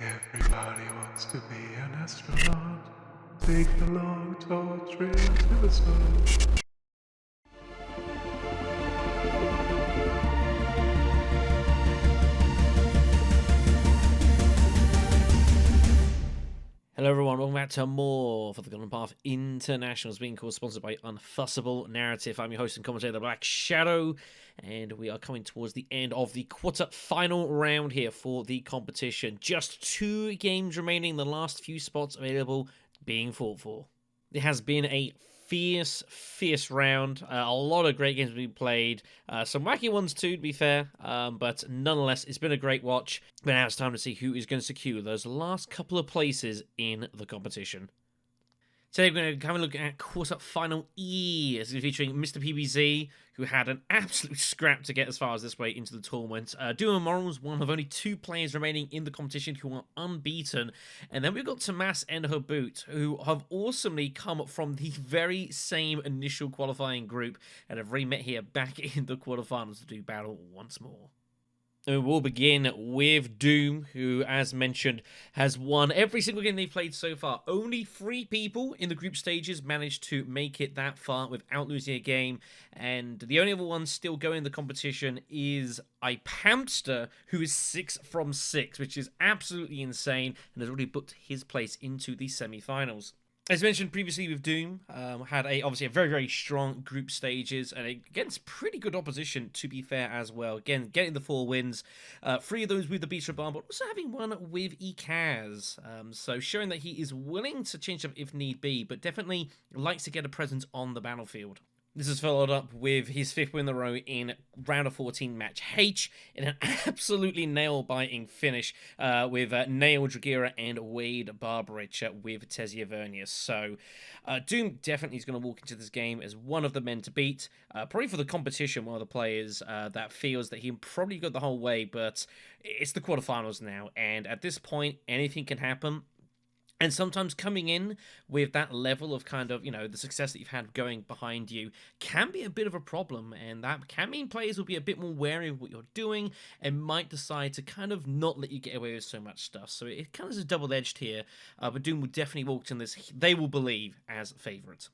Everybody wants to be an astronaut. Take the long, tall trail to the sun. Hello everyone, welcome back to more for the Golden Path Internationals, being called sponsored by Unfussable Narrative. I'm your host and commentator, BlackShadow, and we are coming towards the end of the quarter-final round here for the competition. Just 2 games remaining, the last few spots available being fought for. It has been a fierce round. A lot of great games have been played. Some wacky ones too, to be fair. But nonetheless, it's been a great watch. But now it's time to see who is going to secure those last couple of places in the competition. Today we're going to have a look at quarter-final E, as is featuring Mr. PBZ, who had an absolute scrap to get as far as this way into the tournament. DoomOverMorals, one of only 2 players remaining in the competition who are unbeaten. And then we've got Tomas and Habboot, who have awesomely come from the very same initial qualifying group and have re-met here back in the quarterfinals to do battle once more. And we'll begin with Doom, who, as mentioned, has won every single game they've played so far. Only 3 people in the group stages managed to make it that far without losing a game. And the only other one still going in the competition is iPamster, who is 6 from 6, which is absolutely insane and has already booked his place into the semi-finals. As mentioned previously with Doom, had obviously a very strong group stages and against pretty good opposition, to be fair, as well. Again, getting the 4 wins, 3 of those with the Beast Bar, but also having one with Ekaz. So showing that he is willing to change up if need be, but definitely likes to get a presence on the battlefield. This is followed up with his 5th win in a row in round of 14 match H in an absolutely nail-biting finish with Nail Dragira and Wade Barbarich with Tesia Vernius. So Doom definitely is going to walk into this game as one of the men to beat. Probably for the competition, one of the players that feels that he probably got the whole way, but it's the quarterfinals now, and at this point, anything can happen. And sometimes coming in with that level of kind of, the success that you've had going behind you can be a bit of a problem. And that can mean players will be a bit more wary of what you're doing and might decide to kind of not let you get away with so much stuff. So it kind of is double-edged here. But Doom will definitely walk in this, they will believe, as favourite.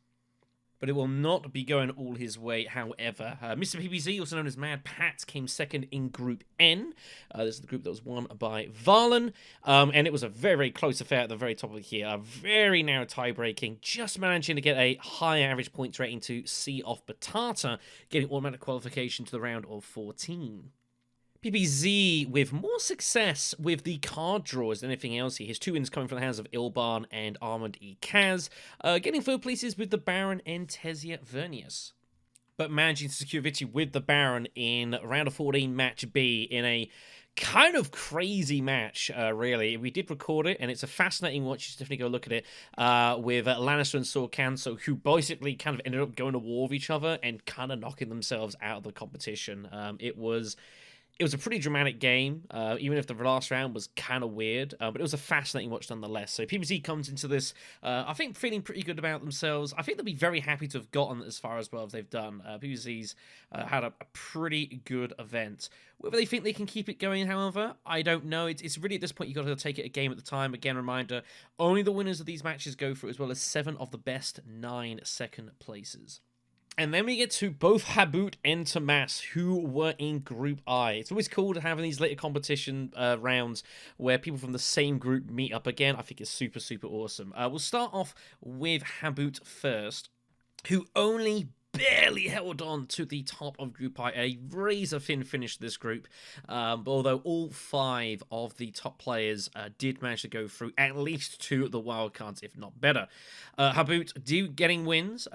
But it will not be going all his way, however. Mr. PBZ, also known as madpatz, came second in Group N. This is the group that was won by Valen. And it was a very close affair at the very top of here. A very narrow tie-breaking, just managing to get a higher average points rating to Savfk Batata, getting automatic qualification to the round of 14. PBZ with more success with the card draws than anything else here. His 2 wins coming from the hands of Ilban and Armand Ekaz, getting 3rd places with the Baron and Tesia Vernius. But managing to secure victory with the Baron in round of 14 match B in a kind of crazy match, really. We did record it, and it's a fascinating watch. You should definitely go look at it, with Lannister and Sorcanso, who basically kind of ended up going to war with each other and kind of knocking themselves out of the competition. It was a pretty dramatic game, even if the last round was kind of weird, but it was a fascinating watch nonetheless. So PBZ comes into this, I think, feeling pretty good about themselves. I think they'll be very happy to have gotten as far as well as they've done. PBZ's had a pretty good event. Whether they think they can keep it going, however, I don't know. It's really, at this point, you've got to take it a game at a time. Again, reminder, only the winners of these matches go through, as well as 7 of the best 9 second places. And then we get to both Habboot and Tomas, who were in Group I. It's always cool to have these later competition rounds where people from the same group meet up again. I think it's super awesome. We'll start off with Habboot first, who only barely held on to the top of Group I, a razor-thin finish to this group, but although all 5 of the top players did manage to go through at least 2 of the wildcards, if not better. Habboot getting wins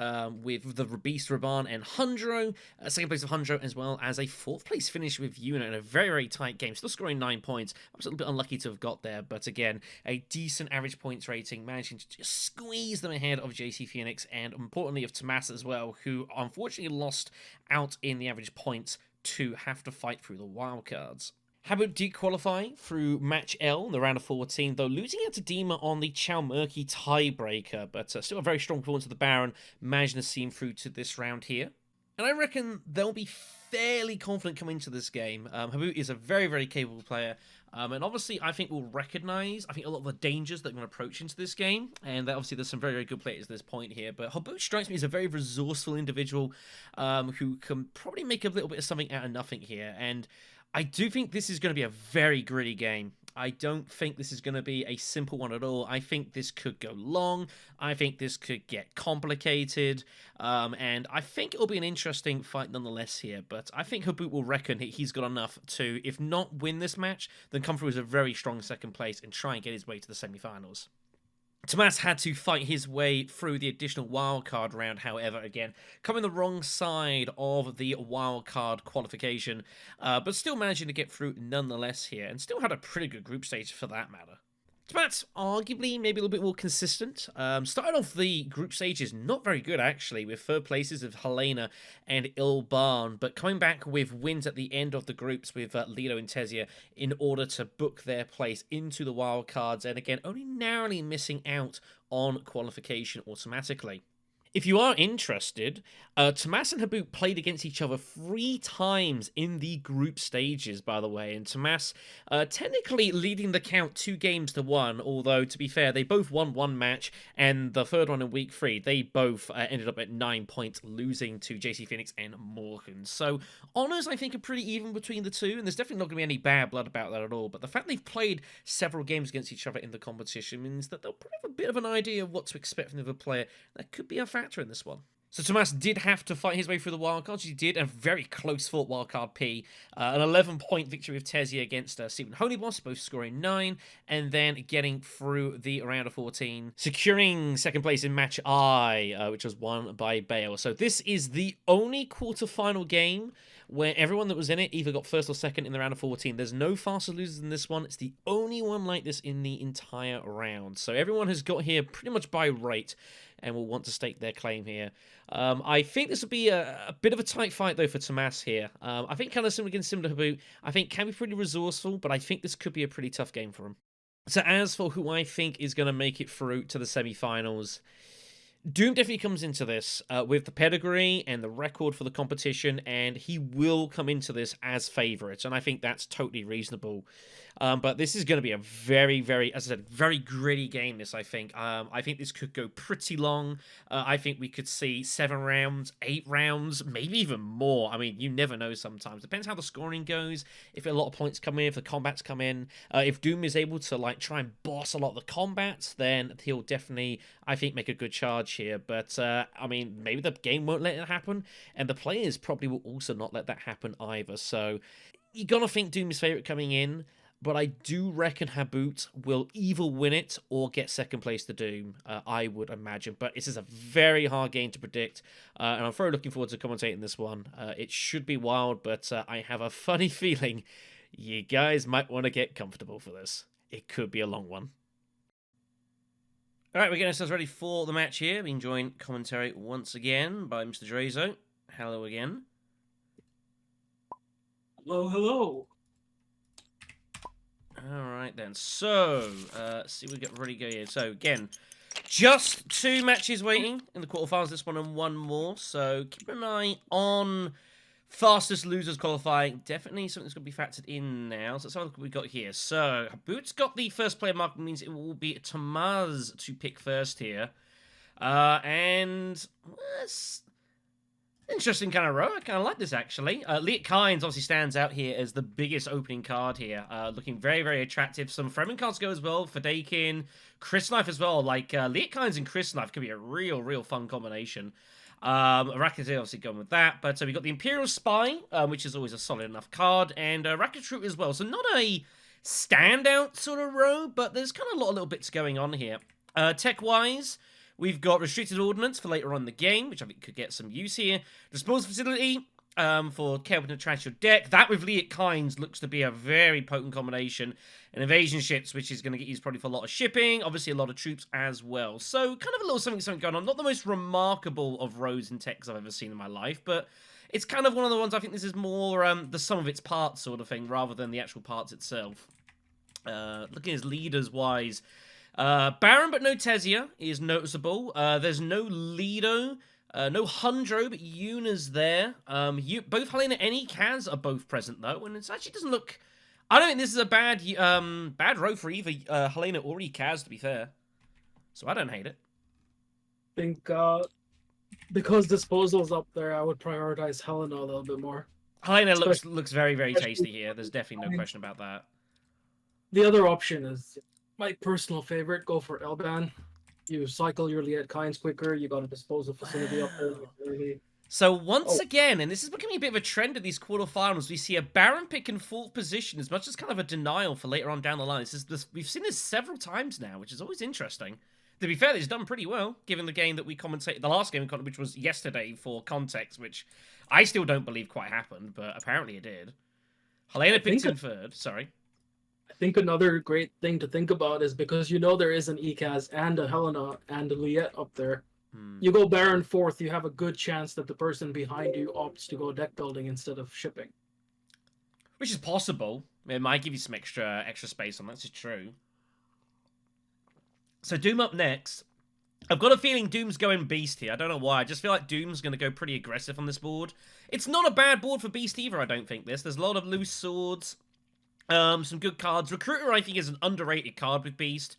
with the Beast Raban and Hundro, 2nd place of Hundro, as well as a 4th place finish with Yuna in a very tight game, still scoring 9 points. I was a little bit unlucky to have got there, but again, a decent average points rating, managing to just squeeze them ahead of JC Phoenix, and importantly of Tomas as well, who unfortunately lost out in the average points to have to fight through the wildcards. Habboot did qualify through match L in the round of 14, though losing out to Dima on the Chalmurky tiebreaker, but still a very strong performance of the Baron, managing to see him through to this round here. And I reckon they'll be fairly confident coming into this game. Habboot is a very capable player. And obviously, I think we'll recognize, I think, a lot of the dangers that are going to approach into this game. And obviously, there's some very, very good players at this point here. But Habboot strikes me as a very resourceful individual who can probably make a little bit of something out of nothing here. And I do think this is going to be a very gritty game. I don't think this is going to be a simple one at all. I think this could go long. I think this could get complicated. And I think it'll be an interesting fight nonetheless here. But I think Habboot will reckon he's got enough to, if not win this match, then come through as a very strong second place and try and get his way to the semi-finals. Tomas had to fight his way through the additional wildcard round, however, again, coming the wrong side of the wildcard qualification, but still managing to get through nonetheless here, and still had a pretty good group stage for that matter. Tomas, arguably, maybe a little bit more consistent. Started off the group stages not very good, actually, with third places of Helena and Ilban, but coming back with wins at the end of the groups with Lido and Tesia in order to book their place into the wildcards, and again, only narrowly missing out on qualification automatically. If you are interested, Tomas and Habboot played against each other 3 times in the group stages, by the way, and Tomas technically leading the count 2-1, although, to be fair, they both won 1 match, and the third one in week 3, they both ended up at 9 points, losing to JC Phoenix and Morgan. So, honours, I think, are pretty even between the two, and there's definitely not going to be any bad blood about that at all, but the fact they've played several games against each other in the competition means that they'll probably have a bit of an idea of what to expect from the other player. That could be a factor in this one. So Tomas did have to fight his way through the wildcards. He did a very close fought wildcard P. An 11-point victory with Tesia against Stephen Honeyboss, both scoring 9, and then getting through the round of 14, securing second place in match I, which was won by Bale. So this is the only quarterfinal game where everyone that was in it either got first or second in the round of 14. There's no faster losers in this one. It's the only one like this in the entire round. So everyone has got here pretty much by right and will want to stake their claim here. I think this will be a bit of a tight fight, though, for Tomas here. I think kind of similar to Habboot. I think can be pretty resourceful, but I think this could be a pretty tough game for him. So as for who I think is going to make it through to the semi-finals, Doom definitely comes into this with the pedigree and the record for the competition, and he will come into this as favourite, and I think that's totally reasonable. But this is going to be a very, very, as I said, very gritty game, this, I think. I think this could go pretty long. I think we could see 7 rounds, 8 rounds, maybe even more. I mean, you never know sometimes. Depends how the scoring goes, if a lot of points come in, if the combats come in. If Doom is able to, like, try and boss a lot of the combats, then he'll definitely, I think, make a good charge here. But, I mean, maybe the game won't let it happen, and the players probably will also not let that happen either. So, you're going to think Doom's favourite coming in, but I do reckon Habboot will either win it or get second place to Doom, I would imagine. But this is a very hard game to predict, and I'm very looking forward to commentating this one. It should be wild, but I have a funny feeling you guys might want to get comfortable for this. It could be a long one. Alright, we're getting ourselves ready for the match here. Being joined commentary once again by Mr. Dreizo. Hello again. Hello, hello. Alright then, so, see we get ready to go here. So, again, just 2 matches waiting in the quarterfinals, this one and one more. So, keep an eye on fastest losers qualifying. Definitely something that's going to be factored in now. So, let's have a look what we got here. So, Habboot's got the first player mark, means it will be Tomas to pick first here. And interesting kind of row. I kind of like this, actually. Liet Kynes obviously stands out here as the biggest opening card here. Looking very, very attractive. Some Fremen cards go as well. Fadakin, Chris Knife as well. Like, Liet Kynes and Chris Knife could be a real fun combination. Rakete obviously going with that. But we got the Imperial Spy, which is always a solid enough card. And Rakatru as well. So not a standout sort of row, but there's kind of a lot of little bits going on here. Tech-wise, we've got Restricted Ordnance for later on in the game, which I think could get some use here. Disposal Facility for helping to trash your deck. That with Liet Kynes looks to be a very potent combination. And Invasion Ships, which is going to get used probably for a lot of shipping. Obviously, a lot of troops as well. So, kind of a little something going on. Not the most remarkable of rows and techs I've ever seen in my life, but it's kind of one of the ones I think this is more the sum of its parts sort of thing, rather than the actual parts itself. Looking as leaders-wise, Baron but no Tesia is noticeable. There's no Lido, no Hundro, but Yuna's there. Both Helena and Kaz are both present, though, and it actually doesn't look I don't think this is a bad row for either Helena or Kaz, to be fair. So I don't hate it. I think because Disposal's up there, I would prioritize Helena a little bit more. Helena looks very, very tasty here. There's definitely no question about that. The other option is my personal favorite, go for Elban. You cycle your Liet Kynes quicker, you got a disposal facility up there early. So once again, and this is becoming a bit of a trend of these quarterfinals, we see a Baron pick in fourth position as much as kind of a denial for later on down the line. We've seen this several times now, which is always interesting. To be fair, he's done pretty well, given the game that we commentated, the last game, which was yesterday for context, which I still don't believe quite happened, but apparently it did. Helena picked in third, sorry. I think another great thing to think about is because there is an Ekaz and a Helena and a Liet up there. You go Baron fourth, you have a good chance that the person behind you opts to go deck building instead of shipping. Which is possible. It might give you some extra space on that. That's true. So Doom up next. I've got a feeling Doom's going Beast here. I don't know why. I just feel like Doom's going to go pretty aggressive on this board. It's not a bad board for Beast either, I don't think. There's a lot of loose swords. Some good cards. Recruiter, I think, is an underrated card with Beast.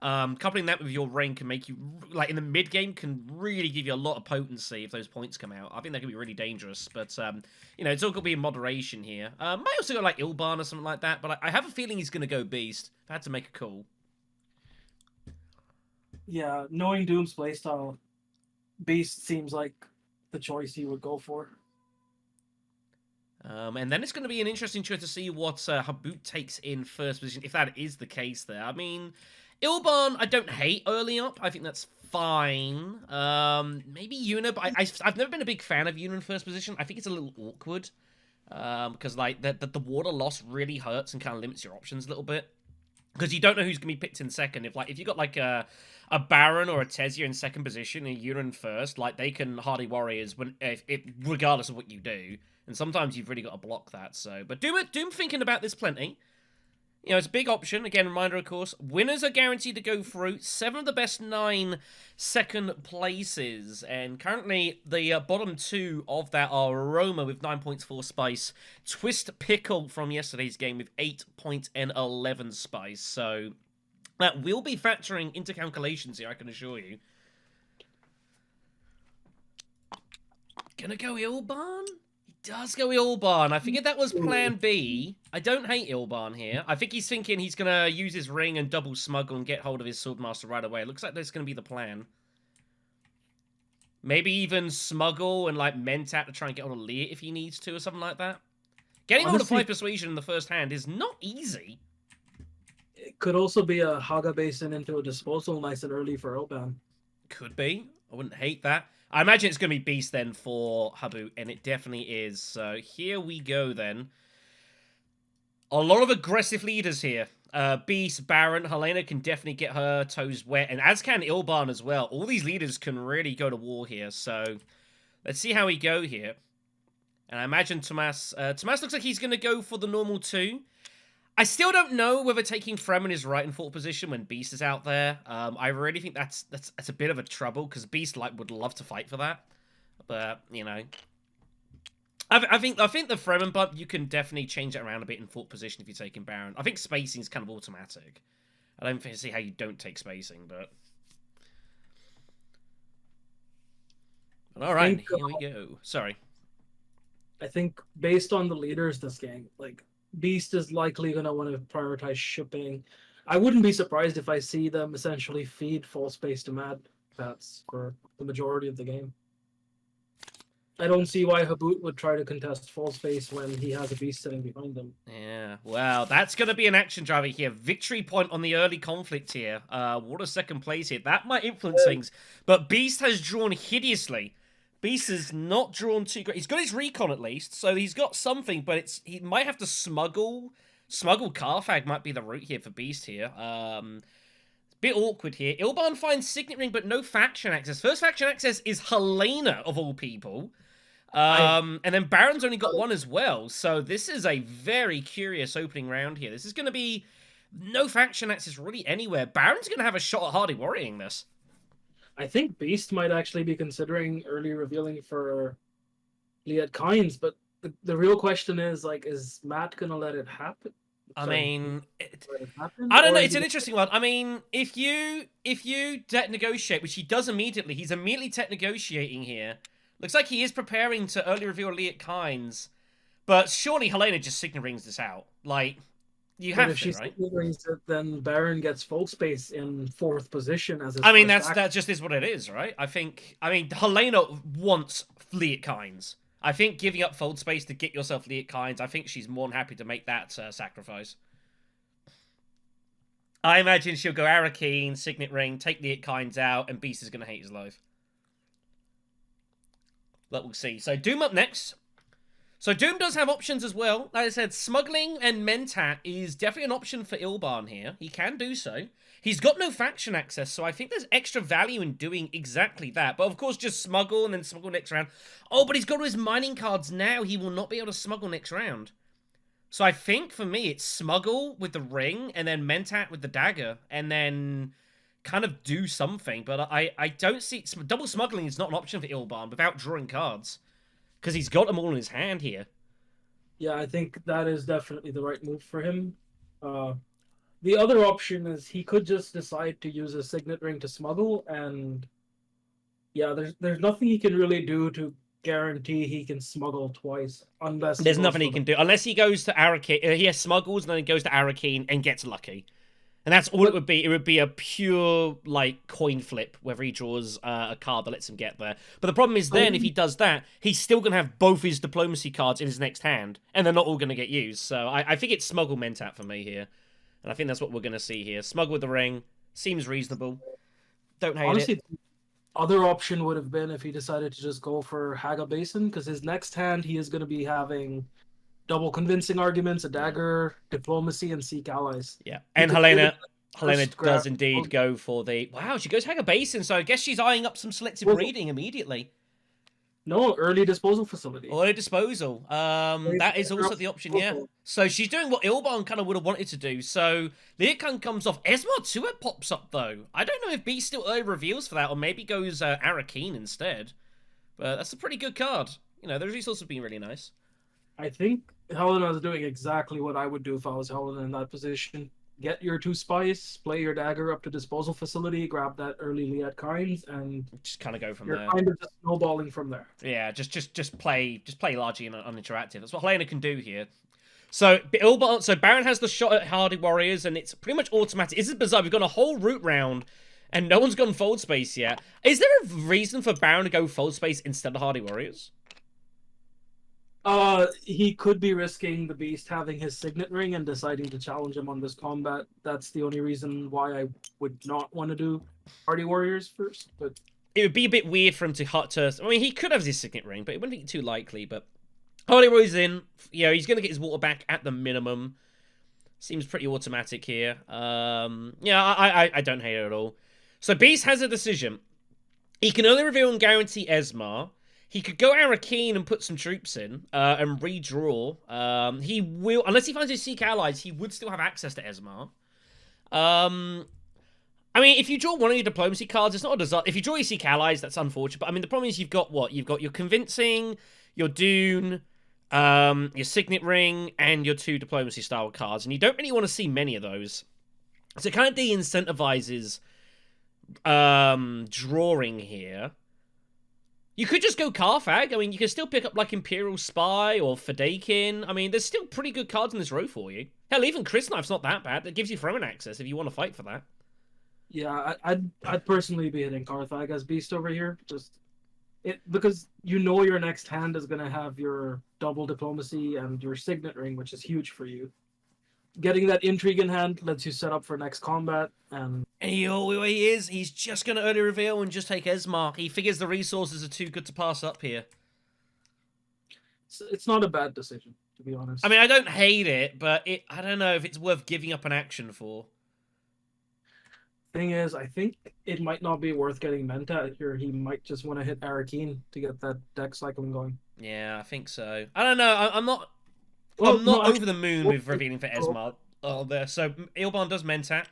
Coupling that with your ring can make you, like, in the mid-game, can really give you a lot of potency if those points come out. I think that could be really dangerous, but, it's all got to be in moderation here. Might also go, like, Ilban or something like that, but I have a feeling he's going to go Beast. If I had to make a call. Yeah, knowing Doom's playstyle, Beast seems like the choice he would go for. And then it's going to be an interesting choice to see what Habboot takes in first position, if that is the case there. I mean, Ilban, I don't hate early up. I think that's fine. Maybe Yuna, but I've never been a big fan of Yuna in first position. I think it's a little awkward. Because, like, the water loss really hurts and kind of limits your options a little bit. Because you don't know who's going to be picked in second. If you got, like, a Baron or a Tesia in second position and Yuna in first, like, they can hardy warriors regardless of what you do. And sometimes you've really got to block that. So, but Doom thinking about this plenty. It's a big option. Again, reminder, of course, winners are guaranteed to go through 7 of the best 9 second places. And currently, the bottom 2 of that are Roma with 9 points for Spice, Twist Pickle from yesterday's game with 8 points and 11 Spice. So that will be factoring into calculations here, I can assure you. Gonna go Ilban? Does go Ilban. I figured that was plan B. I don't hate Ilban here. I think he's thinking he's going to use his ring and double smuggle and get hold of his Swordmaster right away. It looks like that's going to be the plan. Maybe even smuggle and, like, Mentat to try and get on a Leer if he needs to or something like that. Getting on a 5 persuasion in the first hand is not easy. It could also be a Haga Basin into a disposal nice and early for Ilban. Could be. I wouldn't hate that. I imagine it's going to be Beast then for Habboot, and it definitely is. So here we go then. A lot of aggressive leaders here. Beast, Baron, Helena can definitely get her toes wet, and as can Ilban as well. All these leaders can really go to war here, so let's see how we go here. And I imagine Tomas looks like he's going to go for the normal 2. I still don't know whether taking Fremen is right in fourth position when Beast is out there. I really think that's a bit of a trouble, because Beast would love to fight for that. But, I think the Fremen bump, you can definitely change it around a bit in fourth position if you're taking Baron. I think spacing is kind of automatic. I don't see how you don't take spacing, but... Alright, here we go. Sorry. I think based on the leaders this game, like, Beast is likely going to want to prioritize shipping. I wouldn't be surprised if I see them essentially feed full space to madpatz for the majority of the game. I don't see why Habboot would try to contest full space when he has a Beast sitting behind him. Yeah, well, that's going to be an action driver here. Victory point on the early conflict here. What a second place here. That might influence things. But Beast has drawn hideously. Beast is not drawn too great. He's got his recon at least, so he's got something, but he might have to smuggle. Smuggle Carfag might be the route here for Beast here. Bit awkward here. Ilban finds Signet Ring, but no faction access. First faction access is Helena, of all people. And then Baron's only got 1 as well, so this is a very curious opening round here. This is going to be no faction access really anywhere. Baron's going to have a shot at hardy worrying this. I think Beast might actually be considering early revealing for Liet Kynes, but the real question is, like, is Matt going to let it happen? I Sorry, mean, what has happened, I don't know. or is It's he an interesting one. I mean, if you debt negotiate, which he does immediately, he's immediately debt negotiating here. Looks like he is preparing to early reveal Liat Kynes, but surely Helena just signal rings this out. Like, you But have if to, she's right? rings it, then Baron gets full space in fourth position as his I mean, first that just is what it is, right? I mean, Helena wants Liat Kynes. I think giving up fold space to get yourself Liat Kynes, I think she's more than happy to make that sacrifice. I imagine she'll go Arakeen, Signet Ring, take Liat Kynes out, and Beast is going to hate his life. But we'll see. So Doom up next. So Doom does have options as well. Like I said, smuggling and Mentat is definitely an option for Ilban here. He can do so. He's got no faction access, so I think there's extra value in doing exactly that. But of course, just smuggle and then smuggle next round. Oh, but he's got all his mining cards now. He will not be able to smuggle next round. So I think for me, it's smuggle with the ring and then Mentat with the dagger and then kind of do something. But I don't see... Double smuggling is not an option for Ilban without drawing cards. Because he's got them all in his hand here. Yeah, I think that is definitely the right move for him. The other option is he could just decide to use a signet ring to smuggle, and yeah, there's nothing he can really do to guarantee he can smuggle twice, unless There's nothing he can do. Unless he goes to Arakeen. He has smuggles and then he goes to Arakeen and gets lucky. And that's all it would be. It would be a pure, like, coin flip, whether he draws a card that lets him get there. But the problem is then, if he does that, he's still going to have both his diplomacy cards in his next hand, and they're not all going to get used. So I think it's smuggle Mentat for me here. And I think that's what we're going to see here. Smuggle with the ring. Seems reasonable. Don't hate honestly, it. the other option would have been if he decided to just go for Haga Basin, because his next hand he is going to be having double convincing arguments, a dagger, diplomacy, and seek allies. Yeah, and Helena does grab- indeed go for the... Wow, she goes Haga Basin, so I guess she's eyeing up some selective Well, breeding immediately. No, early disposal facility. Early disposal. That is also the option, yeah. So she's doing what Ilban kind of would have wanted to do. So Liakan comes off. Esmar 2 pops up, though. I don't know if B still early reveals for that, or maybe goes Arakeen instead. But that's a pretty good card. You know, the results have been really nice. I think Helena is doing exactly what I would do if I was Helena in that position. Get your 2 spice, play your dagger up to disposal facility, grab that early Liat Kynes, and just kind of go from you're there. kind of just snowballing from there. Yeah, just play largely uninteractive. That's what Helena can do here. So Baron has the shot at Hardy Warriors, and it's pretty much automatic. This is bizarre. We've got a whole route round, and no one's gone fold space yet. Is there a reason for Baron to go fold space instead of Hardy Warriors? He could be risking the Beast having his signet ring and deciding to challenge him on this combat. That's the only reason why I would not want to do Hardy Warriors first. But it would be a bit weird for him to hut to... I mean, he could have his signet ring, but it wouldn't be too likely. But Hardy Warriors in. You know, he's going to get his water back at the minimum. Seems pretty automatic here. Yeah, I don't hate it at all. So Beast has a decision. He can only reveal and guarantee Esmar. He could go Arakeen and put some troops in and redraw. He will, unless he finds his Seek allies, he would still have access to Esmar. I mean, if you draw one of your diplomacy cards, it's not a disaster. If you draw your Seek allies, that's unfortunate. But I mean, the problem is you've got what? You've got your Convincing, your Dune, your Signet Ring, and your 2 diplomacy style cards, and you don't really want to see many of those. So it kind of de-incentivizes drawing here. You could just go Carthag. I mean, you can still pick up, like, Imperial Spy or Fadakin. I mean, there's still pretty good cards in this row for you. Hell, even Chris Knife's not that bad. That gives you throwing access if you want to fight for that. yeah, I'd personally be hitting Carthag as Beast over here. Because you know your next hand is gonna have your double diplomacy and your signet ring, which is huge for you. Getting that intrigue in hand lets you set up for next combat, and he is. He's just going to early reveal and just take Esmar. He figures the resources are too good to pass up here. it's not a bad decision, to be honest. I mean, I don't hate it, but I don't know if it's worth giving up an action for. Thing is, I think it might not be worth getting Menta here. He might just want to hit Arakeen to get that deck cycling going. Yeah, I think so. I don't know. I'm not... Well, I'm not no, over the moon with revealing for Esmar. There. So Ilban does Mentat,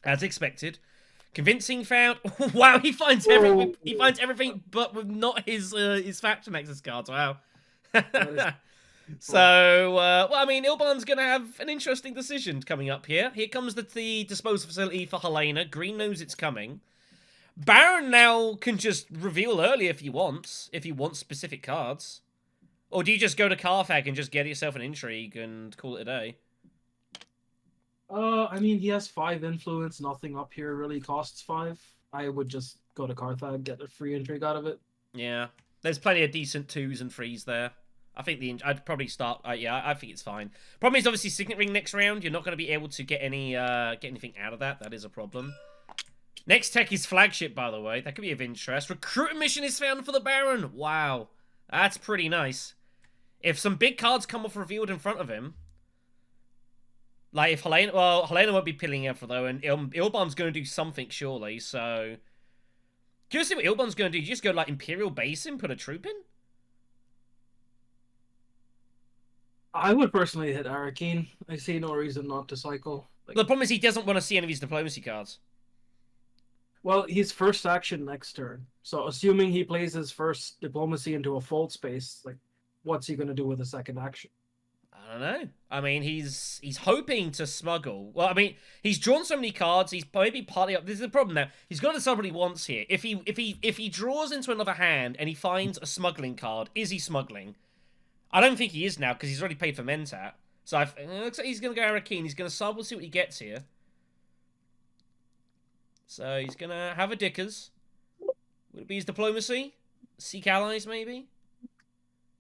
as expected. Convincing found. Wow, he finds everything. He finds everything, but with not his faction access cards. Wow. So, well, I mean, Ilban's going to have an interesting decision coming up here. Here comes the disposal facility for Helena. Green knows it's coming. Baron now can just reveal early if he wants specific cards. Or do you just go to Savfk and just get yourself an intrigue and call it a day? I mean, he has 5 influence. Nothing up here really costs 5. I would just go to Carthag, get a free intrigue out of it. Yeah, there's plenty of decent 2s and 3s there. I think I'd probably start. Yeah, I think it's fine. Problem is obviously Signet Ring next round. You're not going to be able to get anything out of that. That is a problem. Next tech is Flagship, by the way. That could be of interest. Recruiting mission is found for the Baron. Wow, that's pretty nice. If some big cards come off revealed in front of him, like if Helena, well, Helena won't be pilling Evra though, and Ilban's going to do something surely. So, curious to see what Ilban's going to do. You just go like Imperial Basin, put a troop in. I would personally hit Arakeen. I see no reason not to cycle. The problem is he doesn't want to see any of his diplomacy cards. Well, he's first action next turn. So assuming he plays his first diplomacy into a fold space, like, what's he going to do with a second action? I don't know. I mean, he's hoping to smuggle. Well, I mean, he's drawn so many cards. He's maybe partly up. This is the problem now. He's got to decide what he wants here. If he draws into another hand and he finds a smuggling card, is he smuggling? I don't think he is now because he's already paid for Mentat. So it looks like he's going to go Arakeen. He's going to sample, see what he gets here. So he's going to have a Dickers. Would it be his diplomacy? Seek allies, maybe?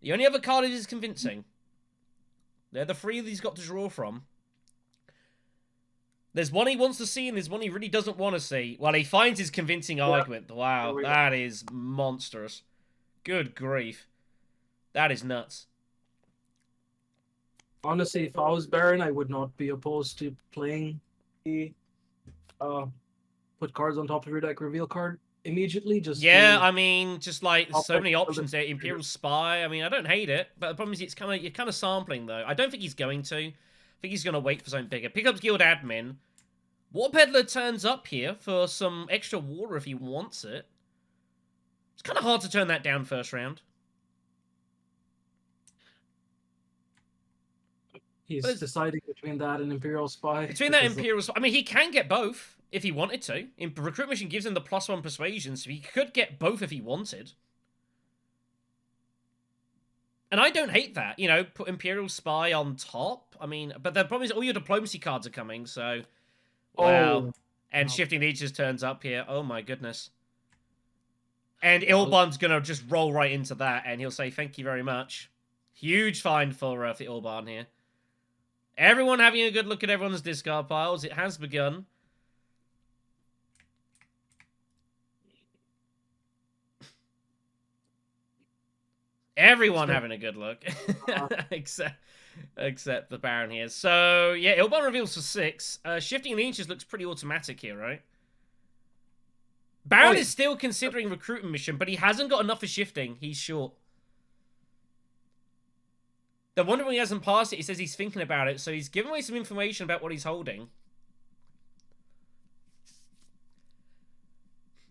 The only other card is convincing. They're the 3 that he's got to draw from. There's one he wants to see and there's one he really doesn't want to see. Well, he finds his convincing argument. Wow, that is monstrous. Good grief. That is nuts. Honestly, if I was Baron, I would not be opposed to playing the put cards on top of your deck reveal card immediately. Just I mean, just like so many options there. Imperial Spy. I mean, I don't hate it, but the problem is you're kind of sampling though. I don't think he's going to. I think he's going to wait for something bigger. Pick up Guild Admin. War Peddler turns up here for some extra water if he wants it. It's kind of hard to turn that down first round. He's deciding between that and Imperial Spy. Between that and Imperial Spy. I mean, he can get both if he wanted to. Recruit Mission gives him the +1 persuasion, so he could get both if he wanted. And I don't hate that. You know, put Imperial Spy on top. I mean, but the problem is all your diplomacy cards are coming, so... Wow. And Shifting Lead just turns up here. Oh my goodness. And Ilban's going to just roll right into that, and he'll say, thank you very much. Huge find for Ilban here. Everyone having a good look at everyone's discard piles. It has begun. Everyone having a good look. Except the Baron here. So, yeah, Ilban reveals for 6. Shifting Leeches looks pretty automatic here, right? Baron is still considering recruiting mission, but he hasn't got enough for shifting. He's short. The wonder when he hasn't passed it, he says he's thinking about it, so he's giving away some information about what he's holding.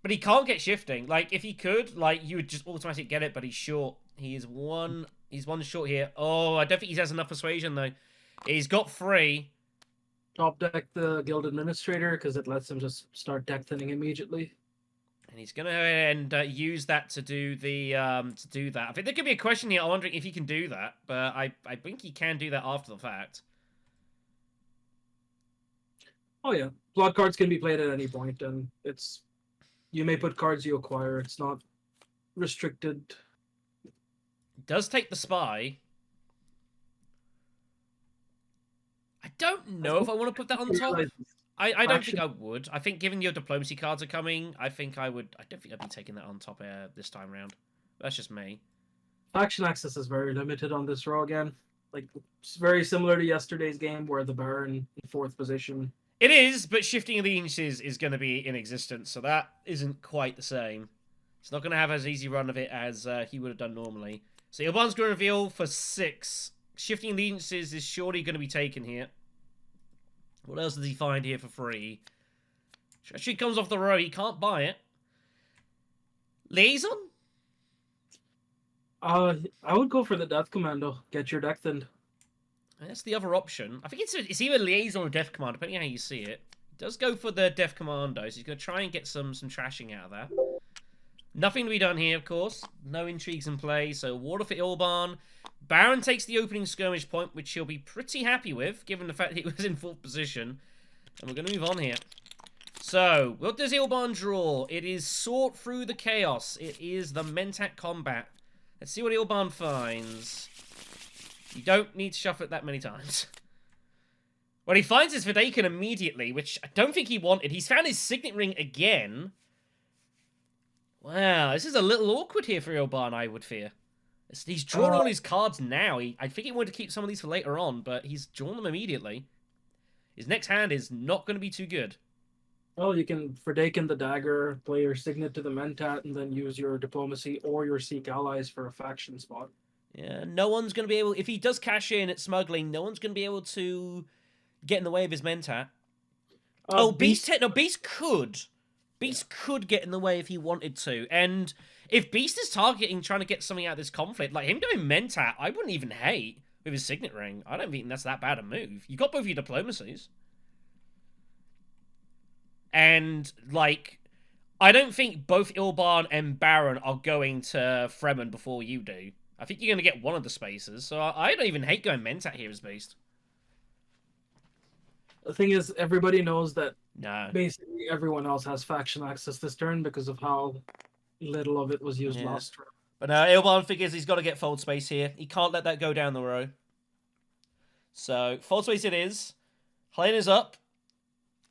But he can't get shifting. Like, if he could, like, you would just automatically get it, but he's short. He's one short here. Oh, I don't think he has enough persuasion, though. He's got 3. Top deck the Guild Administrator, because it lets him just start deck thinning immediately. And he's going to and use that to do the I think there could be a question here. I'm wondering if he can do that, but I think he can do that after the fact. Oh yeah, blood cards can be played at any point, and you may put cards you acquire. It's not restricted. Does take the Spy. I don't know if I want to put that on top. I don't think I would. I think given your diplomacy cards are coming, I don't think I'd be taking that on top this time round. That's just me. Faction access is very limited on this row again. Like, it's very similar to yesterday's game where the Baron in 4th position. It is, but Shifting Allegiances is going to be in existence, so that isn't quite the same. It's not going to have as easy run of it as he would have done normally. So Ilban's going to reveal for 6. Shifting Allegiances is surely going to be taken here. What else does he find here for free? Actually comes off the row. He can't buy it. Liaison? I would go for the Death Commando. Get your deck thinned. And that's the other option. I think it's either Liaison or Death Commando, depending on how you see it. He does go for the Death Commando, so he's going to try and get some trashing out of that. Nothing to be done here, of course. No intrigues in play, so water for Ilban. Baron takes the opening skirmish point, which he'll be pretty happy with, given the fact that he was in 4th position. And we're going to move on here. So, what does Ilban draw? It is Sort Through the Chaos. It is the Mentat Combat. Let's see what Ilban finds. You don't need to shuffle it that many times. Well, he finds his Vidaken immediately, which I don't think he wanted. He's found his Signet Ring again. Wow, this is a little awkward here for Ilban, I would fear. He's drawn all his cards now. I think he wanted to keep some of these for later on, but he's drawn them immediately. His next hand is not going to be too good. Well, you can Verdaken the Dagger, play your Signet to the Mentat, and then use your Diplomacy or your Seek Allies for a faction spot. Yeah, no one's going to be able... If he does cash in at Smuggling, no one's going to be able to get in the way of his Mentat. Beast could. Beast could get in the way if he wanted to. And if Beast is targeting trying to get something out of this conflict, like him doing Mentat, I wouldn't even hate with his Signet Ring. I don't think that's that bad a move. You got both your Diplomacies. And, like, I don't think both Ilban and Baron are going to Fremen before you do. I think you're going to get one of the spaces, so I don't even hate going Mentat here as Beast. The thing is, everybody knows that No. basically everyone else has faction access this turn because of how little of it was used last turn. But Ilban figures he's got to get fold space here. He can't let that go down the row. So, fold space it is. Helena's up.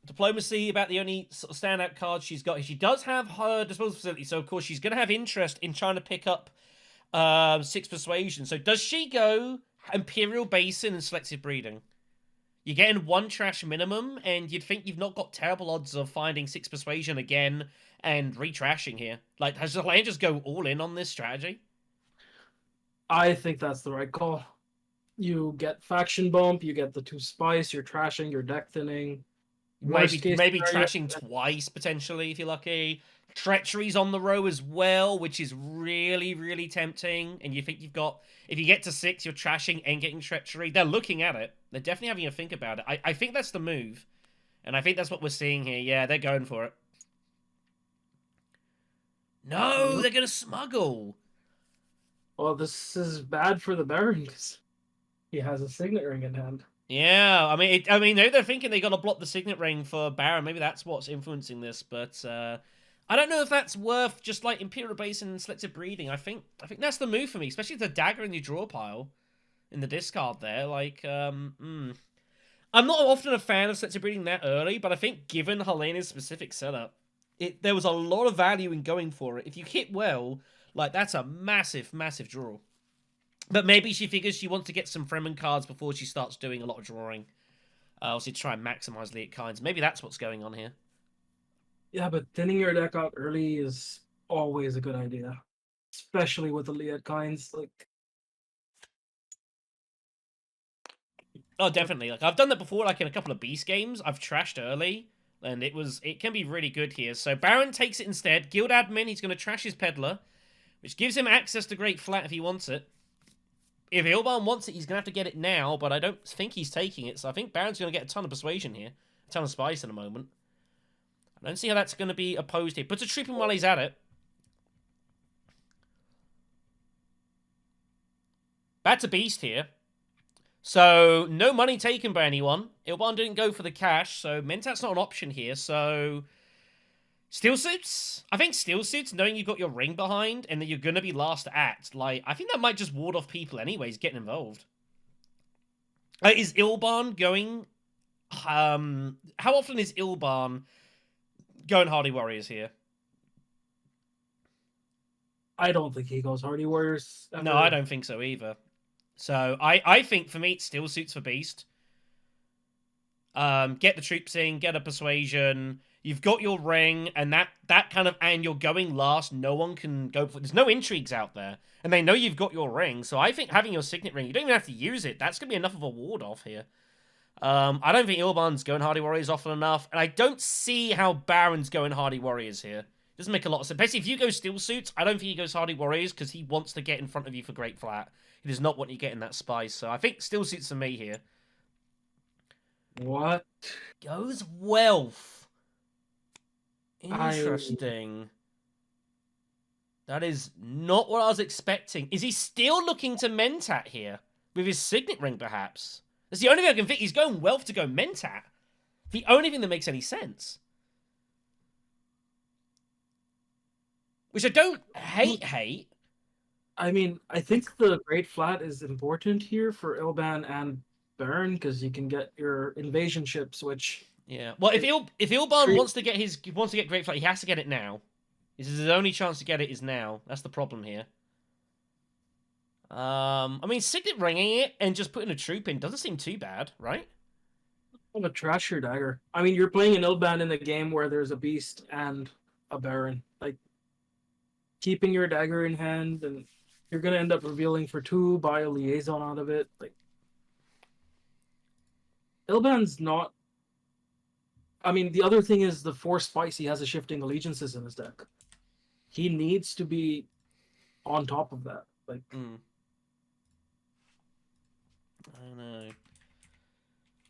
Diplomacy, about the only sort of standout card she's got. She does have her disposal facility, so of course she's going to have interest in trying to pick up 6 Persuasion. So does she go Imperial Basin and Selective Breeding? You're getting 1 trash minimum, and you'd think you've not got terrible odds of finding 6 Persuasion again and retrashing here. Like, does Helena just go all in on this strategy? I think that's the right call. You get faction bump, you get the 2 spice, you're trashing, you're deck thinning. Maybe trashing twice, potentially, if you're lucky. Treachery's on the row as well, which is really, really tempting. And you think you've got... If you get to 6, you're trashing and getting Treachery. They're looking at it. They're definitely having a think about it. I think that's the move. And I think that's what we're seeing here. Yeah, they're going for it. No, they're going to smuggle. Well, this is bad for the Baron because he has a Signet Ring in hand. Yeah, I mean, they're thinking they got to block the Signet Ring for Baron. Maybe that's what's influencing this, but I don't know if that's worth just like Imperial Basin and Selective Breeding. I think that's the move for me, especially the dagger in your draw pile in the discard there. Like, I'm not often a fan of Selective Breeding that early, but I think given Helena's specific setup, there was a lot of value in going for it. If you hit well, like that's a massive, massive draw. But maybe she figures she wants to get some Fremen cards before she starts doing a lot of drawing. Obviously, try and maximize Liat Kynes. Maybe that's what's going on here. Yeah, but thinning your deck out early is always a good idea. Especially with the Liat Kynes. Like... Oh, definitely. Like, I've done that before, like in a couple of Beast games. I've trashed early, and it can be really good here. So Baron takes it instead. Guild Admin, he's going to trash his Peddler, which gives him access to Great Flat if he wants it. If Ilban wants it, he's going to have to get it now, but I don't think he's taking it, so I think Baron's going to get a ton of Persuasion here. A ton of Spice in a moment. I don't see how that's going to be opposed here. Puts a troop in while he's at it. Back to Beast here. So, no money taken by anyone. Ilban didn't go for the cash, so Mentat's not an option here, so... Steel Suits? I think Steel Suits, knowing you've got your ring behind and that you're going to be last to act, like, I think that might just ward off people anyways getting involved. Is Ilban going... how often is Ilban going Hardy Warriors here? I don't think he goes Hardy Warriors. Ever. No, I don't think so either. So, I think for me, it's Steel Suits for Beast. Get the troops in, get a Persuasion... You've got your ring, and that kind of, and you're going last, no one can go for, there's no intrigues out there, and they know you've got your ring, so I think having your Signet Ring, you don't even have to use it, that's going to be enough of a ward off here. I don't think Ilban's going Hardy Warriors often enough, and I don't see how Baron's going Hardy Warriors here. Doesn't make a lot of sense. Basically, if you go Steel Suits, I don't think he goes Hardy Warriors because he wants to get in front of you for Great Flat. He does not want you getting that Spice. So I think Steel Suits for me here. What? Goes Wealth. Interesting. That is not what I was expecting. Is he still looking to Mentat here? With his Signet Ring, perhaps? That's the only thing I can think. He's going Wealth to go Mentat. The only thing that makes any sense. Which I don't hate. I mean, I think the Great Flat is important here for Ilban and Baron because you can get your invasion ships, which Yeah. Well, if Ilban wants to get Great Flat, he has to get it now. This is his only chance to get it is now. That's the problem here. I mean, Signet Ringing it and just putting a troop in doesn't seem too bad, right? I'm gonna trash your dagger. I mean, you're playing an Ilban in a game where there's a beast and a Baron. Like, keeping your dagger in hand, and you're gonna end up revealing for 2, buy a liaison out of it. Like, Ilban's not. I mean, the other thing is the 4 spice. He has a shifting allegiances in his deck. He needs to be on top of that. Like, I know.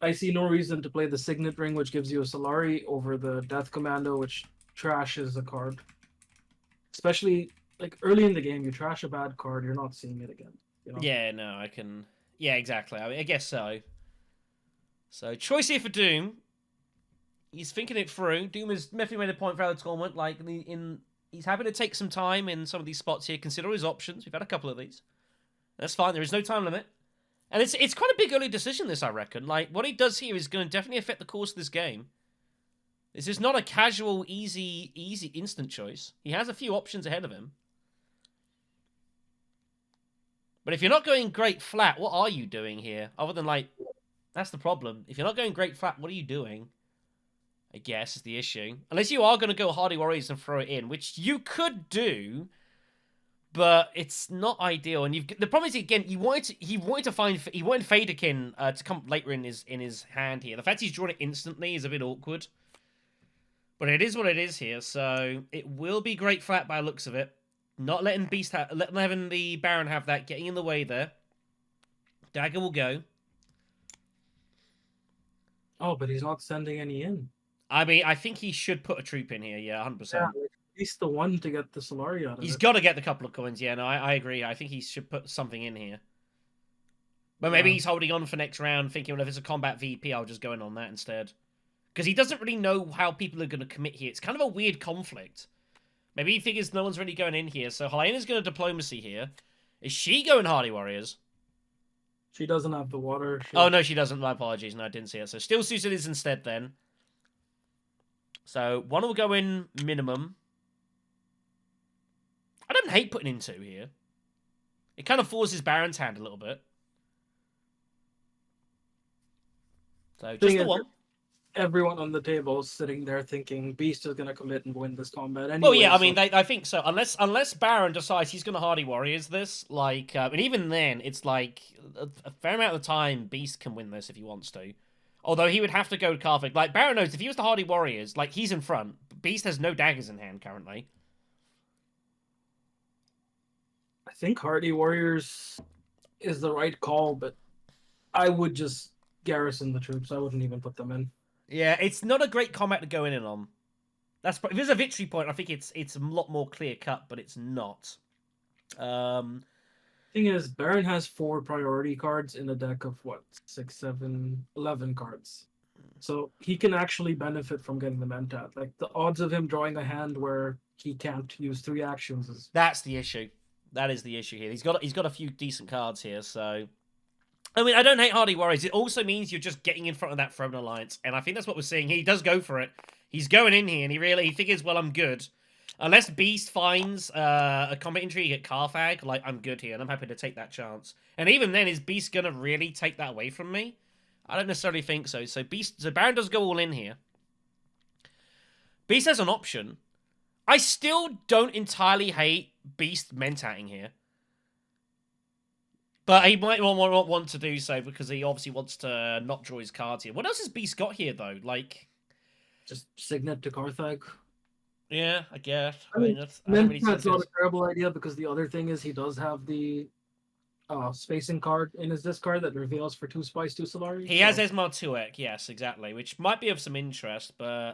I see no reason to play the Signet Ring, which gives you a Solari, over the Death Commando, which trashes a card. Especially, like, early in the game, you trash a bad card, you're not seeing it again. You know? Yeah, no, I can... Yeah, exactly. I mean, I guess so. So, choice here for Doom. He's thinking it through. Doom has definitely made a point throughout the tournament. Like, he's having to take some time in some of these spots here. Consider his options. We've had a couple of these. That's fine. There is no time limit. And it's quite a big early decision, this, I reckon. Like, what he does here is going to definitely affect the course of this game. This is not a casual, easy, instant choice. He has a few options ahead of him. But if you're not going Great Flat, what are you doing here? Other than, like, that's the problem. If you're not going Great Flat, what are you doing? I guess is the issue. Unless you are going to go Hardy Warriors and throw it in, which you could do, but it's not ideal. And the problem is, again, he wanted Faderkin to come later in his hand here. The fact he's drawn it instantly is a bit awkward. But it is what it is here, so it will be Great Flat by the looks of it. Not letting letting the Baron have that, getting in the way there. Dagger will go. Oh, but he's not sending any in. I mean, I think he should put a troop in here, yeah, 100%. Yeah, at least the one to get the Solari out of He's it. got to get the couple of coins, yeah, no, I agree. I think he should put something in here. But maybe he's holding on for next round, thinking, well, if it's a combat VP, I'll just go in on that instead. Because he doesn't really know how people are going to commit here. It's kind of a weird conflict. Maybe he figures no one's really going in here, so Helena's going to Diplomacy here. Is she going Hardy Warriors? She doesn't have the water. Oh, no, she doesn't. My apologies. No, I didn't see it. So Steel Suited is instead then. So one will go in minimum. I don't hate putting in 2 here. It kind of forces Baron's hand a little bit. So just the one. Everyone on the table is sitting there thinking Beast is going to commit and win this combat anyway. Well, yeah, I mean, I think so. Unless Baron decides he's going to Hardy Warriors this, like, and even then, it's like a fair amount of the time Beast can win this if he wants to. Although he would have to go to Carthage. Like, Baron knows if he was to Hardy Warriors, like, he's in front. Beast has no daggers in hand currently. I think Hardy Warriors is the right call, but I would just garrison the troops. I wouldn't even put them in. Yeah, it's not a great combat to go in and on. If there's a victory point, I think it's a lot more clear cut, but it's not. Thing is, Baron has 4 priority cards in a deck of 6, 7, 11 cards. So he can actually benefit from getting the Mentat. Like, the odds of him drawing a hand where he can't use 3 actions is... That's the issue. That is the issue here. He's got a few decent cards here, so... I mean, I don't hate Hardy Warriors. It also means you're just getting in front of that Throne Alliance, and I think that's what we're seeing. He does go for it. He's going in here, and he figures, well, I'm good. Unless Beast finds a combat intrigue at Carthage, like, I'm good here, and I'm happy to take that chance. And even then, is Beast going to really take that away from me? I don't necessarily think so. So Baron does go all in here. Beast has an option. I still don't entirely hate Beast mentatting here. But he might not want to do so because he obviously wants to not draw his cards here. What else has Beast got here, though? Like, just Signet to Carthage. Yeah, I guess. I I mean, mean, I don't really see that's not a this. terrible idea because the other thing is he does have the spacing card in his discard that reveals for 2 spice, 2 Solari. He has Esmar 2ek, yes, exactly, which might be of some interest, but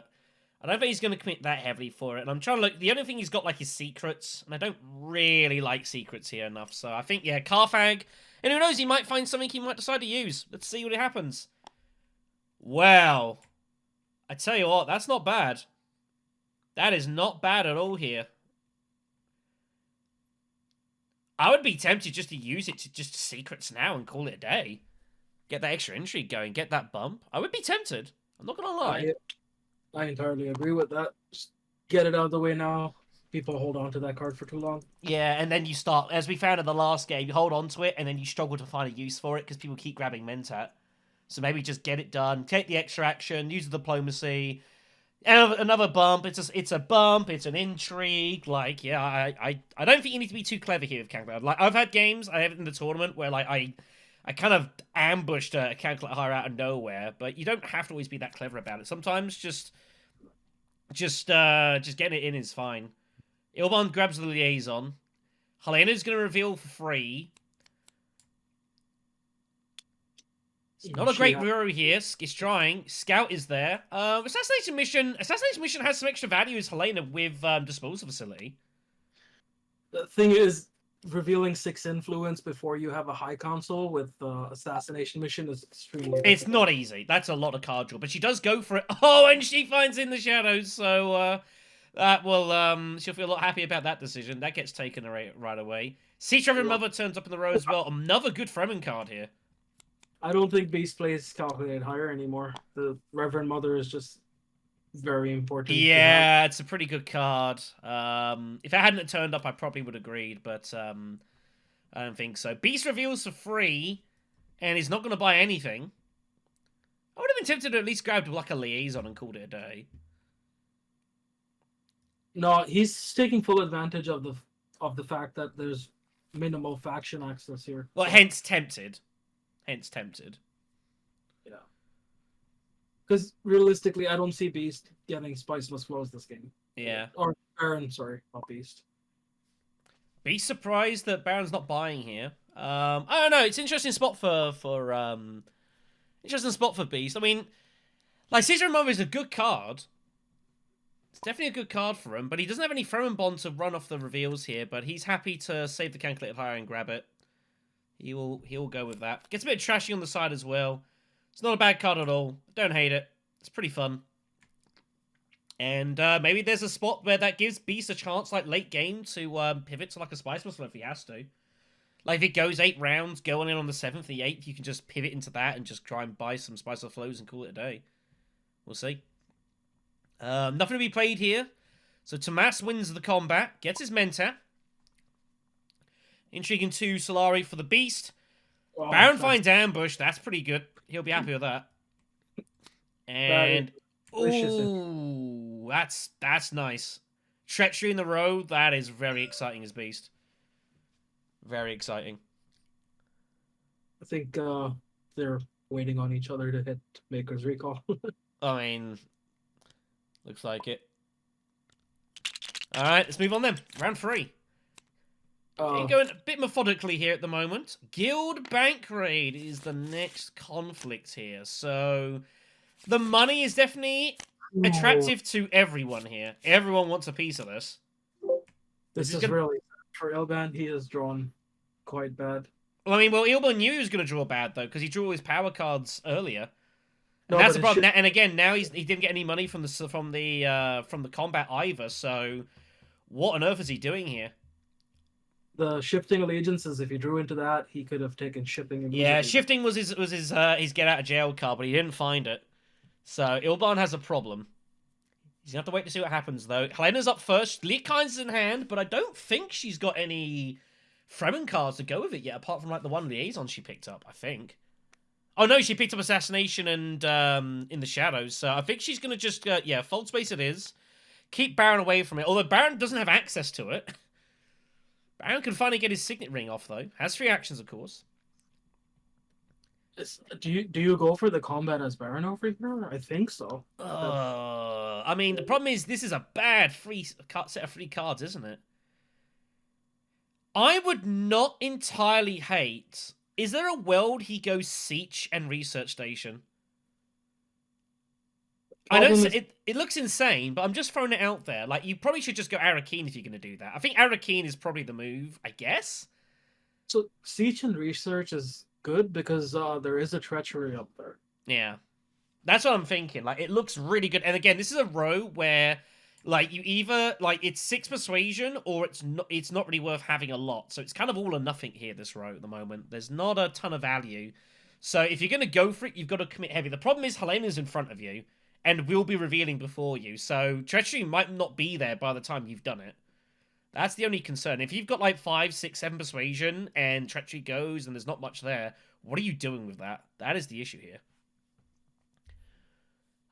I don't think he's going to commit that heavily for it. And I'm trying to look. The only thing he's got like is secrets, and I don't really like secrets here enough. So I think Carfag, and who knows, he might find something he might decide to use. Let's see what happens. Well, I tell you what, that's not bad. That is not bad at all here. I would be tempted just to use it to just secrets now and call it a day. Get that extra intrigue going, get that bump. I would be tempted. I'm not gonna lie. I entirely agree with that. Just get it out of the way now. People hold on to that card for too long. Yeah, and then you start, as we found in the last game, you hold on to it, and then you struggle to find a use for it because people keep grabbing Mentat. So maybe just get it done, take the extra action, use the diplomacy. Another bump. It's a bump. It's an intrigue. Like, yeah, I don't think you need to be too clever here with calculator. Like, I've had games I have in the tournament where like I kind of ambushed a calculator hire out of nowhere, but you don't have to always be that clever about it. Sometimes just getting it in is fine. Ilban grabs the liaison. Helena's going to reveal for free. It's not a great hero here. He's trying. Scout is there. Assassination mission. Assassination mission has some extra value as Helena with disposal facility. The thing is, revealing 6 influence before you have a high console with assassination mission is extremely It's not easy. That's a lot of card draw, but she does go for it. Oh, and she finds in the shadows, so that will she'll feel a lot happy about that decision. That gets taken right away. Sea Reverend Mother turns up in the row as well. Another good Fremen card here. I don't think Beast plays calculated higher anymore. The Reverend Mother is just very important. Yeah, it's a pretty good card. If it hadn't turned up, I probably would have agreed, but I don't think so. Beast reveals for free, and he's not going to buy anything. I would have been tempted to at least grab like a liaison and called it a day. No, he's taking full advantage of the fact that there's minimal faction access here. Well, hence tempted. Hence tempted. Yeah. Because realistically, I don't see Beast getting Spiceless Flows this game. Yeah. Or Baron, sorry, not Beast. Be surprised that Baron's not buying here. I don't know. It's an interesting spot for Beast. I mean, like Caesar and Mother is a good card. It's definitely a good card for him, but he doesn't have any Fremen Bond to run off the reveals here. But he's happy to save the calculated hire and grab it. He'll go with that. Gets a bit of trashy on the side as well. It's not a bad card at all. Don't hate it. It's pretty fun. And maybe there's a spot where that gives Beast a chance, like late game, to pivot to like a Spice Muscle if he has to. Like if it goes 8 rounds, going in on the 7th, the 8th, you can just pivot into that and just try and buy some Spice of Flows and call it a day. We'll see. Nothing to be played here. So Tomas wins the combat, gets his Mentat. Intriguing 2 Solari for the Beast. Oh, Baron finds ambush. That's pretty good. He'll be happy with that. And ooh, that's nice. Treachery in the row. That is very exciting as Beast. Very exciting. I think they're waiting on each other to hit Maker's Recall. I mean, looks like it. All right, let's move on then. Round 3. Going a bit methodically here at the moment. Guild Bank Raid is the next conflict here. So the money is definitely attractive to everyone here. Everyone wants a piece of this. This is really, for Ilban, he has drawn quite bad. Well, I mean, Ilban knew he was going to draw bad, though, because he drew all his power cards earlier. And that's the problem. And again, now he didn't get any money from the combat either, so what on earth is he doing here? The shifting allegiances, if he drew into that, he could have taken shipping immediately. Yeah, shifting was his get out of jail card, but he didn't find it. So Ilban has a problem. He's gonna have to wait to see what happens though. Helena's up first. Lietkine's in hand, but I don't think she's got any Fremen cards to go with it yet, apart from like the one liaison she picked up, I think. Oh no, she picked up Assassination and in the Shadows, so I think she's gonna just fold space it is. Keep Baron away from it, although Baron doesn't have access to it. Baron can finally get his signet ring off, though. Has 3 actions, of course. Do you go for the combat as Baron over here? I think so. I mean, the problem is this is a bad set of free cards, isn't it? I would not entirely hate. Is there a world he goes Siege and Research Station? I know it looks insane, but I'm just throwing it out there. Like, you probably should just go Arakeen if you're going to do that. I think Arakeen is probably the move, I guess. So Siege and Research is good because there is a treachery up there. Yeah. That's what I'm thinking. Like, it looks really good. And again, this is a row where, like, you either, like, it's 6 persuasion or it's not really worth having a lot. So it's kind of all or nothing here, this row at the moment. There's not a ton of value. So if you're going to go for it, you've got to commit heavy. The problem is Helena's in front of you and will be revealing before you. So treachery might not be there by the time you've done it. That's the only concern. If you've got, like, 5, 6, 7 persuasion and treachery goes and there's not much there, what are you doing with that? That is the issue here.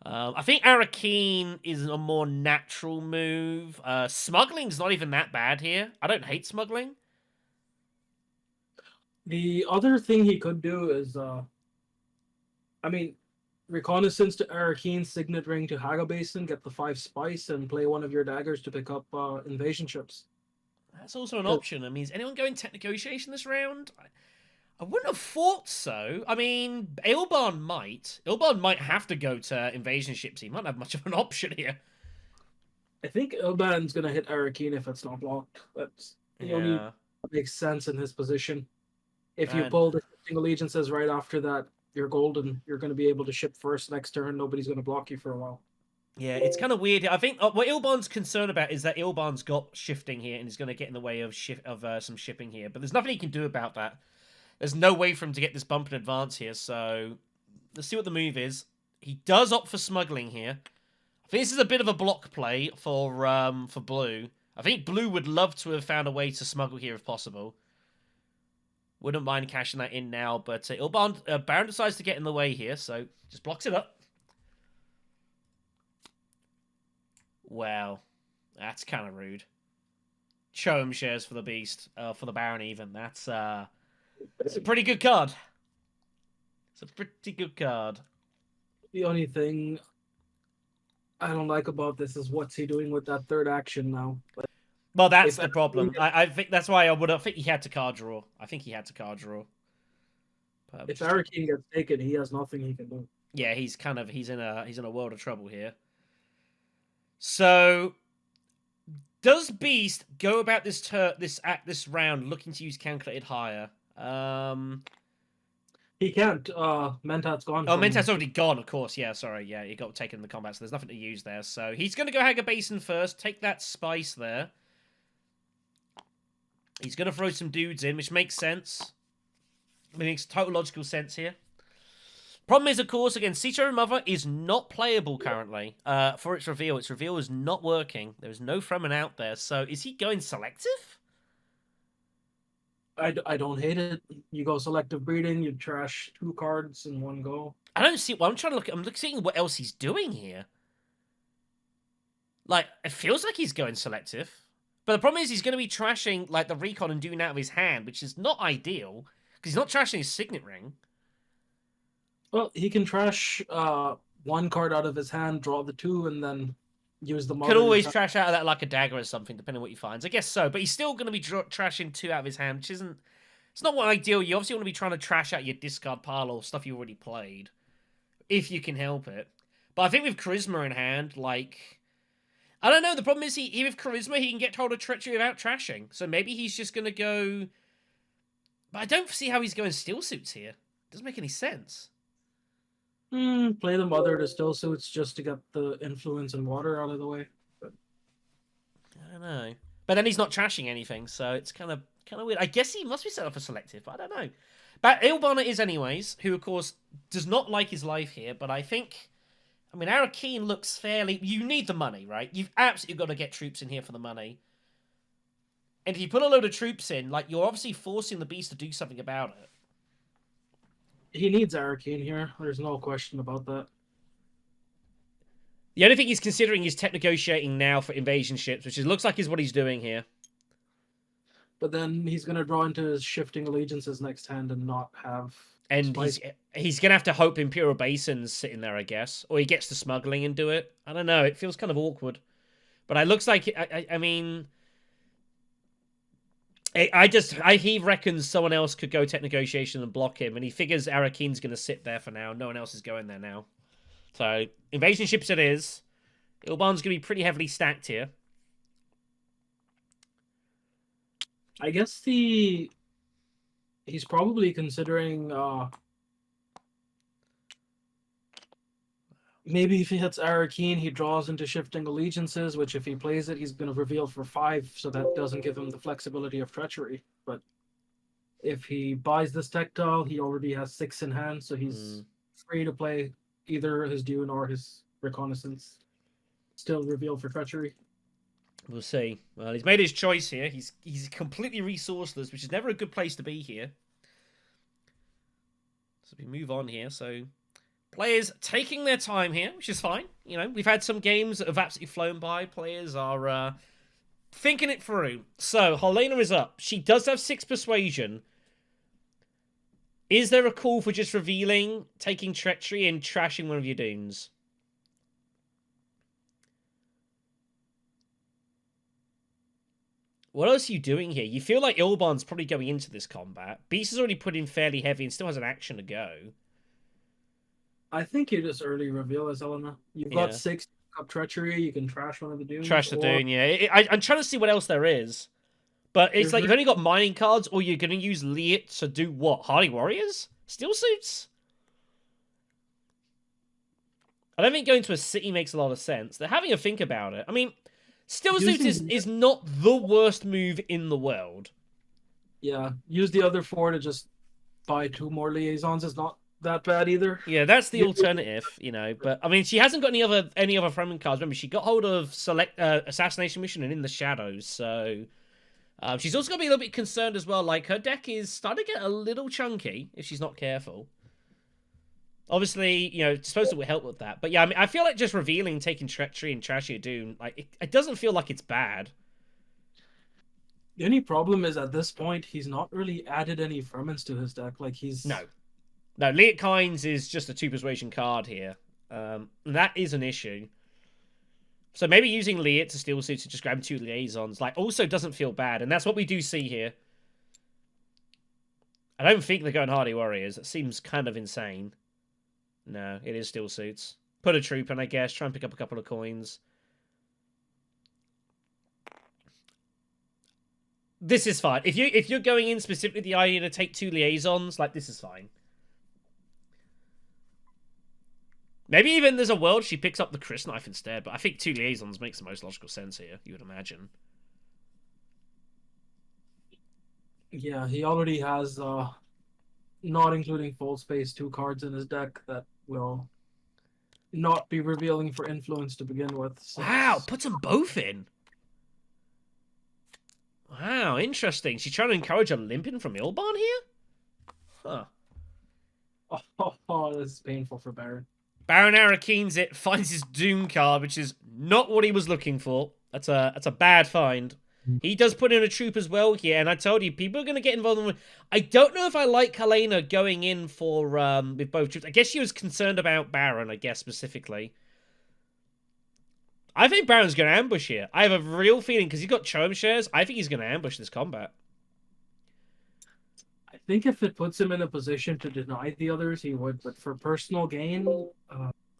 I think Arakeen is a more natural move. Smuggling's not even that bad here. I don't hate smuggling. The other thing he could do is, I mean, reconnaissance to Arakeen, Signet Ring to Haga Basin, get the 5 spice, and play one of your daggers to pick up invasion ships. That's also an option. I mean, is anyone going tech negotiation this round? I wouldn't have thought so. I mean, Ilban might. Ilban might have to go to invasion ships. He might not have much of an option here. I think Ilban's going to hit Arakeen if it's not blocked. That's the only makes sense in his position. If you pull the shifting allegiances right after that, you're golden. You're going to be able to ship first next turn. Nobody's going to block you for a while. Yeah, it's kind of weird. I think what Ilban's concerned about is that Ilban's got shifting here and is going to get in the way of some shipping here. But there's nothing he can do about that. There's no way for him to get this bump in advance here, so let's see what the move is. He does opt for smuggling here. I think this is a bit of a block play for Blue. I think Blue would love to have found a way to smuggle here if possible. Wouldn't mind cashing that in now, but Baron decides to get in the way here, so just blocks it up. Wow, that's kind of rude. Choem shares for the Beast, for the Baron even. It's a pretty good card. It's a pretty good card. The only thing I don't like about this is what's he doing with that third action now. Well, that's the problem. I think that's why I think he had to card draw. I think he had to card draw. If Arakeen gets taken, he has nothing he can do. Yeah, he's in a world of trouble here. So, does Beast go about this round looking to use calculated higher? He can't. Mentat's gone. Oh, Mentat's already gone, of course. Yeah, sorry. Yeah, he got taken in the combat, so there's nothing to use there. So he's going to go Haga Basin first, take that spice there. He's going to throw some dudes in, which makes sense. It makes total logical sense here. Problem is, of course, again, Cito Mother is not playable currently for its reveal. Its reveal is not working. There's no Fremen out there. So is he going selective? I don't hate it. You go selective breeding, you trash 2 cards in one go. I don't see. Well, I'm trying to look. I'm seeing what else he's doing here. Like, it feels like he's going selective, but the problem is he's going to be trashing like the recon and doing that with his hand, which is not ideal because he's not trashing his signet ring. Well, he can trash 1 card out of his hand, draw the 2, and then use the Could always trash out of that like a dagger or something, depending on what he finds. I guess so, but he's still going to be trashing 2 out of his hand, which isn't... It's not what ideal. You obviously want to be trying to trash out your discard pile or stuff you already played, if you can help it. But I think with Charisma in hand, like... I don't know, the problem is he with Charisma, he can get hold of Treachery without trashing. So maybe he's just going to go... But I don't see how he's going Steel Suits here. It doesn't make any sense. Play the Mother to Still Suits just to get the influence and water out of the way. But... I don't know. But then he's not trashing anything, so it's kind of weird. I guess he must be set up for selective, but I don't know. But Ilbana is anyways, who of course does not like his life here, but I think... I mean, Arakeen looks fairly... You need the money, right? You've absolutely got to get troops in here for the money. And if you put a load of troops in, like, you're obviously forcing the Beast to do something about it. He needs Arakeen here. There's no question about that. The only thing he's considering is tech negotiating now for invasion ships, which looks like is what he's doing here. But then he's going to draw into his shifting allegiances next hand and not have... And Spicy. he's going to have to hope Imperial Basin's sitting there, I guess. Or he gets the smuggling and do it. I don't know. It feels kind of awkward. But it looks like, I mean... he reckons someone else could go tech negotiation and block him. And he figures Arakin's going to sit there for now. No one else is going there now. So, invasion ships it is. Ilban's going to be pretty heavily stacked here. I guess he's probably considering maybe if he hits Arakin, he draws into shifting allegiances, which if he plays it, he's going to reveal for 5, so that doesn't give him the flexibility of treachery. But if he buys this tech tile, he already has 6 in hand, so he's free to play either his Dune or his reconnaissance. Still reveal for treachery. We'll see. Well, he's made his choice here. He's completely resourceless, which is never a good place to be here. So we move on here. So players taking their time here, which is fine. You know, we've had some games that have absolutely flown by. Players are thinking it through. So Helena is up. She does have 6 persuasion. Is there a call for just revealing, taking treachery, and trashing one of your dunes? What else are you doing here? You feel like Ilban's probably going into this combat. Beast has already put in fairly heavy and still has an action to go. I think you just early reveal as Helena. You've got 6 up treachery. You can trash one of the dunes. Trash the dune, yeah. I'm trying to see what else there is. But it's like you've only got mining cards, or you're going to use Liet to do what? Hardy Warriors? Steel Suits? I don't think going to a city makes a lot of sense. They're having a think about it. I mean, Steel Suits is not the worst move in the world. Yeah, use the other 4 to just buy 2 more liaisons. It's not that bad either. Yeah, that's the alternative, you know. But I mean, she hasn't got any other framing cards. Remember, she got hold of Assassination Mission and In the Shadows, so she's also got to be a little bit concerned as well. Like, her deck is starting to get a little chunky if she's not careful. Obviously, you know, Disposal will help with that. But yeah, I mean, I feel like just revealing, taking treachery and trashing a Dune, like, it doesn't feel like it's bad. The only problem is at this point, he's not really added any ferments to his deck. Like, No, Liet Kynes is just a 2 persuasion card here. And that is an issue. So maybe using Liet to Steel Suit to just grab 2 liaisons, like, also doesn't feel bad. And that's what we do see here. I don't think they're going Hardy Warriors. That seems kind of insane. No, it is Steel Suits. Put a troop in, I guess. Try and pick up a couple of coins. This is fine. If you're going in specifically the idea to take 2 liaisons, like, this is fine. Maybe even there's a world she picks up the Chris Knife instead, but I think 2 liaisons makes the most logical sense here, you would imagine. Yeah, he already has, not including Full Space, 2 cards in his deck that will not be revealing for influence to begin with. So Wow, puts them both in. Wow, interesting. She's trying to encourage a limping from Ilban here? Huh. Oh, this is painful for Baron. Baron Arakin's it, finds his Doom card, which is not what he was looking for. That's a bad find. He does put in a troop as well here, and I told you, people are going to get involved in... I don't know if I like Helena going in for with both troops. I guess she was concerned about Baron, I guess, specifically. I think Baron's going to ambush here. I have a real feeling, because he's got Chome shares, I think he's going to ambush this combat. I think if it puts him in a position to deny the others, he would, but for personal gain...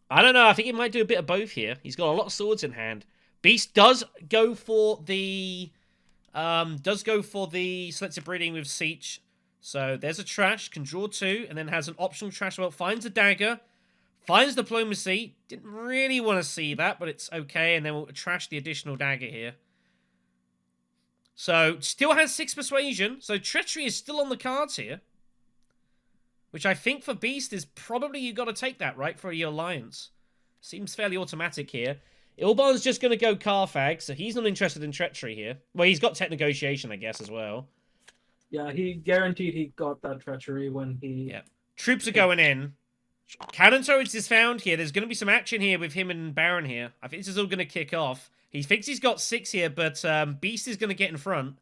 I don't know, I think he might do a bit of both here. He's got a lot of swords in hand. Beast does go for the selective breeding with Siege. So there's a trash, can draw 2, and then has an optional trash. Well, finds a dagger, finds diplomacy. Didn't really want to see that, but it's okay. And then we'll trash the additional dagger here. So still has 6 persuasion. So treachery is still on the cards here, which I think for Beast is probably you got to take that, right, for your alliance. Seems fairly automatic here. Ilban's just going to go Carfag, so he's not interested in treachery here. Well, he's got tech negotiation, I guess, as well. Yeah, he guaranteed he got that treachery when he... Yeah. Troops are going in. Cannon turrets is found here. There's going to be some action here with him and Baron here. I think this is all going to kick off. He thinks he's got 6 here, but Beast is going to get in front.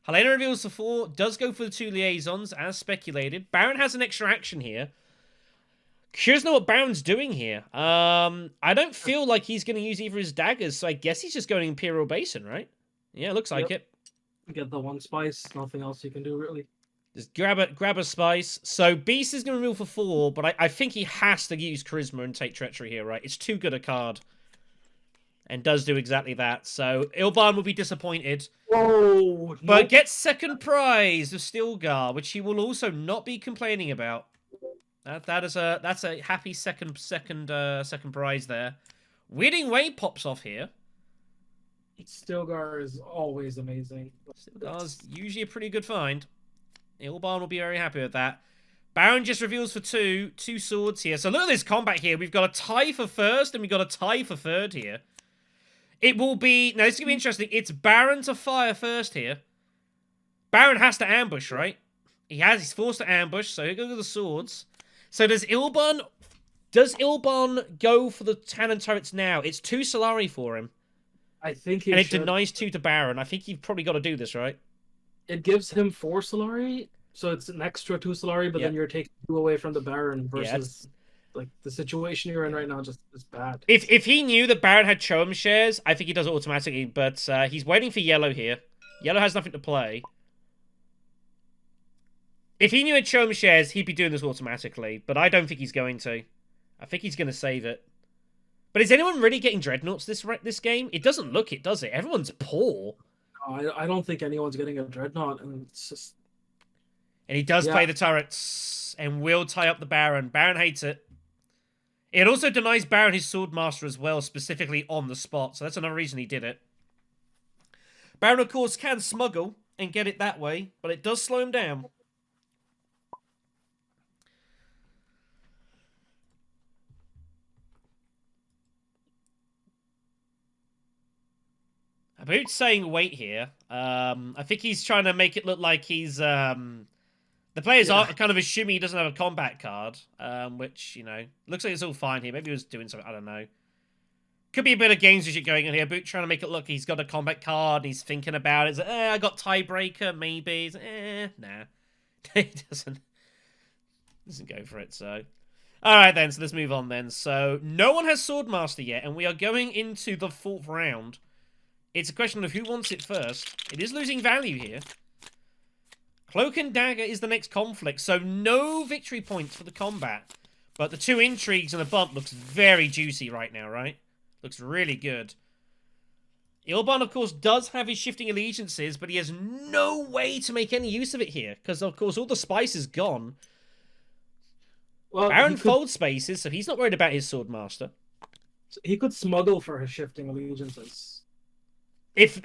Helena reveals the 4, does go for the 2 liaisons, as speculated. Baron has an extra action here. Curious to know what Baron's doing here. I don't feel like he's going to use either of his daggers, so I guess he's just going Imperial Basin, right? Yeah, looks like it. Get the 1 spice, nothing else you can do, really. Just grab a spice. So Beast is going to reveal for 4, but I think he has to use Charisma and take Treachery here, right? It's too good a card. And does do exactly that. So Ilban will be disappointed. Whoa! But gets second prize of Stilgar, which he will also not be complaining about. That's a happy second prize there. Winning Way pops off here. Stilgar is always amazing. Stilgar's usually a pretty good find. Ilban will be very happy with that. Baron just reveals for 2 swords here. So look at this combat here. We've got a tie for first and we've got a tie for third here. It will be... Now, this is going to be interesting. It's Baron to fire first here. Baron has to ambush, right? He's forced to ambush, so he'll go to the swords. So does Ilban go for the cannon turrets now? It's 2 Solari for him. I think he And it should. denies 2 to Baron. I think you've probably got to do this, right? It gives him 4 Solari, so it's an extra 2 Solari, but then you're taking 2 away from the Baron versus... Like, the situation you're in right now just is bad. If he knew that Baron had Choam shares, I think he does it automatically, but he's waiting for Yellow here. Yellow has nothing to play. If he knew he had Choam shares, he'd be doing this automatically, but I don't think he's going to. I think he's going to save it. But is anyone really getting Dreadnoughts this game? It doesn't look it, does it? Everyone's poor. No, I don't think anyone's getting a Dreadnought, and it's just... And he does play the turrets, and will tie up the Baron. Baron hates it. It also denies Baron his Swordmaster as well, specifically on the spot. So that's another reason he did it. Baron, of course, can smuggle and get it that way, but it does slow him down. Habboot's saying wait here. I think he's trying to make it look like he's... The players are kind of assuming he doesn't have a combat card, which, you know, looks like it's all fine here. Maybe he was doing something, I don't know. Could be a bit of gamesmanship going on here. Habboot trying to make it look he's got a combat card, and he's thinking about it. He's like, I got Tiebreaker, maybe. He's like, nah. He doesn't go for it, so... Alright then, so let's move on then. So, no one has Swordmaster yet, and we are going into the 4th round. It's a question of who wants it first. It is losing value here. Cloak and Dagger is the next conflict, so no victory points for the combat. But the 2 intrigues and a bump looks very juicy right now, right? Looks really good. Ilban, of course, does have his shifting allegiances, but he has no way to make any use of it here, because, of course, all the spice is gone. Well, Baron folds spaces, so he's not worried about his Swordmaster. He could smuggle for his shifting allegiances. If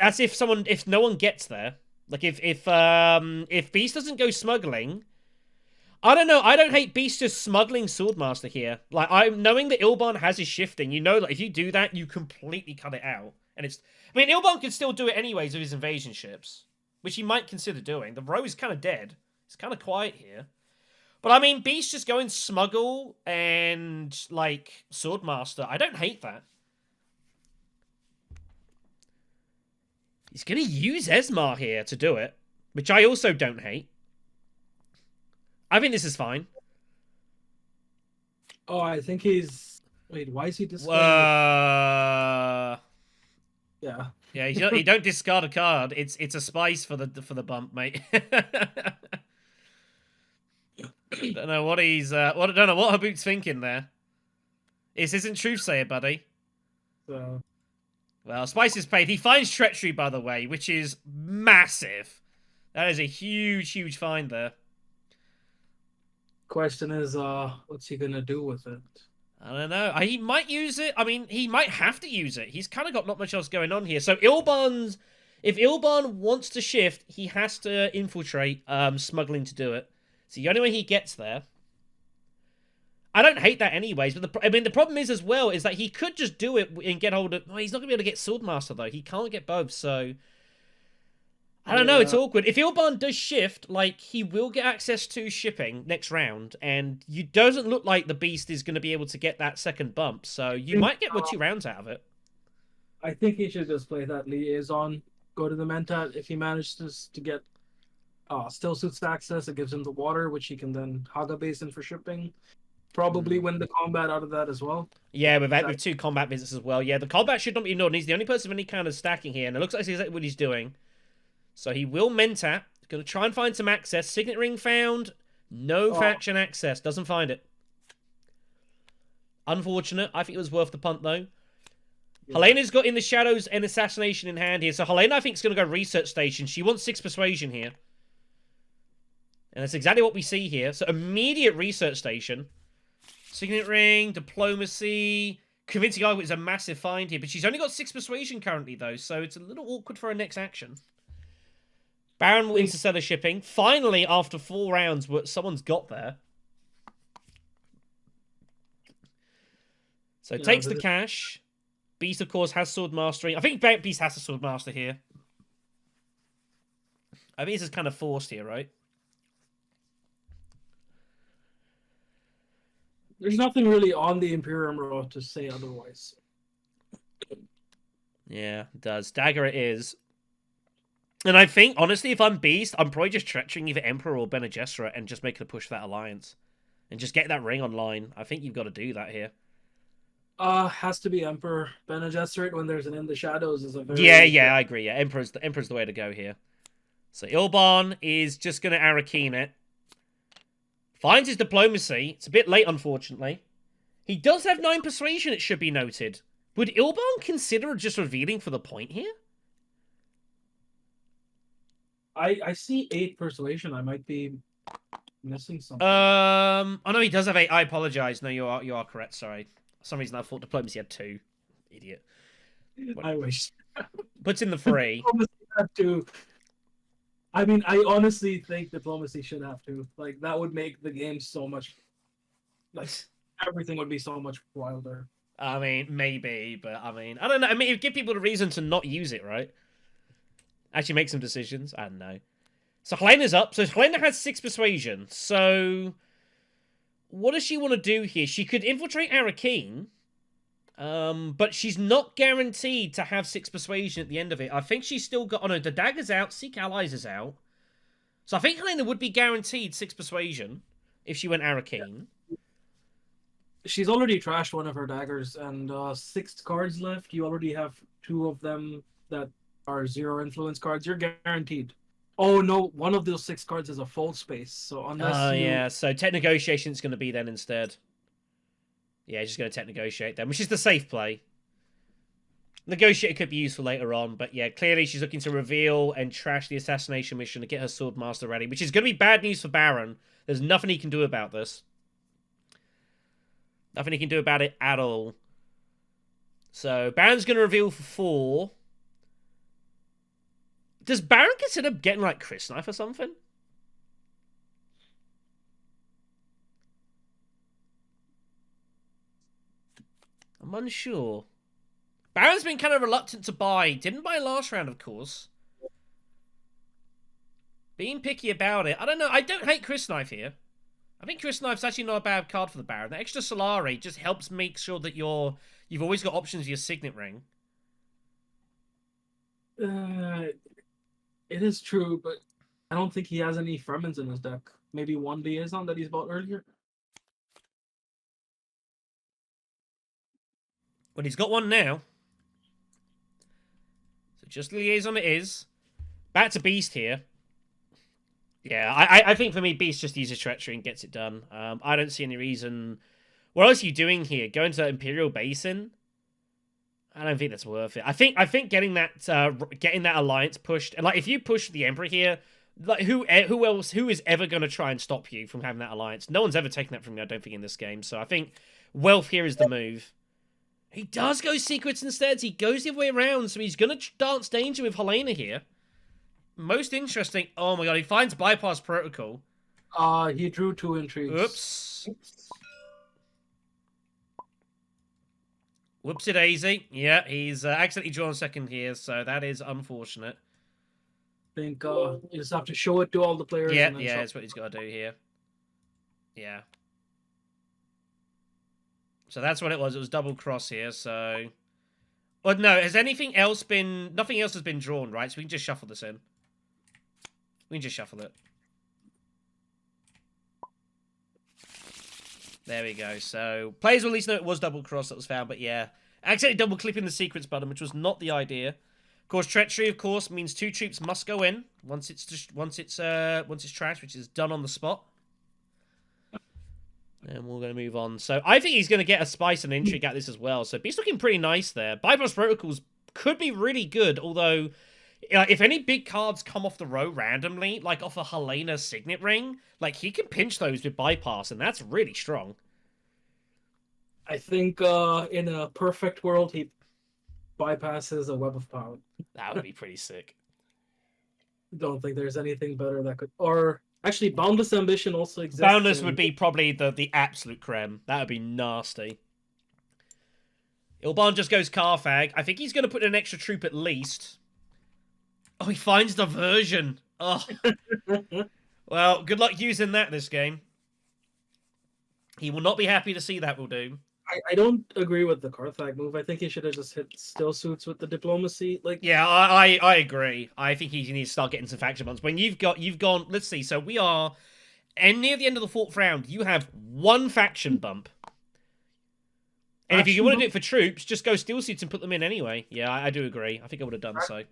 no one gets there. Like, if Beast doesn't go smuggling... I don't know. I don't hate Beast just smuggling Swordmaster here. Like, I'm knowing that Ilban has his shifting. You know that if you do that, you completely cut it out. And it's... I mean, Ilban could still do it anyways with his invasion ships. Which he might consider doing. The row is kind of dead. It's kind of quiet here. But, I mean, Beast just going smuggle and, like, Swordmaster. I don't hate that. He's going to use Esmar here to do it, which I also don't hate. I think this is fine. Oh, I think he's... Wait, why is he discarding Yeah. Yeah, you don't discard a card. It's a spice for the bump, mate. Don't know what he's... don't know what Habboot's thinking there. This isn't Truthsayer, buddy. So... Well, Spice is paid. He finds Treachery, by the way, which is massive. That is a huge, huge find there. Question is, what's he gonna do with it? I don't know. He might use it. I mean, he might have to use it. He's kind of got not much else going on here. So if Ilban wants to shift, he has to infiltrate smuggling to do it. So the only way he gets there... I don't hate that anyways, but the problem is as well is that he could just do it and get hold of... Well, he's not going to be able to get Swordmaster, though. He can't get both, so... I don't know, it's awkward. If Ilban does shift, like, he will get access to shipping next round, and it doesn't look like the Beast is going to be able to get that second bump, so you might get 2 rounds out of it. I think he should just play that liaison, go to the Mentat. If he manages to get still suits access, it gives him the water, which he can then hog a basin for shipping. Probably win the combat out of that as well. Yeah, with 2 combat visits as well. Yeah, the combat should not be ignored. He's the only person with any kind of stacking here, and it looks like that's exactly what he's doing. So he will Mentat. Going to try and find some access. Signet ring found. No faction access. Doesn't find it. Unfortunate. I think it was worth the punt, though. Yeah. Helena's got in the shadows an assassination in hand here. So Helena, I think, is going to go research station. She wants 6 persuasion here. And that's exactly what we see here. So immediate research station. Signet ring, diplomacy. Convincing argument is a massive find here. But she's only got 6 persuasion currently, though. So it's a little awkward for her next action. Baron will interstellar shipping. Finally, after 4 rounds, someone's got there. So takes the cash. Beast, of course, has sword mastery. I think Beast has a sword master here. I think this is kind of forced here, right? There's nothing really on the Imperium Road to say otherwise. Yeah, it does. Dagger it is. And I think, honestly, if I'm Beast, I'm probably just treacherying either Emperor or Bene Gesserit and just making a push for that alliance. And just get that ring online. I think you've got to do that here. Has to be Emperor. Bene Gesserit when there's an In the Shadows is a very... Yeah, I agree. Yeah, Emperor's the way to go here. So Ilban is just going to Arakeen it. Finds his diplomacy. It's a bit late, unfortunately. He does have 9 persuasion, it should be noted. Would Ilban consider just revealing for the point here? I see 8 persuasion. I might be missing something. Oh no, he does have 8. I apologize. No, you are correct. Sorry. For some reason I thought diplomacy had 2. Idiot. I wish. Puts in the 3. Diplomacy had 2. I mean, I honestly think diplomacy should have 2. Like, that would make the game so much... Like, everything would be so much wilder. I mean, maybe, but I mean, I don't know. I mean, it'd give people a reason to not use it, right? Actually make some decisions. I don't know. So Helena's up. So Helena has 6 persuasion. So what does she want to do here? She could infiltrate Arakeen. But she's not guaranteed to have 6 persuasion at the end of it. I think she's still got... Oh no, the dagger's out. Seek allies is out. So I think Helena would be guaranteed 6 persuasion if she went Arakeen. Yeah. She's already trashed one of her daggers, and 6 cards left. You already have 2 of them that are 0 influence cards. You're guaranteed. Oh no, one of those 6 cards is a fold space. So unless yeah, so tech negotiation's going to be then instead. Yeah, just going to tech negotiate then, which is the safe play. Negotiator could be useful later on, but yeah, clearly she's looking to reveal and trash the assassination mission to get her sword master ready, which is going to be bad news for Baron. There's nothing he can do about this. Nothing he can do about it at all. So Baron's going to reveal for 4. Does Baron consider getting, like, Chris Knife or something? I'm unsure. Baron's been kind of reluctant to buy. Didn't buy last round, of course. Being picky about it. I don't know. I don't hate Chris Knife here. I think Chris Knife's actually not a bad card for the Baron. The extra Solari just helps make sure that you've always got options with your Signet Ring. It is true, but I don't think he has any Fremens in his deck. Maybe one Liaison that he's bought earlier. Well, he's got one now. So just Liaison it is. Back to Beast here. Yeah, I think for me, Beast just uses Treachery and gets it done. I don't see any reason... What else are you doing here? Going to Imperial Basin? I don't think that's worth it. I think getting that alliance pushed, and like if you push the Emperor here, like who is ever going to try and stop you from having that alliance? No one's ever taken that from me, I don't think, in this game. So I think wealth here is the move. He does go secrets instead. He goes the other way around, so he's going to dance danger with Helena here. Most interesting. Oh my god, he finds bypass protocol. He drew 2 intrigues. Oops. Whoopsie daisy. Yeah, he's accidentally drawn 2nd here, so that is unfortunate. I think you just have to show it to all the players. Yeah, that's what he's got to do here. Yeah. So that's what it was. It was double cross here, so... Well, no, has anything else been... Nothing else has been drawn, right? So we can just shuffle this in. We can just shuffle it. There we go. So, players will at least know it was double cross that was found, but yeah. Accidentally double clipping the sequence button, which was not the idea. Of course, treachery, of course, means 2 troops must go in once it's trashed, which is done on the spot. And we're going to move on. So, I think he's going to get a spice and intrigue at this as well. So, Beast's looking pretty nice there. Bypass protocols could be really good, although... if any big cards come off the row randomly, like off a Helena Signet Ring, like, he can pinch those with Bypass, and that's really strong. I think in a perfect world, he bypasses a Web of Power. That would be pretty sick. Don't think there's anything better that could... Or, actually, Boundless Ambition also exists. Boundless would be probably the absolute creme. That would be nasty. Ilban just goes Carfag. I think he's going to put an extra troop at least... Oh, he finds diversion. Oh. Well, good luck using that this game. He will not be happy to see that, will do. I don't agree with the Carthag move. I think he should have just hit still suits with the diplomacy. Like, yeah, I agree. I think he needs to start getting some faction bonds. When you've gone, let's see. So we are, and near the end of the 4th round, you have 1 faction bump. And if you want to do it for troops, just go steel suits and put them in anyway. Yeah, I do agree. I think I would have done so.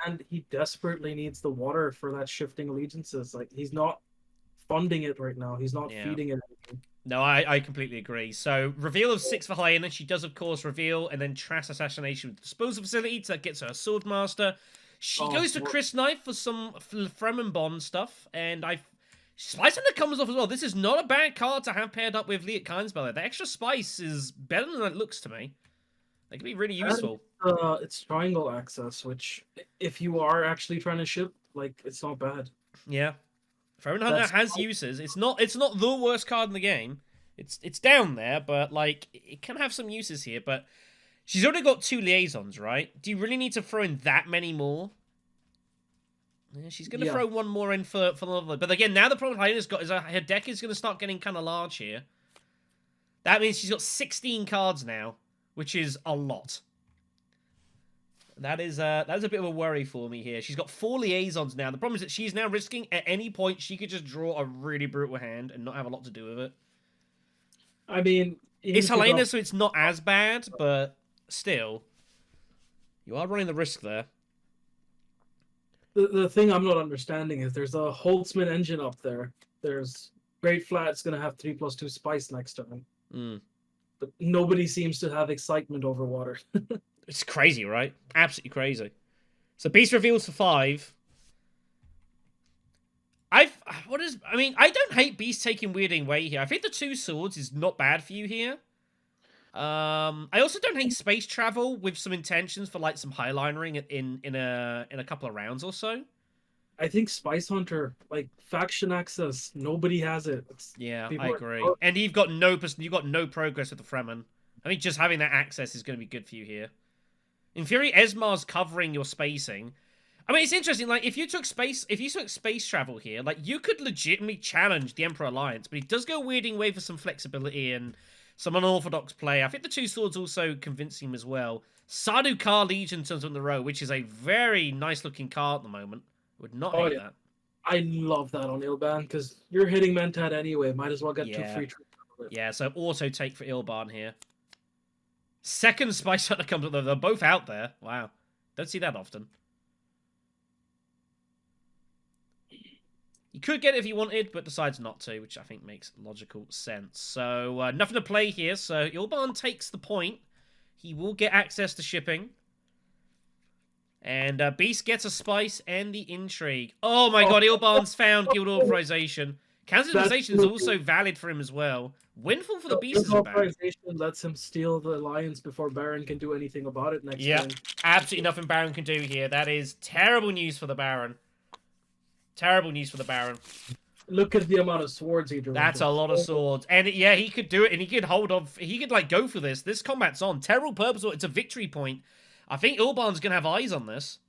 And he desperately needs the water for that shifting allegiances. Like, he's not funding it right now. He's not feeding it anything. No, I completely agree. So, reveal of 6 for Hyena. She does, of course, reveal, and then Trash Assassination with Disposal Facility. So that gets her a Swordmaster. She goes to Chris Knife for some Fremen Bond stuff, and Spice Hunter comes off as well. This is not a bad card to have paired up with Liat Kynesbeller. The extra spice is better than it looks to me. That could be really useful. And, it's triangle access, which, if you are actually trying to ship, like, it's not bad. Yeah. Fremen Hunter has uses. It's not the worst card in the game. It's down there, but, like, it can have some uses here. But she's already got 2 liaisons, right? Do you really need to throw in that many more? Yeah, she's going to throw 1 more in for the level. But again, now the problem Hyena's got is her deck is going to start getting kind of large here. That means she's got 16 cards now, which is a lot. That's a bit of a worry for me here. She's got 4 liaisons now. The problem is that she's now risking at any point she could just draw a really brutal hand and not have a lot to do with it. I mean... It's Helena, so it's not as bad, but still. You are running the risk there. The thing I'm not understanding is there's a Holtzman engine up there. There's Great Flat's going to have 3+2 spice next turn. But nobody seems to have excitement over water. It's crazy, right? Absolutely crazy. So Beast reveals for 5. I don't hate Beast taking Weirding Way here. I think the 2 swords is not bad for you here. I also don't hate space travel with some intentions for like some highlinering in a couple of rounds or so. I think Spice Hunter, like faction access, nobody has it. Yeah, I agree. And you've got no progress with the Fremen. I think just having that access is going to be good for you here. In theory, Esmar's covering your spacing. I mean, it's interesting. Like, if you took space travel here, like you could legitimately challenge the Emperor Alliance, but he does go Weirding Way for some flexibility and some unorthodox play. I think the 2 swords also convince him as well. Sardaukar Legion turns on the row, which is a very nice looking card at the moment. Would not hate that. I love that on Ilban because you're hitting Mentat anyway. Might as well get 2 free troops. Yeah, so auto take for Ilban here. Second Spice Hunter comes up. They're both out there. Wow. Don't see that often. You could get it if you wanted, but decides not to, which I think makes logical sense. So, nothing to play here. So, Ilban takes the point. He will get access to shipping. And Beast gets a spice and the intrigue. Oh my god, Ilban's found guild authorization. Council authorization is also valid for him as well. Windfall for the Beast is bad. Authorization lets him steal the alliance before Baron can do anything about it next turn. Absolutely nothing Baron can do here. That is terrible news for the Baron. Terrible news for the Baron. Look at the amount of swords he drew. That's a lot of swords. And yeah, he could do it, and he could hold on. He could, like, go for this. This combat's on. Terrible purpose. It's a victory point. I think Ilban's going to have eyes on this.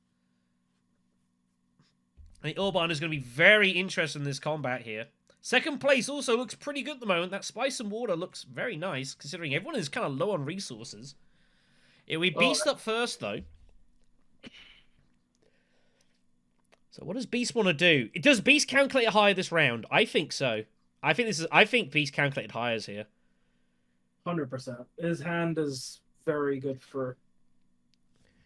I think Ilban is going to be very interested in this combat here. Second place also looks pretty good at the moment. That Spice and Water looks very nice, considering everyone is kind of low on resources. We Beast up first, though. So what does Beast want to do? Does Beast calculate higher this round? I think so. I think Beast calculated higher here. 100%. His hand is very good for...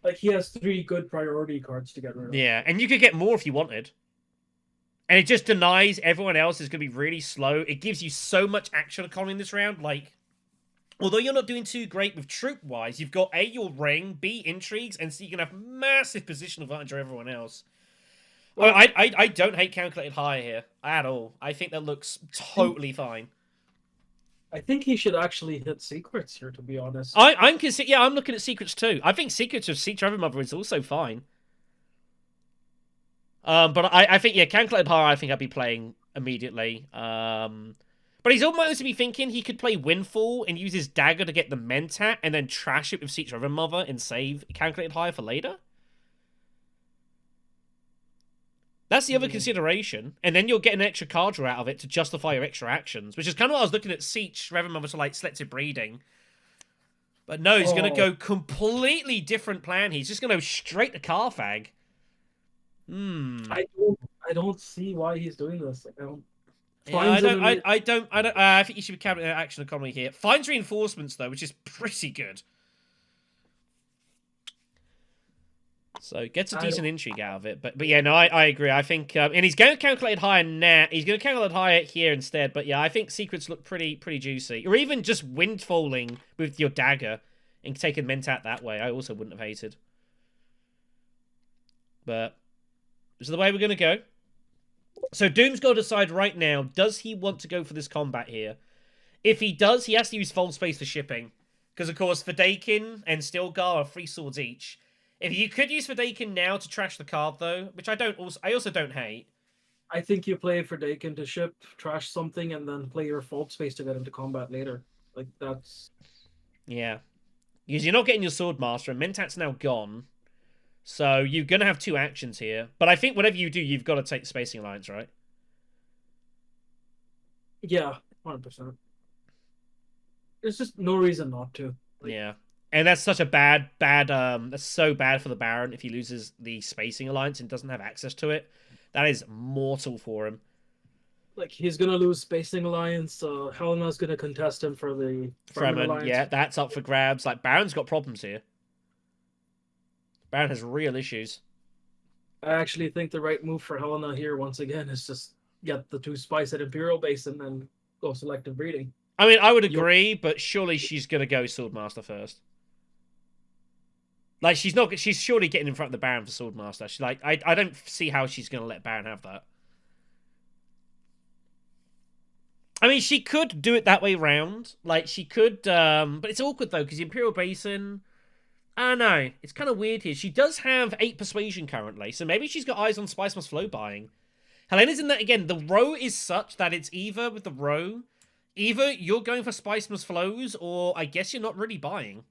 Like, he has 3 good priority cards to get rid of. Yeah, and you could get more if you wanted. And it just denies everyone else is going to be really slow. It gives you so much action economy in this round. Like, although you're not doing too great with troop-wise, you've got A, your ring, B, intrigues, and C, you can have massive position advantage over everyone else. Well, I don't hate calculated higher here at all. I think that looks totally fine. I think he should actually hit secrets here, to be honest. I'm looking at secrets too. I think secrets of Sea Travel Mother is also fine. But I think calculated higher. I think I'd be playing immediately. But he's almost to be thinking he could play Windfall and use his dagger to get the Mentat and then trash it with Sea Travel Mother and save calculated higher for later. That's the other consideration. And then you'll get an extra card draw out of it to justify your extra actions, which is kind of what I was looking at Siege Revenmother to like selective breeding. But no, he's going to go completely different plan. He's just going to go straight to Carfag. I don't see why he's doing this. I think you should be cabinet action economy here. Finds reinforcements though, which is pretty good. So gets a decent intrigue out of it, but yeah, no, I agree. I think, and he's going to calculate higher now. He's going to calculate higher here instead. But yeah, I think secrets look pretty juicy, or even just windfalling with your dagger and taking Mentat that way. I also wouldn't have hated. But this is the way we're going to go. So Doom's got to decide right now: does he want to go for this combat here? If he does, he has to use Fold Space for shipping, because of course Fadakin and Stilgar are 3 swords each. If you could use Fadakin now to trash the card, though, which I also don't hate. I think you play Fadakin to ship, trash something, and then play your Fault Space to get into combat later. Like, that's... Yeah. Because you're not getting your Swordmaster, and Mentat's now gone. So you're going to have 2 actions here. But I think whatever you do, you've got to take the Spacing Alliance, right? Yeah, 100%. There's just no reason not to. Like, yeah. And that's such a that's so bad for the Baron if he loses the Spacing Alliance and doesn't have access to it. That is mortal for him. Like, he's going to lose Spacing Alliance, Helena's going to contest him for the Fremen Alliance. Yeah, that's up for grabs. Like, Baron's got problems here. Baron has real issues. I actually think the right move for Helena here, once again, is just get the 2 spice at Imperial Base and then go selective breeding. I mean, I would agree, but surely she's going to go Swordmaster first. Like, she's surely getting in front of the Baron for Swordmaster. She's like, I don't see how she's going to let Baron have that. I mean, she could do it that way round. Like, she could, but it's awkward, though, because the Imperial Basin, I don't know. It's kind of weird here. She does have 8 Persuasion currently, so maybe she's got eyes on Spice Must Flow buying. Helena's in that, again, the row is such that it's either with the row, either you're going for Spice Must Flows, or I guess you're not really buying.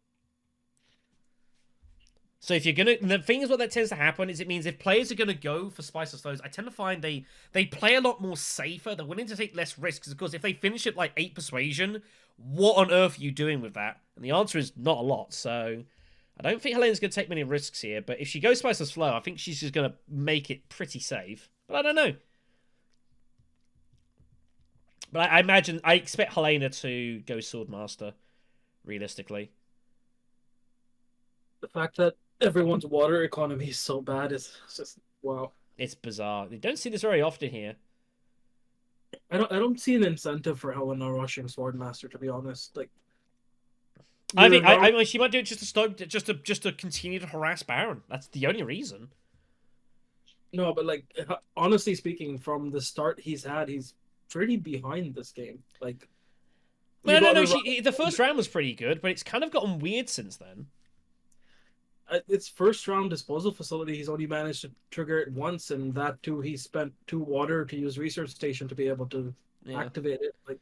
So if you're going to... The thing is, what that tends to happen is it means if players are going to go for Spice Must Flows, I tend to find they play a lot more safer. They're willing to take less risks. Of course, if they finish at like 8 Persuasion, what on earth are you doing with that? And the answer is not a lot. So I don't think Helena's going to take many risks here. But if she goes Spice Must Flow, I think she's just going to make it pretty safe. But I don't know. But I expect Helena to go Swordmaster, realistically. The fact that everyone's water economy is so bad is just, wow. It's bizarre. You don't see this very often here. I don't see an incentive for Helena rushing Swordmaster, to be honest. Like, I mean, she might do it just to continue to harass Baron. That's the only reason. No, but like, honestly speaking, from the start he's pretty behind this game. Like, no. The first round was pretty good, but it's kind of gotten weird since then. Its first round disposal facility, he's only managed to trigger it once, and that too, he spent 2 water to use research station to be able to activate it. Like,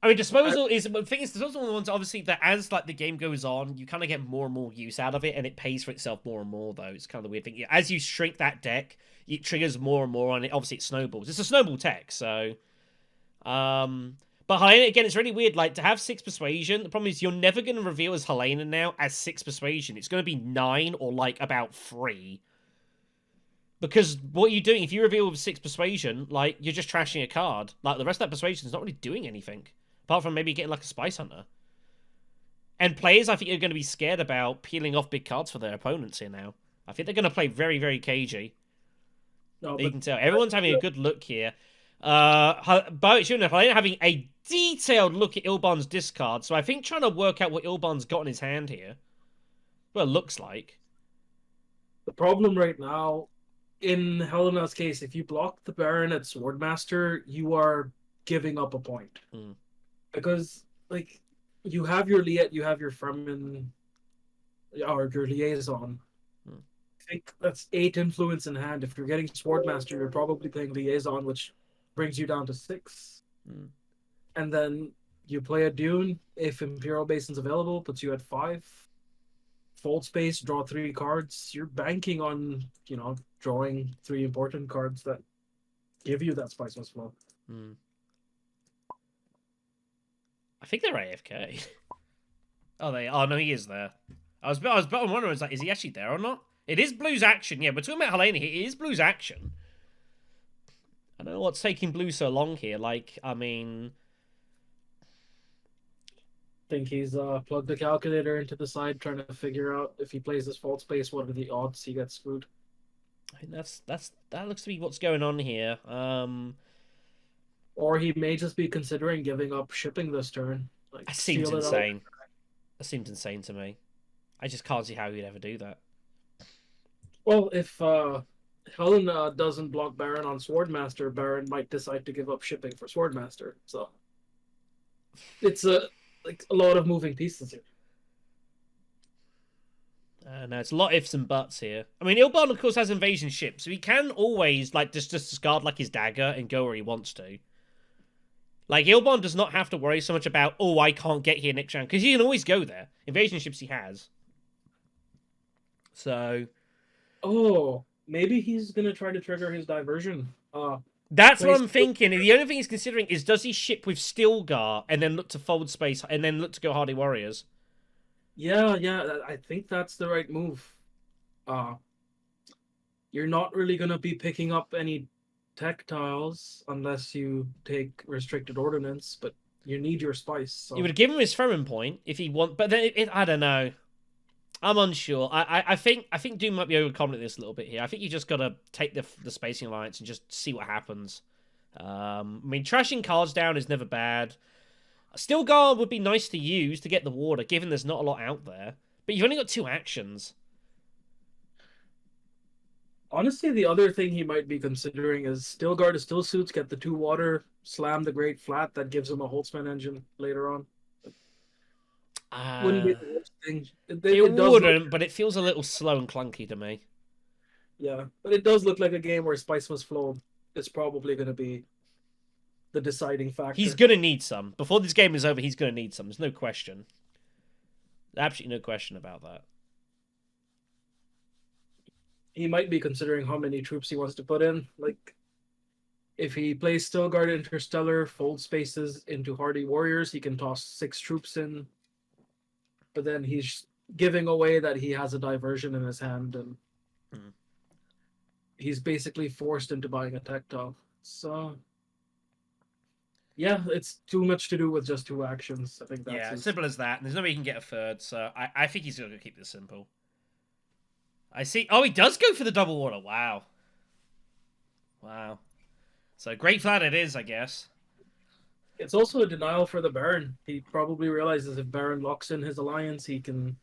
I mean, disposal is the thing. Is disposal one of the ones obviously that as like the game goes on, you kind of get more and more use out of it, and it pays for itself more and more. Though it's kind of the weird thing. As you shrink that deck, it triggers more and more, and obviously it snowballs. It's a snowball tech, so. But But Helena, again, it's really weird. Like, to have 6 Persuasion, the problem is you're never going to reveal as Helena now as 6 Persuasion. It's going to be 9 or, like, about 3. Because what you're doing, if you reveal with 6 Persuasion, like, you're just trashing a card. Like, the rest of that Persuasion is not really doing anything. Apart from maybe getting, like, a Spice Hunter. And players, I think, are going to be scared about peeling off big cards for their opponents here now. I think they're going to play very, very cagey. No, You can tell. Everyone's having a good look here. But Helena having a detailed look at Ilban's discard. So I think trying to work out what Ilban's got in his hand here. Well, it looks like. the problem right now, in Helena's case, if you block the Baron at Swordmaster, you are giving up a point. Mm. Because, like, you have your Liet, you have your Fremen, or your Liaison. I think that's 8 influence in hand. If you're getting Swordmaster, you're probably playing Liaison, which brings you down to 6. And then you play a Dune, if Imperial Basin's available, puts you at 5. Fold space, draw 3 cards. You're banking on, you know, drawing 3 important cards that give you that Spiceless Flow. I think they're AFK. Oh no, he is there. I was wondering, is he actually there or not? It is Blue's action, yeah. We're talking about Helena here. It is Blue's action. I don't know what's taking Blue so long here. Like, I mean, I think he's plugged the calculator into the side, trying to figure out if he plays this Fold space, what are the odds he gets screwed. I think that looks to be what's going on here. Or he may just be considering giving up shipping this turn. Like, That seems seal it out. insane. That seems insane to me. I just can't see how he'd ever do that. Well, if Helena doesn't block Baron on Swordmaster, Baron might decide to give up shipping for Swordmaster. So it's a lot of moving pieces here. No, it's a lot of ifs and buts here. I mean, Ilban, of course, has invasion ship, so he can always like just discard like his dagger and go where he wants to. Like, Ilban does not have to worry so much about, oh, I can't get here next round, because he can always go there. Invasion ships he has. So Oh, maybe he's gonna try to trigger his diversion. that's what I'm thinking. And the only thing he's considering is, does he ship with Stilgar and then look to fold space and then look to go Hardy Warriors? Yeah, I think that's the right move. You're not really gonna be picking up any tech tiles unless you take restricted ordnance, but you need your spice. So. You would give him his Fremen point if he want, but then I don't know. I'm unsure. I think Doom might be able to comment this a little bit here. I think you just got to take the Spacing Alliance and just see what happens. I mean, trashing cards down is never bad. Stilgar would be nice to use to get the water, given there's not a lot out there. But you've only got 2 actions. Honestly, the other thing he might be considering is Stilgar to Still Suits, get the 2 water, slam the Great Flat, that gives him a Holtzman engine later on. Wouldn't be the worst thing. It wouldn't, but it feels a little slow and clunky to me. Yeah, but it does look like a game where Spice Must Flow is probably going to be the deciding factor. He's going to need some. Before this game is over, he's going to need some. There's no question. Absolutely no question about that. He might be considering how many troops he wants to put in. Like, if he plays Stilgar Interstellar, fold spaces into Hardy Warriors, he can toss 6 troops in. But then he's giving away that he has a diversion in his hand, and he's basically forced into buying a tech tile. So, yeah, it's too much to do with just 2 actions. I think that's simple as that. There's no way he can get a third, so I think he's going to keep this simple. I see. Oh, he does go for the double water. Wow. So Great Flat it is, I guess. It's also a denial for the Baron. He probably realizes if Baron locks in his alliance, he can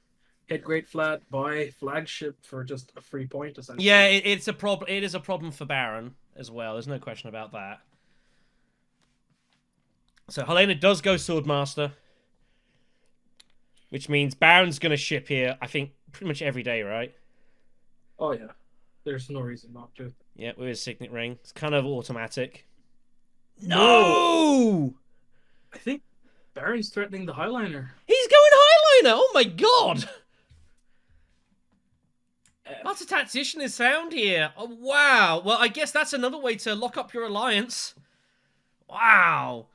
hit Great Flat, buy Flagship for just a free point, essentially. Yeah, it's a problem. It is a problem for Baron as well. There's no question about that. So Helena does go Swordmaster, which means Baron's going to ship here, I think, pretty much every day, right? Oh, yeah. There's no reason not to. Yeah, with his Signet Ring. It's kind of automatic. No! I think Baron's threatening the Highliner. He's going Highliner! Oh my god! That's a tactician is sound here. Oh, wow. Well, I guess that's another way to lock up your alliance. Wow.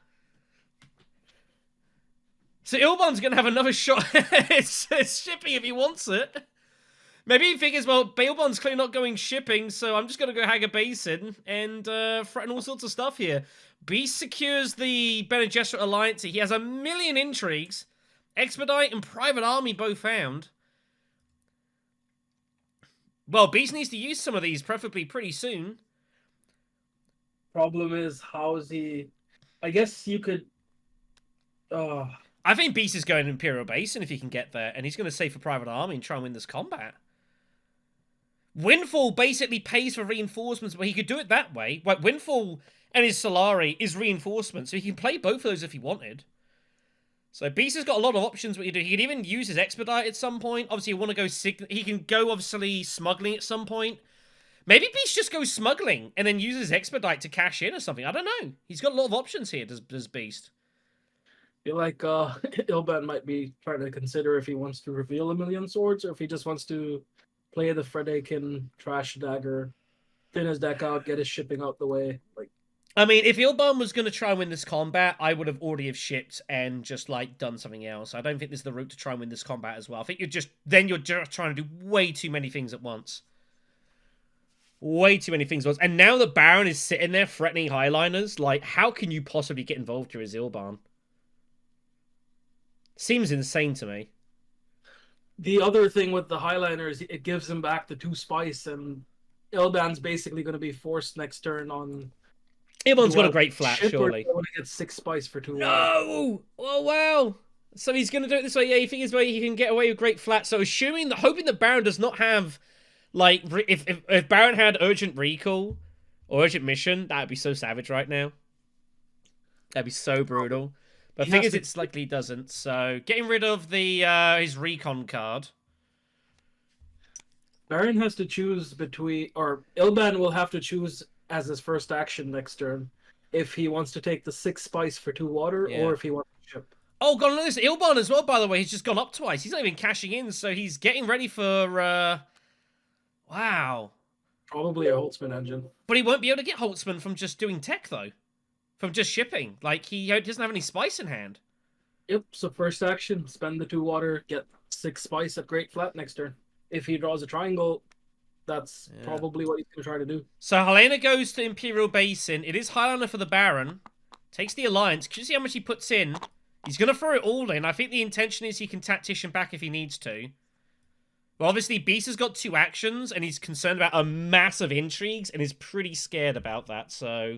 So Ilban's going to have another shot. it's shipping if he wants it. Maybe he figures, well, Bailbon's clearly not going shipping, so I'm just going to go hag a base in and threaten all sorts of stuff here. Beast secures the Bene Gesserit alliance. He has a million intrigues. Expedite and Private Army both found. Well, Beast needs to use some of these, preferably pretty soon. Problem is, how is he... I guess you could... I think Beast is going to Imperial Basin if he can get there, and he's going to save for Private Army and try and win this combat. Windfall basically pays for reinforcements, but he could do it that way. Like, Windfall and his Solari is reinforcement, so he can play both of those if he wanted. So Beast has got a lot of options what you do. He can even use his Expedite at some point. Obviously, you want to go... He can go, obviously, smuggling at some point. Maybe Beast just goes smuggling and then uses Expedite to cash in or something. I don't know. He's got a lot of options here, does Beast. I feel like Ilban might be trying to consider if he wants to reveal a million swords or if he just wants to play the Fredekin Trash Dagger, thin his deck out, get his shipping out the way. Like, I mean, if Ilban was going to try and win this combat, I would have already have shipped and just, like, done something else. I don't think this is the route to try and win this combat as well. I think you're just trying to do way too many things at once. Way too many things at once. And now the Baron is sitting there threatening Highliners, like, how can you possibly get involved here as Ilban? Seems insane to me. the other thing with the Highliner is it gives him back the 2 spice, and Ilban's basically going to be forced next turn on... Ilban's got a great flat, surely. Or want to get 6 spice for 2. No! Oh, wow! So he's going to do it this way. Yeah, he figures way he can get away with great flat. So hoping that Baron does not have, like, if Baron had urgent recall or urgent mission, that would be so savage right now. That'd be so brutal. But figures it's likely he doesn't. So getting rid of the his recon card. Baron has to choose between, or Ilban will have to choose as his first action next turn if he wants to take the 6 spice for 2 water or if he wants to ship. Oh, God, look at this. Ilban as well, by the way. He's just gone up twice. He's not even cashing in, so he's getting ready for... Wow. Probably a Holtzman engine. But he won't be able to get Holtzman from just doing tech, though. From just shipping. Like, he doesn't have any spice in hand. Yep, so first action, spend the 2 water, get 6 spice at Great Flat next turn. If he draws a triangle, that's probably what he's going to try to do. So Helena goes to Imperial Basin. It is Highlander for the Baron. Takes the Alliance. Can you see how much he puts in? He's going to throw it all in. I think the intention is he can tactician back if he needs to. Well, obviously, Beast has got 2 actions, and he's concerned about a massive intrigues, and is pretty scared about that, so...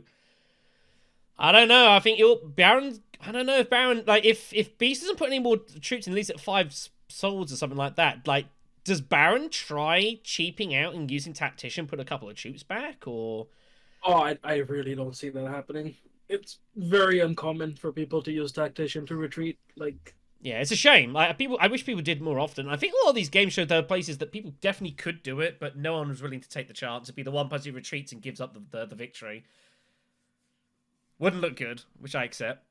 I don't know. I think Baron... I don't know if Baron... Like, if Beast doesn't put any more troops in, at least at 5 swords or something like that, like, does Baron try cheaping out and using Tactician, put a couple of troops back, or... Oh, I really don't see that happening. It's very uncommon for people to use Tactician to retreat, like... Yeah, it's a shame. I wish people did more often. I think a lot of these games show there are places that people definitely could do it, but no one was willing to take the chance to be the one person who retreats and gives up the victory. Wouldn't look good, which I accept.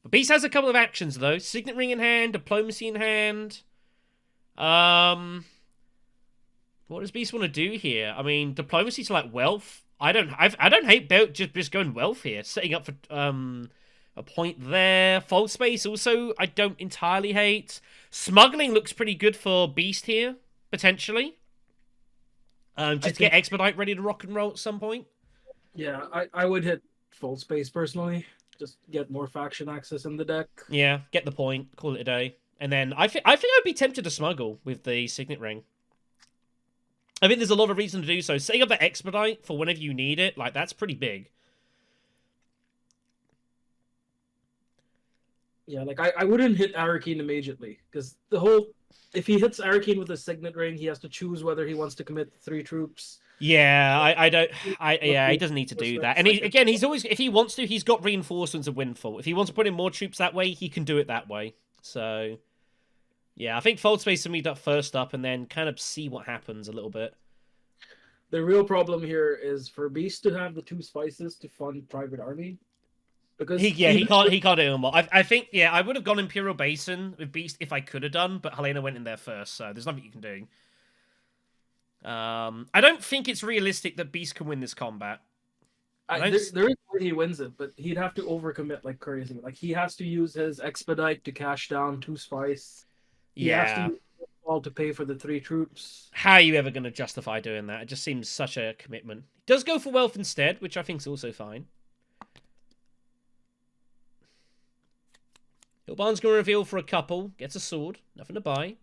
But Beast has a couple of actions, though. Signet Ring in hand, Diplomacy in hand. What does Beast want to do here? I mean, Diplomacy to, like, wealth. I don't hate just going wealth here. Setting up for a point there. False Space also I don't entirely hate. Smuggling looks pretty good for Beast here, potentially. Just to get Expedite ready to rock and roll at some point. Yeah, I would hit full space personally. Just get more faction access in the deck. Yeah, get the point. Call it a day. And then I think I'd be tempted to smuggle with the Signet Ring. I think there's a lot of reason to do so. Setting up the Expedite for whenever you need it, like, that's pretty big. Yeah, like, I wouldn't hit Arakeen immediately, because the whole... If he hits Arakeen with a Signet Ring, he has to choose whether he wants to commit 3 troops. Yeah, he doesn't need to do that. And he's always, if he wants to, he's got reinforcements of Windfall. If he wants to put in more troops that way, he can do it that way. So, yeah, I think Fold Space will meet up first up and then kind of see what happens a little bit. The real problem here is for Beast to have the 2 spices to fund Private Army. Because he can't do it anymore. I think, I would have gone Imperial Basin with Beast if I could have done, but Helena went in there first, so there's nothing you can do. I don't think it's realistic that Beast can win this combat. I don't. There is a way he wins it, but he'd have to overcommit like crazy. Like he has to use his expedite to cash down 2 spice. He has to Yeah. use all to pay for the 3 troops. How are you ever going to justify doing that? It just seems such a commitment. He does go for wealth instead, which I think is also fine. Ilban's going to reveal for a couple. Gets a sword. Nothing to buy.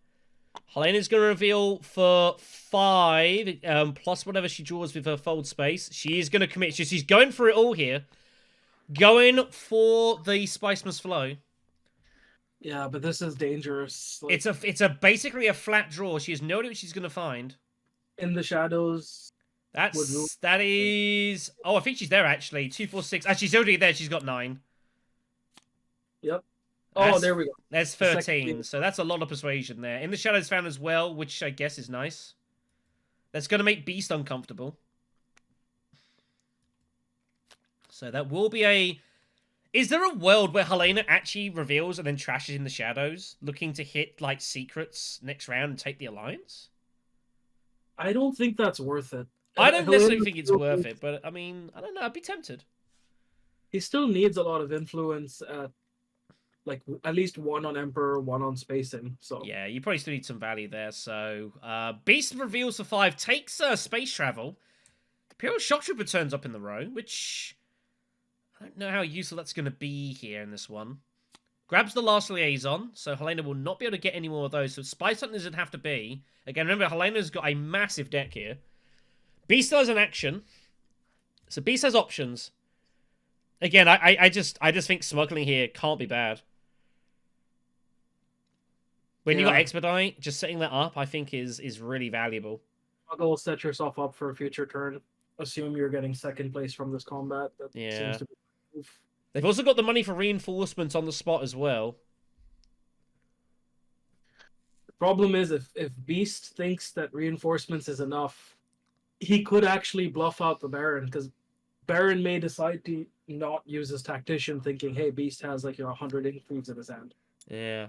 Helena's going to reveal for 5, plus whatever she draws with her fold space. She is going to commit. She's going for it all here. Going for the Spice Must Flow. Yeah, but this is dangerous. Like, It's a basically a flat draw. She has no idea what she's going to find. in the shadows. That is. Oh, I think she's there actually. 2, 4, 6. She's already there. She's got 9. Yep. That's, Oh, there we go. There's 13. So that's a lot of persuasion there. In the shadows found as well, which I guess is nice. That's going to make Beast uncomfortable. So that will be a. Is there a world where Helena actually reveals and then trashes in the shadows, looking to hit like secrets next round and take the alliance? I don't think that's worth it. I don't necessarily Helena think it's worth it, but I mean, I don't know. I'd be tempted. He still needs a lot of influence at like at least 1 on Emperor, 1 on spacing. So Yeah, you probably still need some value there. So Beast reveals for 5, takes space travel. Imperial Shock Trooper turns up in the row, which I don't know how useful that's going to be here in this one. Grabs the last liaison, so Helena will not be able to get any more of those. So Spice Hunters would have to be. Again, remember, Helena's got a massive deck here. Beast has an action. So Beast has options. Again, I just think smuggling here can't be bad. When you got Expedite, just setting that up, I think is really valuable. Smuggle, set yourself up for a future turn. Assume you're getting 2nd place from this combat. That seems to be a move. They've also got the money for reinforcements on the spot as well. The problem is if Beast thinks that reinforcements is enough, he could actually bluff out the Baron, because Baron may decide to not use his tactician, thinking, hey, Beast has like 100 increase in his hand. Yeah.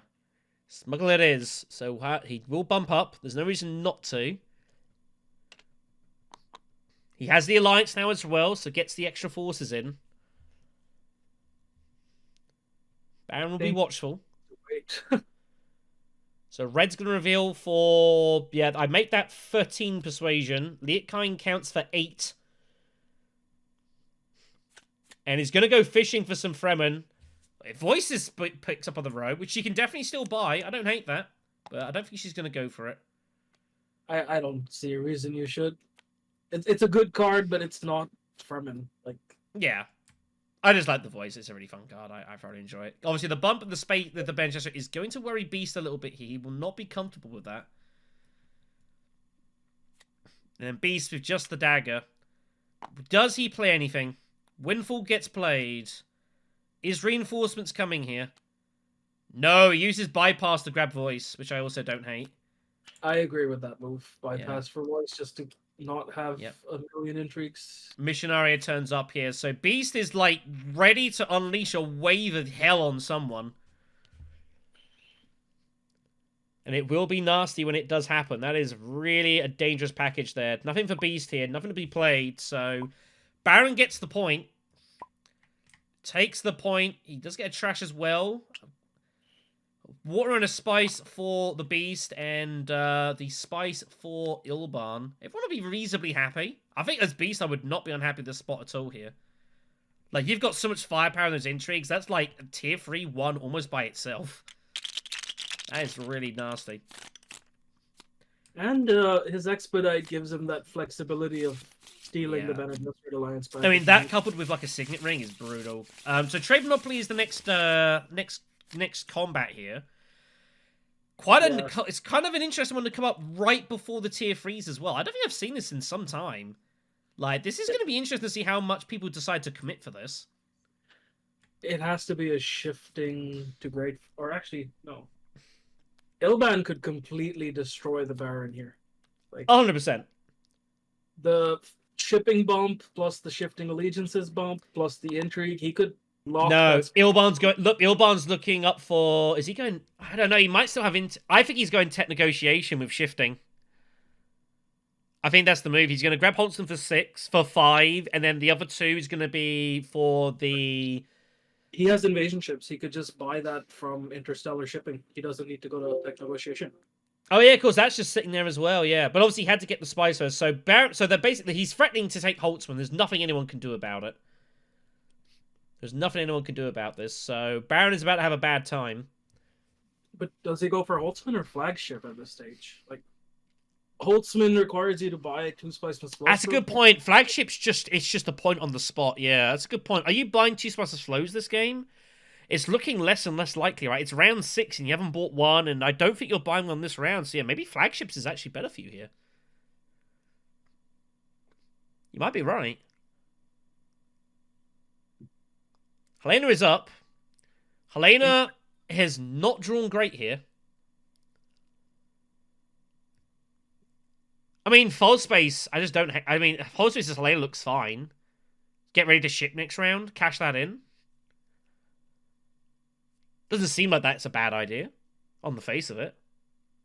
Smuggle it is. So he will bump up. There's no reason not to. He has the alliance now as well, so gets the extra forces in. Baron will be watchful. Wait. So Red's going to reveal for... Yeah, I make that 13 persuasion. Lietkind counts for 8. And he's going to go fishing for some Fremen. Voices picks up on the road, which she can definitely still buy. I don't hate that. But I don't think she's going to go for it. I don't see a reason you should. It's a good card, but it's not Fremen. Like, yeah. I just like the voice. It's a really fun card. I thoroughly enjoy it. Obviously, the bump and the space that the bench is going to worry Beast a little bit here. He will not be comfortable with that. And then Beast with just the dagger. Does he play anything? Windfall gets played. Is reinforcements coming here? No, he uses bypass to grab voice, which I also don't hate. I agree with that move. Bypass for voice just to not have a million intrigues. Missionaria turns up here, so Beast is like ready to unleash a wave of hell on someone. And it will be nasty when it does happen. That is really a dangerous package there. Nothing for Beast here, nothing to be played, so Baron gets the point. Takes the point. He does get a trash as well. Water and a spice for the Beast, and the spice for Ilban. Everyone will be reasonably happy. I think as Beast, I would not be unhappy with this spot at all here. Like, you've got so much firepower in those intrigues. That's like a tier 3 1 almost by itself. That is really nasty. And his expedite gives him that flexibility of stealing the Bene Gesserit alliance back. I mean, that coupled with like a signet ring is brutal. So Trade Monopoly is the next combat here. It's kind of an interesting one to come up right before the tier 3s as well. I don't think I've seen this in some time. Like, this is going to be interesting to see how much people decide to commit for this. It has to be a shifting to great, or actually, no. Ilban could completely destroy the Baron here. Like 100%. The shipping bump plus the shifting allegiances bump plus the intrigue, he could lock. No, Ilban's going. Look, Ilban's looking up for. Is he going? I don't know. He might still have. I think he's going tech negotiation with shifting. I think that's the move. He's going to grab Holston for 5, and then the other 2 is going to be for the... He has invasion ships. He could just buy that from interstellar shipping. He doesn't need to go to tech negotiation. Oh yeah, of course, that's just sitting there as well, yeah. But obviously he had to get the spies first. So they're basically, he's threatening to take Holtzman. There's nothing anyone can do about it. There's nothing anyone can do about this. So Baron is about to have a bad time. But does he go for Holtzman or flagship at this stage? Like, Holtzman requires you to buy 2 spice plus flows. That's a good point. Flagship's it's just a point on the spot. Yeah, that's a good point. Are you buying 2 spice plus flows this game? It's looking less and less likely, right? It's round 6 and you haven't bought one, and I don't think you're buying on this round. So yeah, maybe flagships is actually better for you here. You might be right. Helena is up. Helena has not drawn great here. I mean, False Space, I just don't... I mean, False Space's Helena looks fine. Get ready to ship next round. Cash that in. Doesn't seem like that's a bad idea, on the face of it.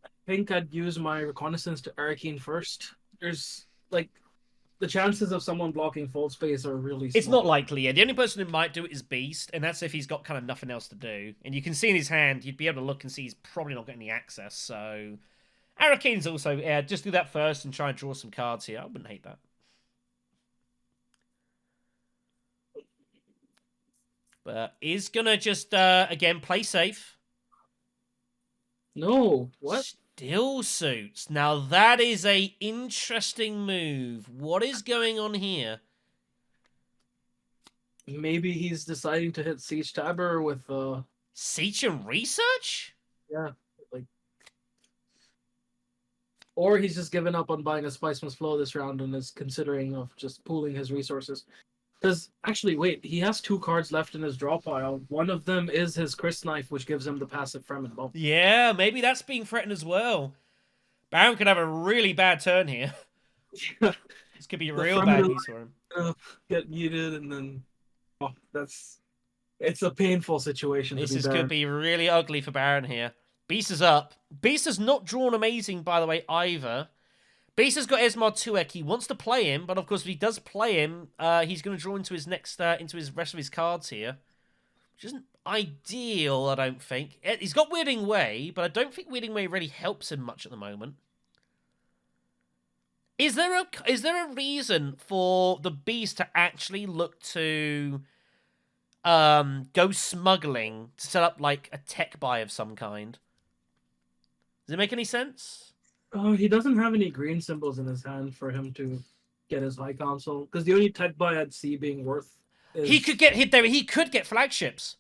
I think I'd use my reconnaissance to Arakeen first. There's, like, the chances of someone blocking full space are really small. It's not likely, yeah. The only person who might do it is Beast, and that's if he's got kind of nothing else to do. And you can see in his hand, you'd be able to look and see he's probably not got any access, so... Arakeen's also, yeah, just do that first and try and draw some cards here. I wouldn't hate that. But is gonna just, again, play safe. No, what? Still suits. Now that is a interesting move. What is going on here? Maybe he's deciding to hit Siege Tabber with Siege and Research? Yeah, like, or he's just given up on buying a Spice Must Flow this round and is considering of just pooling his resources. Because, actually, wait, he has 2 cards left in his draw pile. One of them is his Chris Knife, which gives him the passive Fremen Bomb. Yeah, maybe that's being threatened as well. Baron could have a really bad turn here. Yeah. This could be a real bad news for him. Get muted, and then... Oh, it's a painful situation This to be is Baron. going to be really ugly for Baron here. Beast is up. Beast has not drawn amazing, by the way, either. Beast has got Esmar Tuek. He wants to play him, but of course, if he does play him, he's going to draw into his next, into his rest of his cards here, which isn't ideal, I don't think. He's got Weirding Way, but I don't think Weirding Way really helps him much at the moment. Is there a reason for the Beast to actually look to go smuggling to set up like a tech buy of some kind? Does it make any sense? Oh, he doesn't have any green symbols in his hand for him to get his high console. Because the only tech buy I'd see being worth is... He could get hit there. He could get flagships.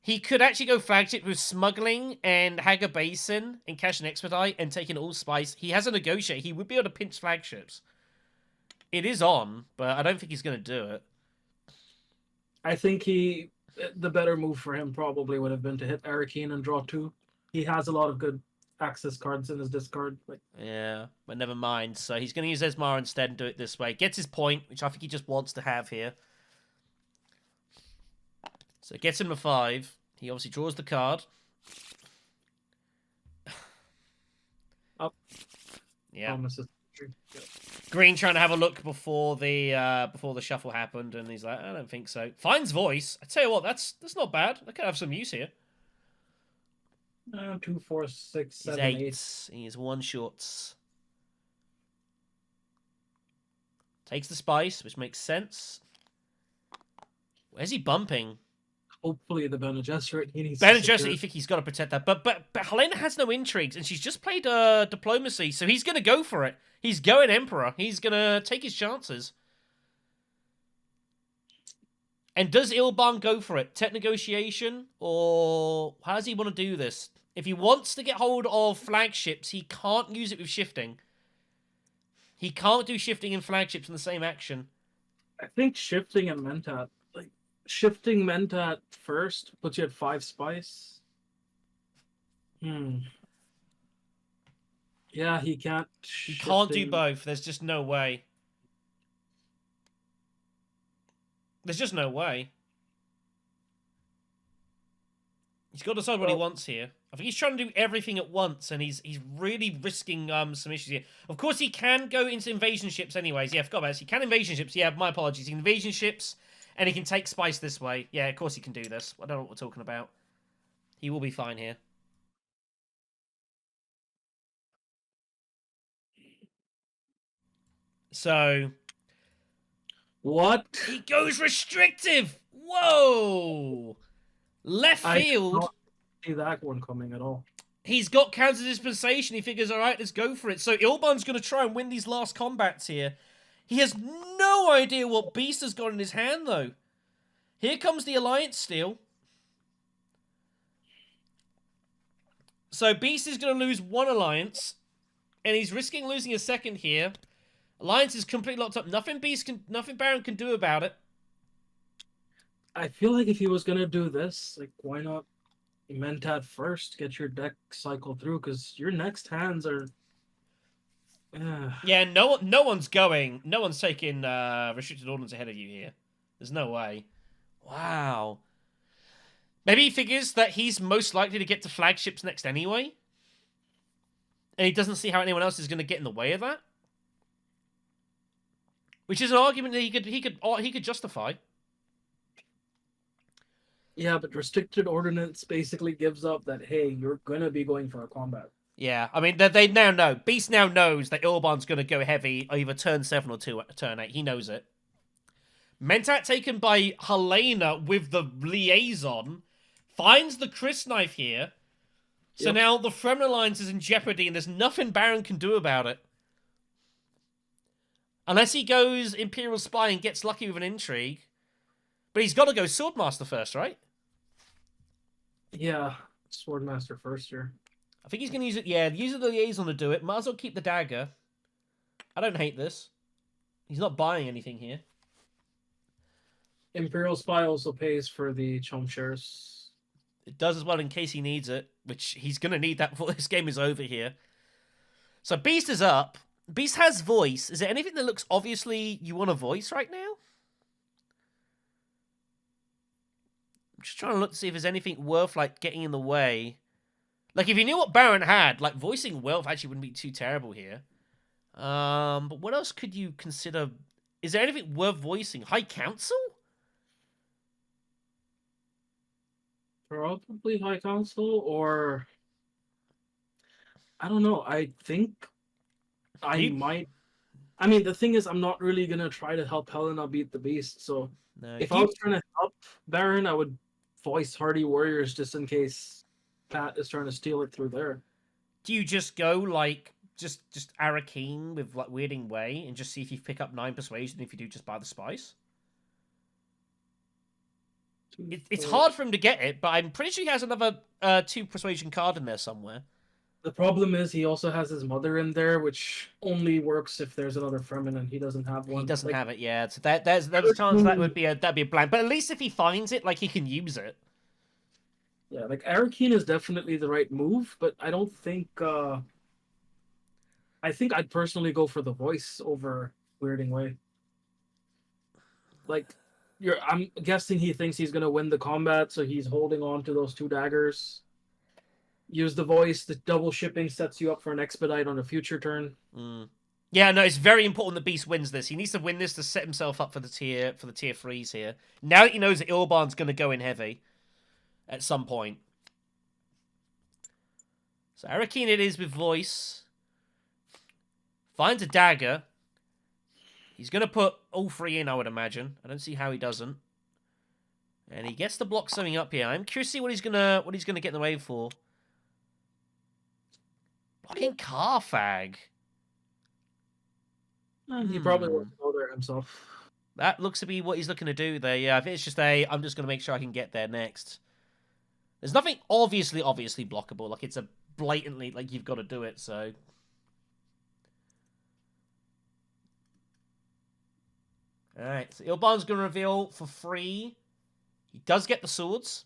He could actually go flagship with smuggling and Hager Basin and cash and expedite and taking all spice. He has a negotiate. He would be able to pinch flagships. It is on, but I don't think he's going to do it. I think the better move for him probably would have been to hit Arakeen and draw 2. He has a lot of good access cards in his discard. Yeah, but never mind. So he's going to use Esmar instead and do it this way. Gets his point, which I think he just wants to have here. So it gets him a 5. He obviously draws the card. Up. Yeah. Yeah. Green trying to have a look before the shuffle happened, and he's like, I don't think so. Finds voice. I tell you what, that's not bad. I could have some use here. 2, 4, 6, 7, He's 8. 8. He is 1 shorts. Takes the spice, which makes sense. Where's he bumping? Hopefully the Bene Gesserit. He needs Bene to Gesserit, secure- you think he's got to protect that. But Helena has no intrigues, and she's just played diplomacy, so he's going to go for it. He's going Emperor. He's going to take his chances. And does Ilban go for it? Tech negotiation? Or how does he want to do this? If he wants to get hold of flagships, he can't use it with shifting. He can't do shifting and flagships in the same action. I think shifting and Mentat. Shifting Mentat first puts you at 5 spice. Yeah, he can't. He can't do both. There's just no way. There's just no way. He's got to decide what he wants here. I think he's trying to do everything at once, and he's really risking some issues here. Of course, he can go into invasion ships anyways. Yeah, I forgot about this. He can invasion ships. Yeah, my apologies. He can invasion ships, and he can take spice this way. Yeah, of course he can do this. I don't know what we're talking about. He will be fine here. So... What? He goes restrictive! Whoa! Left field... I did not see that one coming at all. He's got counter dispensation. He figures, all right, let's go for it. So Ilban's going to try and win these last combats here. He has no idea what Beast has got in his hand, though. Here comes the Alliance steal. So Beast is going to lose one Alliance, and he's risking losing a second here. Alliance is completely locked up. Nothing Baron can do about it. I feel like if he was gonna do this, like, why not Mentat first? Get your deck cycle through, because your next hands are. Yeah, no one's taking restricted ordnance ahead of you here. There's no way. Wow. Maybe he figures that he's most likely to get to flagships next anyway, and he doesn't see how anyone else is going to get in the way of that. Which is an argument that he could justify. Yeah, but restricted ordnance basically gives up that, hey, you're gonna be going for a combat. Yeah, I mean, they now know. Beast now knows that Ilban's going to go heavy either turn 7 or turn 8. He knows it. Mentat taken by Helena with the liaison. Finds the Chris knife here. So now the Fremen Alliance is in jeopardy, and there's nothing Baron can do about it. Unless he goes Imperial Spy and gets lucky with an intrigue. But he's got to go Swordmaster first, right? Yeah, Swordmaster first here. I think he's going to use it. Yeah, use the liaison to do it. Might as well keep the dagger. I don't hate this. He's not buying anything here. Imperial Spy also pays for the chump shares. It does as well in case he needs it, which he's going to need that before this game is over here. So Beast is up. Beast has voice. Is there anything that looks obviously you want a voice right now? I'm just trying to look to see if there's anything worth, like, getting in the way. Like, if you knew what Baron had, like, voicing Wealth actually wouldn't be too terrible here. But what else could you consider? Is there anything worth voicing? High Council? Probably High Council, or I don't know. I think I might. I mean, the thing is, I'm not really gonna try to help Helena beat the Beast. So No. if I was trying to help Baron, I would voice Hardy Warriors just in case Pat is trying to steal it through there. Do you just go, like, just Arakeen with, like, Weirding Way and just see if you pick up 9 Persuasion? If you do, just buy the Spice? It's hard for him to get it, but I'm pretty sure he has another 2 Persuasion card in there somewhere. The problem is he also has his mother in there, which only works if there's another Fremen and he doesn't have one. He doesn't have it, yeah. So there's a chance that'd be a blank. But at least if he finds it, like, he can use it. Yeah, like, Arakeen is definitely the right move, but I don't think... I think I'd personally go for the voice over Weirding Way. Like, I'm guessing he thinks he's going to win the combat, so he's holding on to those 2 daggers. Use the voice. The double shipping sets you up for an expedite on a future turn. Yeah, no, it's very important that Beast wins this. He needs to win this to set himself up for the tier 3s here. Now that he knows that Ilban's going to go in heavy at some point. So Arakeen it is with voice. Finds a dagger. He's going to put all 3 in, I would imagine. I don't see how he doesn't. And he gets to block something up here. I'm curious to see what he's gonna get in the way for. Blocking Carfag. He probably won't go there himself. That looks to be what he's looking to do there. Yeah, I think it's just I'm just going to make sure I can get there next. There's nothing obviously blockable. Like, it's a blatantly, like, you've got to do it, so... Alright, so Ilban's going to reveal for free. He does get the swords.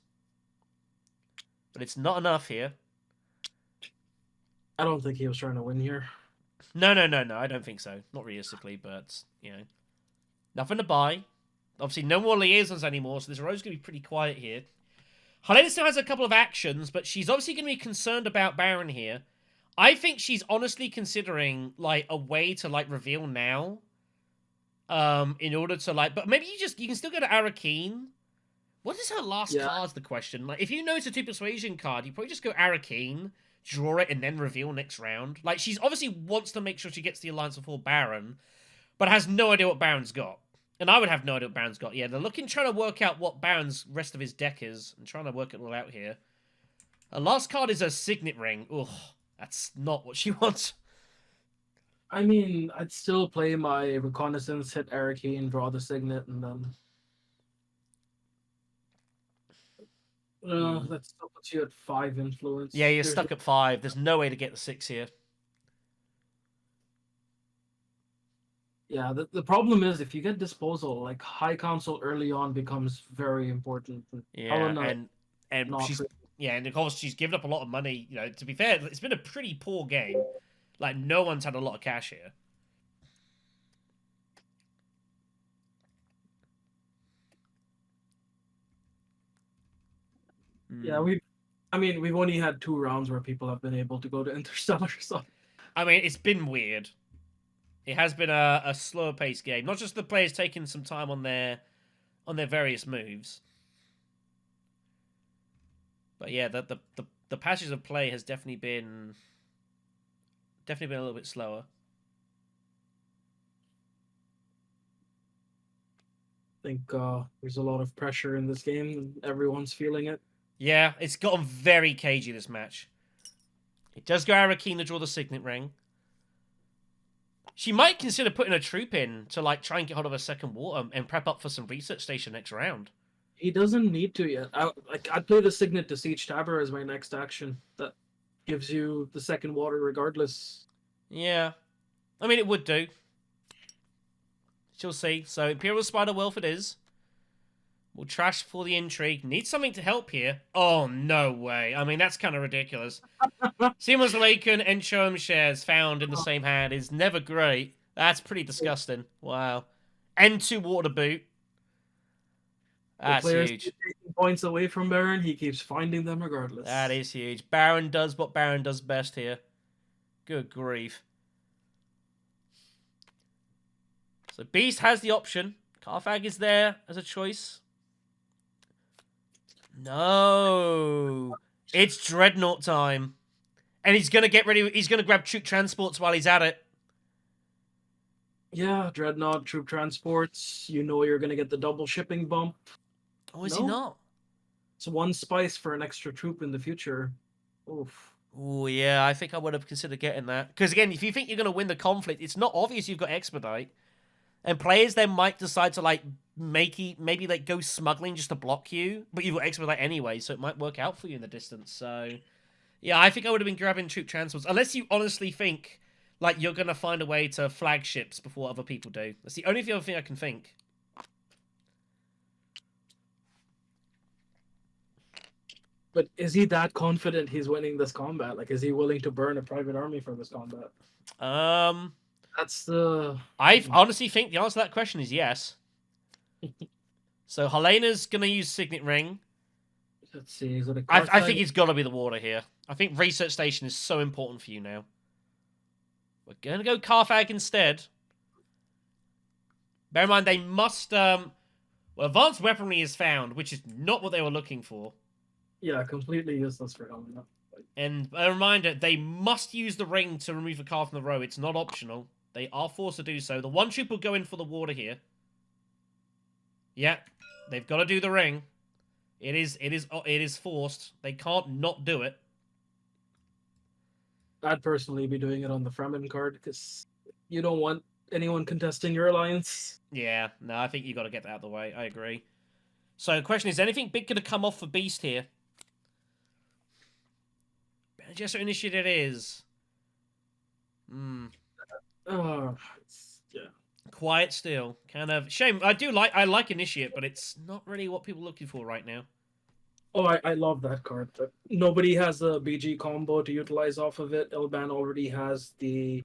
But it's not enough here. I don't think he was trying to win here. No, I don't think so. Not realistically, but, you know. Nothing to buy. Obviously, no more liaisons anymore, so this row's going to be pretty quiet here. Helena still has a couple of actions, but she's obviously going to be concerned about Baron here. I think she's honestly considering, like, a way to, like, reveal now. In order to, like... But maybe you can still go to Arakeen. What is her last card's the question? Like, if you know it's a 2 Persuasion card, you probably just go Arakeen, draw it, and then reveal next round. Like, she's obviously wants to make sure she gets the Alliance before Baron, but has no idea what Baron's got. And I would have no idea what Baron's got. Yeah, they're trying to work out what Baron's rest of his deck is, and trying to work it all out here. Her last card is a Signet Ring. Ugh, that's not what she wants. I mean, I'd still play my Reconnaissance, hit Arakeen, draw the Signet, and then... that still puts you at 5 influence. Yeah, you're stuck at 5. There's no way to get the 6 here. Yeah, the problem is if you get disposal, like High Council early on becomes very important. Yeah, and she's and of course she's given up a lot of money. You know, to be fair, it's been a pretty poor game. Like, no one's had a lot of cash here. Yeah, we've only had 2 rounds where people have been able to go to Interstellar. So I mean, it's been weird. It has been a slower paced game. Not just the players taking some time on their various moves. But yeah, the passage of play has definitely been a little bit slower. I think there's a lot of pressure in this game, and everyone's feeling it. Yeah, it's gotten very cagey, this match. It does go Arakeen to draw the Signet Ring. She might consider putting a troop in to, like, try and get hold of a second water and prep up for some research station next round. He doesn't need to yet. I'd play the Signet to Siege Tabor as my next action. That gives you the second water regardless. Yeah. I mean, it would do. She'll see. So, Imperial Spider Wolf it is. We'll trash for the intrigue. Need something to help here. Oh, no way. I mean, that's kind of ridiculous. Seamus Laken and Shoem shares found in the same hand is never great. That's pretty disgusting. Wow. And 2 water boot. That's huge. Taking points away from Baron, he keeps finding them regardless. That is huge. Baron does what Baron does best here. Good grief. So Beast has the option. Carfag is there as a choice. No. It's Dreadnought time. And he's gonna get ready. He's gonna grab troop transports while he's at it. Yeah, Dreadnought, troop transports. You know you're gonna get the double shipping bump. Oh, is he not? It's 1 spice for an extra troop in the future. Oof. Oh, yeah, I think I would have considered getting that. Because, again, if you think you're going to win the conflict, it's not obvious you've got Expedite. And players then might decide to, like, maybe, like, go smuggling just to block you. But you've got Expedite anyway, so it might work out for you in the distance. So, yeah, I think I would have been grabbing troop transports. Unless you honestly think, like, you're going to find a way to flag ships before other people do. That's the only other thing I can think. But is he that confident he's winning this combat? Like, is he willing to burn a private army for this combat? That's the... I honestly think the answer to that question is yes. So Helena's going to use Signet Ring. Let's see, is it a I think it's got to be the water here. I think Research Station is so important for you now. We're going to go Carfag instead. Bear in mind, they must... well, advanced weaponry is found, which is not what they were looking for. Yeah, completely useless for Helena. And a reminder, they must use the ring to remove a card from the row. It's not optional. They are forced to do so. The 1 troop will go in for the water here. Yeah, they've got to do the ring. It is forced. They can't not do it. I'd personally be doing it on the Fremen card because you don't want anyone contesting your alliance. Yeah, no, I think you got to get that out of the way. I agree. So the question is, anything big going to come off for Beast here? Gesture Initiative it is. Yeah. Quiet still. Kind of shame. I like Initiate, but it's not really what people are looking for right now. Oh, I love that card, but nobody has a BG combo to utilize off of it. Ilban already has the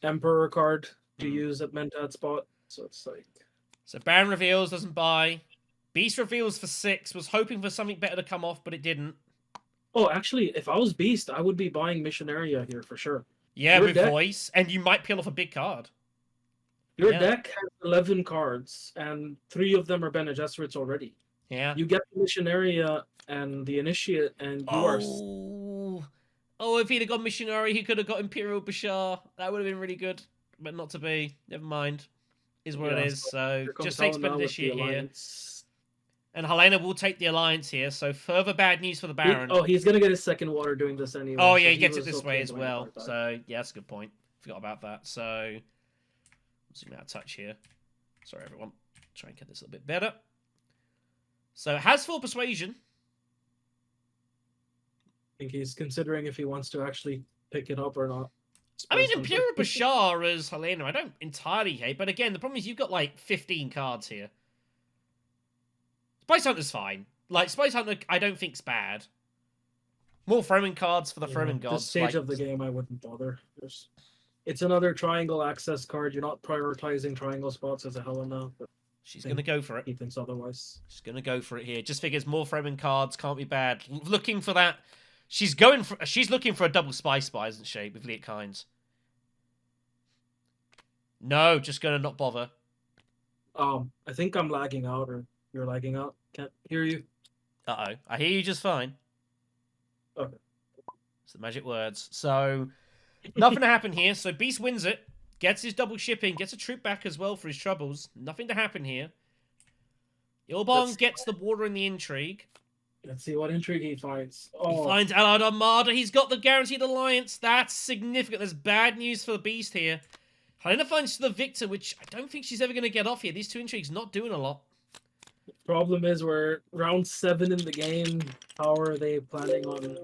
Emperor card to use at Mentat spot, so it's like... So Baron reveals, doesn't buy. Beast reveals for 6. Was hoping for something better to come off, but it didn't. Oh, actually, if I was Beast, I would be buying Missionaria here for sure. Yeah, Your with deck- voice, and you might peel off a big card. Your Yeah. deck has 11 cards, and 3 of them are Bene Gesserits already. Yeah. You get the Missionaria and the Initiate, and you are... Oh, if he'd have got Missionary, he could have got Imperial Bashar. That would have been really good, but not to be. Never mind. Is what Yeah, it is. So Here comes just takes Helena with the Initiate here. Alliance. And Helena will take the Alliance here, so further bad news for the Baron. He's gonna get his second water doing this anyway. Oh, so yeah, he gets it was this okay way as going well. about that. So, yeah, that's a good point. Forgot about that. So, zoom out a touch here. Sorry, everyone. Try and get this a little bit better. So, it has full persuasion. I think he's considering if he wants to actually pick it up or not. I mean, Space Hunter. Imperial Bashar as Helena, I don't entirely hate, but again, the problem is you've got like 15 cards here. Spice Hunter's fine. Like, Spice Hunter, I don't think's bad. More throwing cards for the throwing This gods. stage like, of the game, I wouldn't bother. It's another triangle access card. You're not prioritizing triangle spots as a Helena. But she's going to go for it. he thinks otherwise. She's going to go for it here. Just figures more throwing cards can't be bad. Looking for that. She's looking for a double Spice Spy, isn't she, with Leet Kynes? No, just going to not bother. I think I'm lagging out, or you're lagging out. Can't hear you. Uh-oh. I hear you just fine. Okay. It's the magic words. So, nothing to happen here. So, Beast wins it. Gets his double shipping. Gets a troop back as well for his troubles. Nothing to happen here. Ilbong gets the water in the intrigue. Let's see what intrigue he finds. He Oh, finds Allied Armada. He's got the guaranteed alliance. That's significant. There's bad news for the Beast here. Helena finds the Victor, which I don't think she's ever going to get off here. These 2 intrigues not doing a lot. problem is we're round 7 in the game. How are they planning on...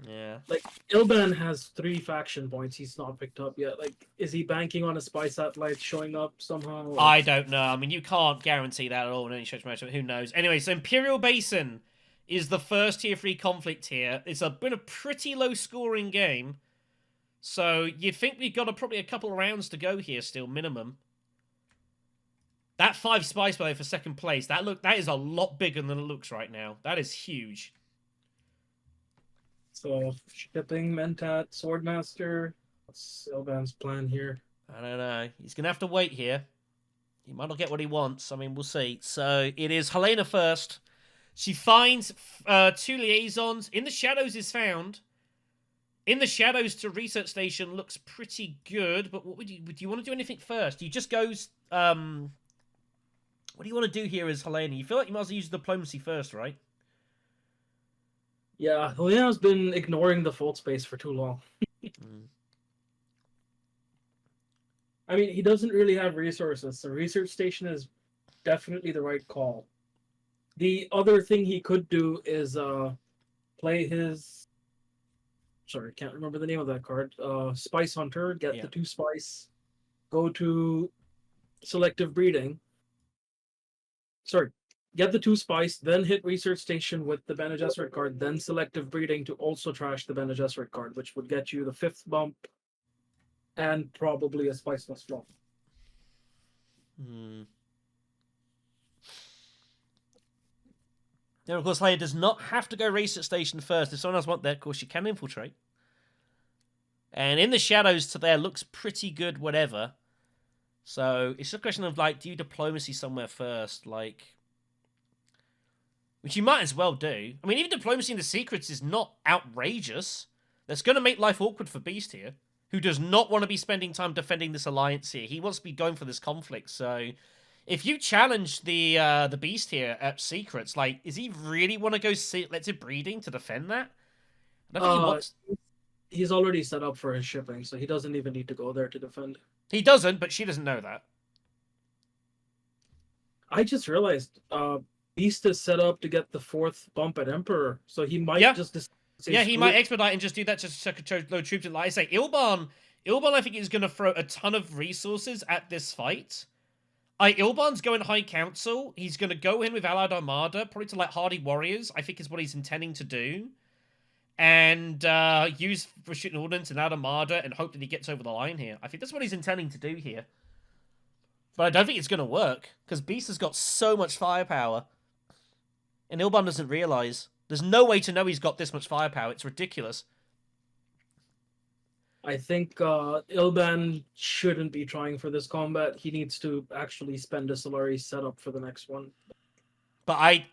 Yeah. Like, Ilban has 3 faction points he's not picked up yet. Like, is he banking on a spy satellite showing up somehow? Or... I don't know. I mean, you can't guarantee that at all in any stretch of imagination. Who knows? Anyway, so Imperial Basin is the first tier 3 conflict here. It's been a pretty low scoring game. So you'd think we've got probably a couple of rounds to go here still, minimum. That 5 Spice Spy for second place, that is a lot bigger than it looks right now. That is huge. So, shipping, Mentat, Swordmaster. What's Ilban's plan here? I don't know. He's going to have to wait here. He might not get what he wants. I mean, we'll see. So it is Helena first. She finds 2 liaisons. In the Shadows is found. In the Shadows to Research Station looks pretty good, but what would you want to do anything first? You just goes... what do you want to do here as Helena? You feel like you might as well use diplomacy first, right? Yeah, Helena's been ignoring the fault space for too long. I mean, he doesn't really have resources, so Research Station is definitely the right call. The other thing he could do is play his... Sorry, can't remember the name of that card. Spice Hunter, get the 2 Spice, go to Selective Breeding. Sorry, get the 2 Spice, then hit Research Station with the Bene Gesserit card, then Selective Breeding to also trash the Bene Gesserit card, which would get you the 5th bump and probably a Spiceless flop. Now, of course, Leia does not have to go Research Station first. If someone else wants that, of course, she can infiltrate. And in the Shadows to there looks pretty good, whatever. So it's a question of, like, do you diplomacy somewhere first? Like, which you might as well do. I mean, even diplomacy in the secrets is not outrageous. That's going to make life awkward for Beast here, who does not want to be spending time defending this alliance here. He wants to be going for this conflict, so... If you challenge the Beast here at Secrets, like, does he really want to go Selective Breeding to defend that? I don't think he wants... He's already set up for his shipping, so he doesn't even need to go there to defend. He doesn't, but she doesn't know that. I just realized Beast is set up to get the 4th bump at Emperor, so he might just... Yeah, he might expedite and just do that just to load troops. Like I say, Ilban, I think, is going to throw a ton of resources at this fight. Ilban's going High Council. He's going to go in with Allied Armada, probably to like Hardy Warriors, I think is what he's intending to do. And use Restricted Ordnance and Allied Armada and hope that he gets over the line here. I think that's what he's intending to do here. But I don't think it's going to work, because Beast has got so much firepower. And Ilban doesn't realise. There's no way to know he's got this much firepower. It's ridiculous. I think Ilban shouldn't be trying for this combat. He needs to actually spend a Solari setup for the next one. But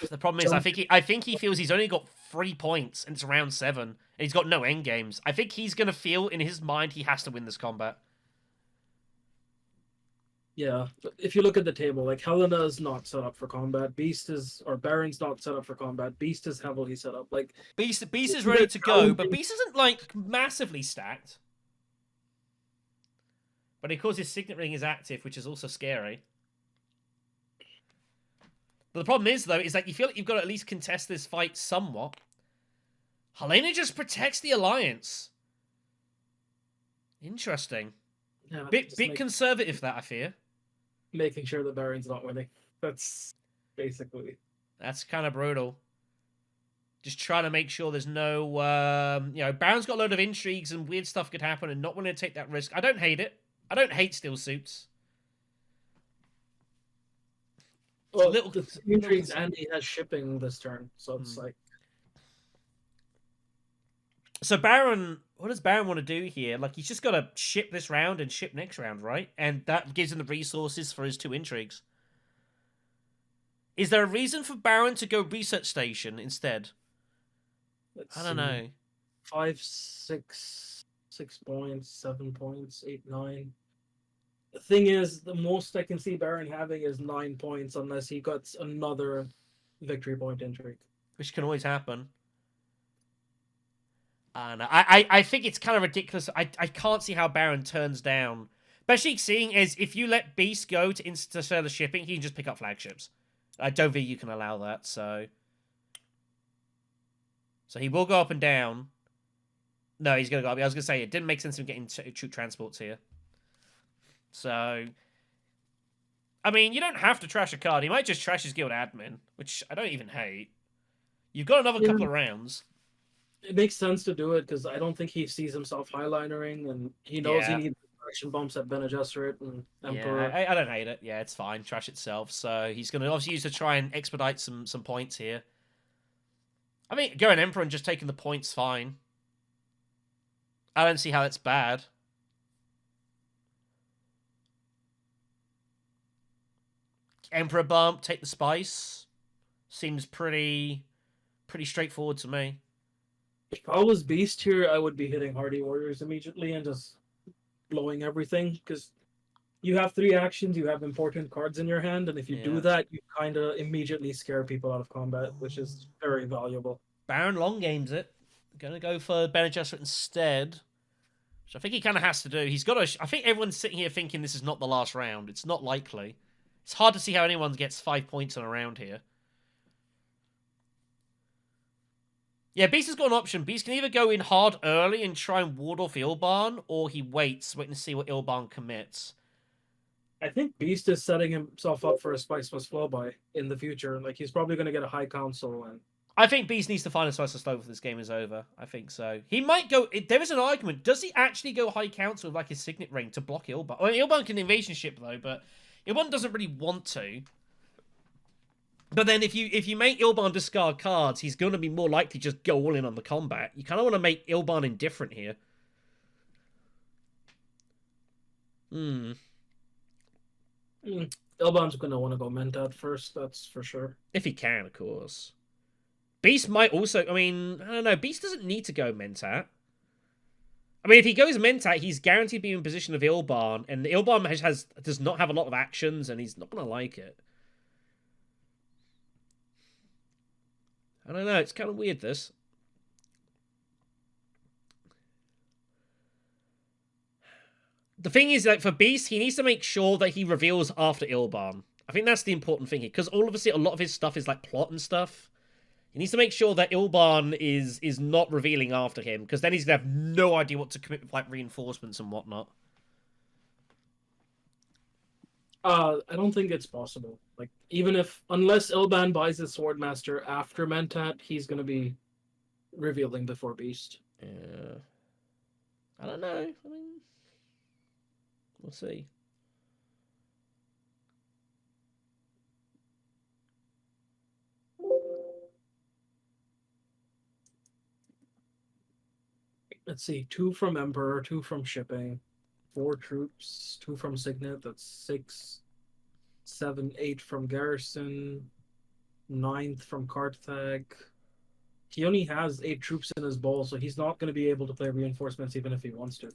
the problem is, I think he feels he's only got 3 points, and it's round 7, and he's got no end games. I think he's going to feel in his mind he has to win this combat. Yeah, but if you look at the table, like Helena is not set up for combat. Baron's not set up for combat. Beast is heavily set up. Like Beast is ready to go, but Beast isn't like massively stacked. But of course his signet ring is active, which is also scary. But the problem is though, is that you feel like you've got to at least contest this fight somewhat. Helena just protects the alliance. Interesting. Yeah, Bit conservative, that I fear. Making sure that Baron's not winning. That's basically. That's kind of brutal. Just trying to make sure there's no, Baron's got a load of intrigues and weird stuff could happen, and not willing to take that risk. I don't hate it. I don't hate steel suits. Well, the intrigues, and he has shipping this turn, so it's like. So Baron, what does Baron want to do here? Like, he's just got to ship this round and ship next round, right? And that gives him the resources for his 2 intrigues. Is there a reason for Baron to go research station instead? I don't know. 5, 6 points, 7 points, 8, 9. The thing is, the most I can see Baron having is 9 points, unless he got another victory point intrigue. Which can always happen. And I think it's kind of ridiculous. I can't see how Baron turns down. Especially seeing as if you let Beast go to interstellar shipping, he can just pick up flagships. I don't think you can allow that, so... So he will go up and down. No, he's going to go up. I was going to say, it didn't make sense him getting troop transports here. So... I mean, you don't have to trash a card. He might just trash his guild admin, which I don't even hate. You've got another couple of rounds. It makes sense to do it because I don't think he sees himself highlinering, and he knows he needs action bumps at Bene Gesserit and Emperor. Yeah, I don't hate it. Yeah, it's fine. Trash itself. So he's going to obviously use to try and expedite some points here. I mean, going Emperor and just taking the points, fine. I don't see how that's bad. Emperor bump, take the spice. Seems pretty straightforward to me. If I was Beast here, I would be hitting Hardy Warriors immediately and just blowing everything, because you have 3 actions, you have important cards in your hand, and if you do that, you kind of immediately scare people out of combat, which is very valuable. Baron long games it. Gonna go for Bene Gesserit instead, which I think he kind of has to do. He's got to... I think everyone's sitting here thinking this is not the last round. It's not likely. It's hard to see how anyone gets 5 points on a round here. Yeah, Beast has got an option. Beast can either go in hard early and try and ward off Ilban, or he waits, waiting to see what Ilban commits. I think Beast is setting himself up for a Spice Plus Flow by in the future. Like, he's probably going to get a High Council. And I think Beast needs to find a Spice Plus Flow before this game is over. I think so. He might go... There is an argument. Does he actually go High Council with, like, his Signet Ring to block Ilban? Well, Ilban can invasion ship, though, but Ilban doesn't really want to. But then if you make Ilban discard cards, he's going to be more likely to just go all in on the combat. You kind of want to make Ilban indifferent here. Ilban's going to want to go Mentat first, that's for sure. If he can, of course. Beast might also... I mean, I don't know. Beast doesn't need to go Mentat. I mean, if he goes Mentat, he's guaranteed to be in position of Ilban, and Ilban does not have a lot of actions, and he's not going to like it. I don't know, it's kind of weird, this. The thing is, like, for Beast, he needs to make sure that he reveals after Ilban. I think that's the important thing here, because obviously a lot of his stuff is, like, plot and stuff. He needs to make sure that Ilban is not revealing after him, because then he's going to have no idea what to commit with, like, reinforcements and whatnot. I don't think it's possible. Like, unless Ilban buys his Swordmaster after Mentat, he's going to be revealing before Beast. Yeah. I don't know. I mean, we'll see. Let's see, 2 from Emperor, 2 from Shipping, 4 troops, 2 from Signet, that's 6, 7, 8 from Garrison, 9th from Karthag. He only has 8 troops in his ball, so he's not going to be able to play reinforcements even if he wants to.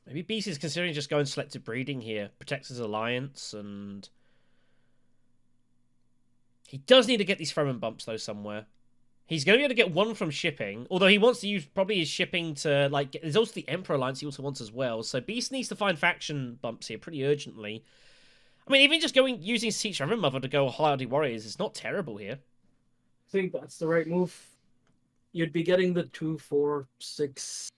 Maybe Beast is considering just going selective breeding here. Protects his alliance, and he does need to get these throwing bumps, though, somewhere. He's going to be able to get 1 from shipping, although he wants to use probably his shipping to, like, there's also the Emperor Alliance he also wants as well, so Beast needs to find faction bumps here pretty urgently. I mean, even just using Teach Reverend Mother to go Hardy Warriors is not terrible here. I think that's the right move. You'd be getting the 2, 4, 6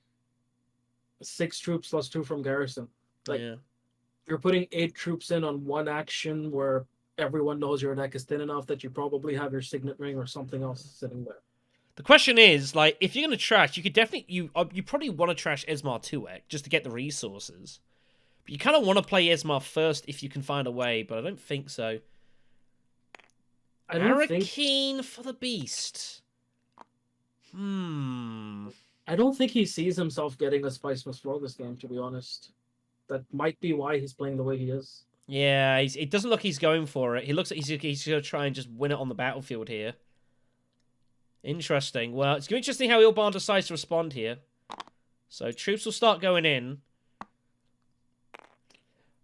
troops plus 2 from Garrison. Like, yeah. You're putting 8 troops in on 1 action where everyone knows your deck is thin enough that you probably have your Signet Ring or something else sitting there. The question is, like, if you're going to trash, you could definitely... You probably want to trash Esmar 2-ek just to get the resources. But you kind of want to play Esmar first if you can find a way, but I don't think so. Arakeen for the Beast. I don't think he sees himself getting a Spice Must Flow this game, to be honest. That might be why he's playing the way he is. Yeah, it doesn't look he's going for it. He looks like he's going to try and just win it on the battlefield here. Interesting. Well, it's going to be interesting how Ilban decides to respond here. So troops will start going in.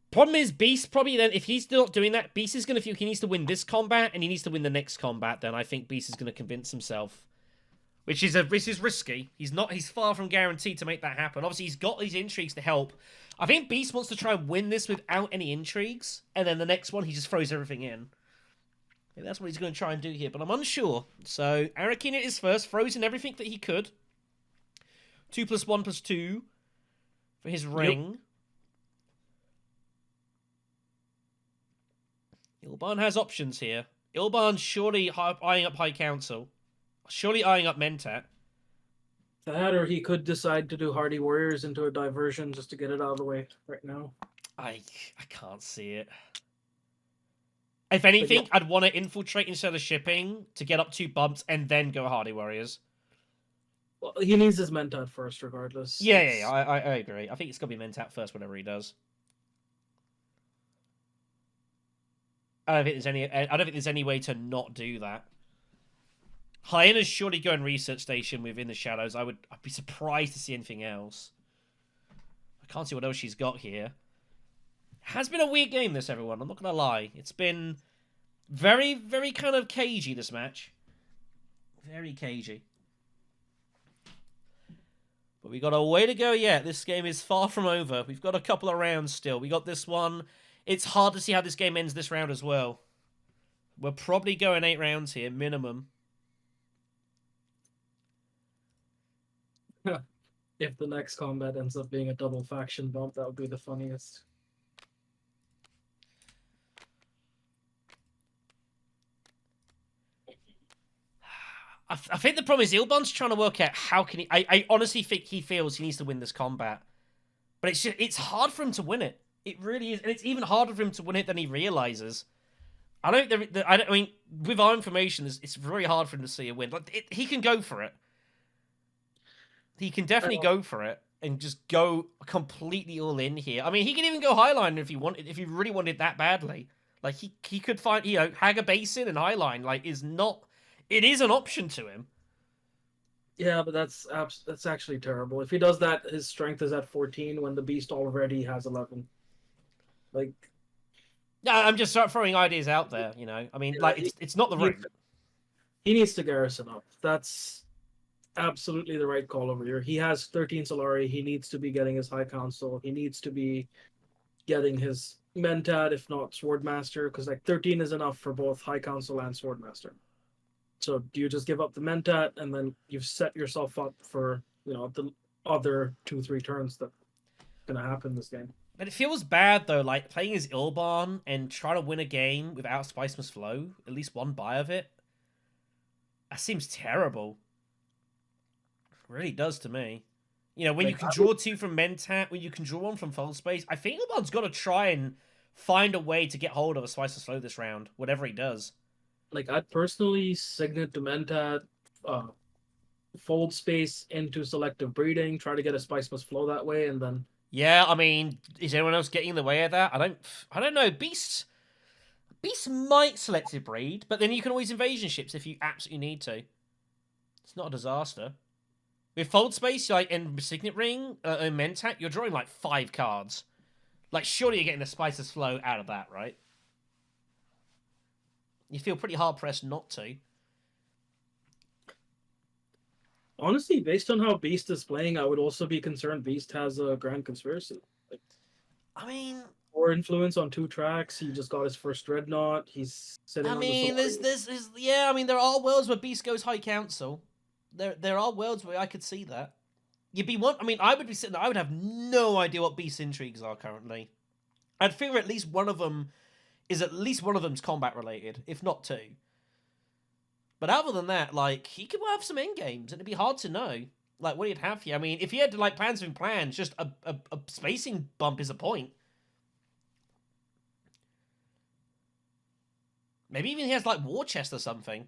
Problem is, Beast probably then, if he's not doing that, Beast is going to feel he needs to win this combat and he needs to win the next combat. Then I think Beast is going to convince himself, which is risky. He's far from guaranteed to make that happen. Obviously, he's got these intrigues to help. I think Beast wants to try and win this without any intrigues, and then the next one he just throws everything in. I think that's what he's going to try and do here, but I'm unsure. So Arakeen it is first, throws in everything that he could. 2 + 1 + 2 for his ring. Ilban has options here. Ilban's surely eyeing up High Council. Surely eyeing up Mentat. That, or he could decide to do Hardy Warriors into a diversion just to get it out of the way right now. I can't see it. If anything, yeah. I'd want to infiltrate instead of shipping to get up 2 bumps and then go Hardy Warriors. Well, he needs his Mentat first, regardless. Yeah, I agree. I think it's got to be Mentat first, whatever he does. I don't think there's any way to not do that. Hyena's surely going research station within the shadows. I'd be surprised to see anything else. I can't see what else she's got here. Has been a weird game, this, everyone. I'm not going to lie. It's been very, very kind of cagey, this match. Very cagey. But we got a way to go yet. This game is far from over. We've got a couple of rounds still. We got this one. It's hard to see how this game ends this round as well. We're probably going 8 rounds here, minimum. If the next combat ends up being a double faction bump, that would be the funniest. I think the problem is Ilban's trying to work out how can he... I honestly think he feels he needs to win this combat. But it's hard for him to win it. It really is. And it's even harder for him to win it than he realizes. I mean, with our information, it's very hard for him to see a win. Like, he can go for it. He can definitely go for it and just go completely all in here. I mean, he can even go Highline if he really wanted that badly. Like, he could find, Haga Basin and Highline, like, it is an option to him. Yeah, but that's actually terrible. If he does that, his strength is at 14 when the Beast already has 11. Like, yeah, I'm just throwing ideas out there, I mean, it's not the route. He needs to garrison up. That's absolutely the right call over here. He has 13 Solari. He needs to be getting his High Council. He needs to be getting his Mentat, if not Swordmaster, because 13 is enough for both High Council and Swordmaster. So do you just give up the Mentat and then you've set yourself up for, the other 2-3 turns that's going to happen this game? But it feels bad, though, like, playing as Ilban and trying to win a game without Spice Must Flow, at least one buy of it. That seems terrible. It really does to me. When you can draw 2 from Mentat, when you can draw 1 from Full Space, I think Ilban's got to try and find a way to get hold of a Spice Must Flow this round, whatever he does. I'd personally Signet to Mentat, fold space into selective breeding, try to get a spice must flow that way, and then Yeah, I mean, is anyone else getting in the way of that? I don't know. Beasts might selective breed, but then you can always invasion ships if you absolutely need to. It's not a disaster. With fold space, like in Signet Ring and Mentat, you're drawing like 5 cards. Like, surely you're getting the Spicer's Flow out of that, right? You feel pretty hard pressed not to. honestly, based on how Beast is playing, I would also be concerned Beast has a Grand Conspiracy. Like, I mean, or influence on 2 tracks. He just got his first Dreadnought. He's sitting on the there's yeah, I mean, there are worlds where Beast goes High Council. There are worlds where I could see that. You'd be one. I mean, I would be sitting there, I would have no idea what Beast's intrigues are currently. I'd figure at least one of them's combat related, if not 2. But other than that, like, he could have some end games, and it'd be hard to know, like, what he'd have here. I mean, if he had, like, plans within plans, just a spacing bump is a point. Maybe even he has, like, War Chest or something.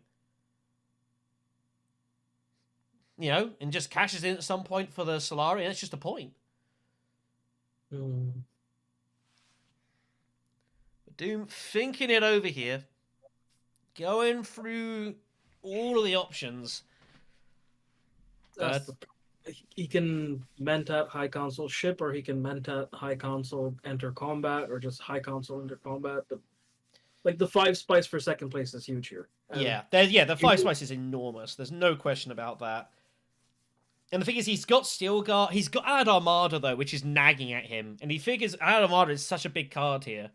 You know, and just cashes in at some point for the Solari, and it's just a point. Doom thinking it over here. Going through all of the options. He can Mentat High Council ship, or he can Mentat High Council enter combat, or just High Council enter combat. Like, the 5 spice for second place is huge here. Yeah, the 5 spice is enormous. There's no question about that. And the thing is, he's got Steel Guard. He's got Ad Armada, though, which is nagging at him. And he figures Ad Armada is such a big card here.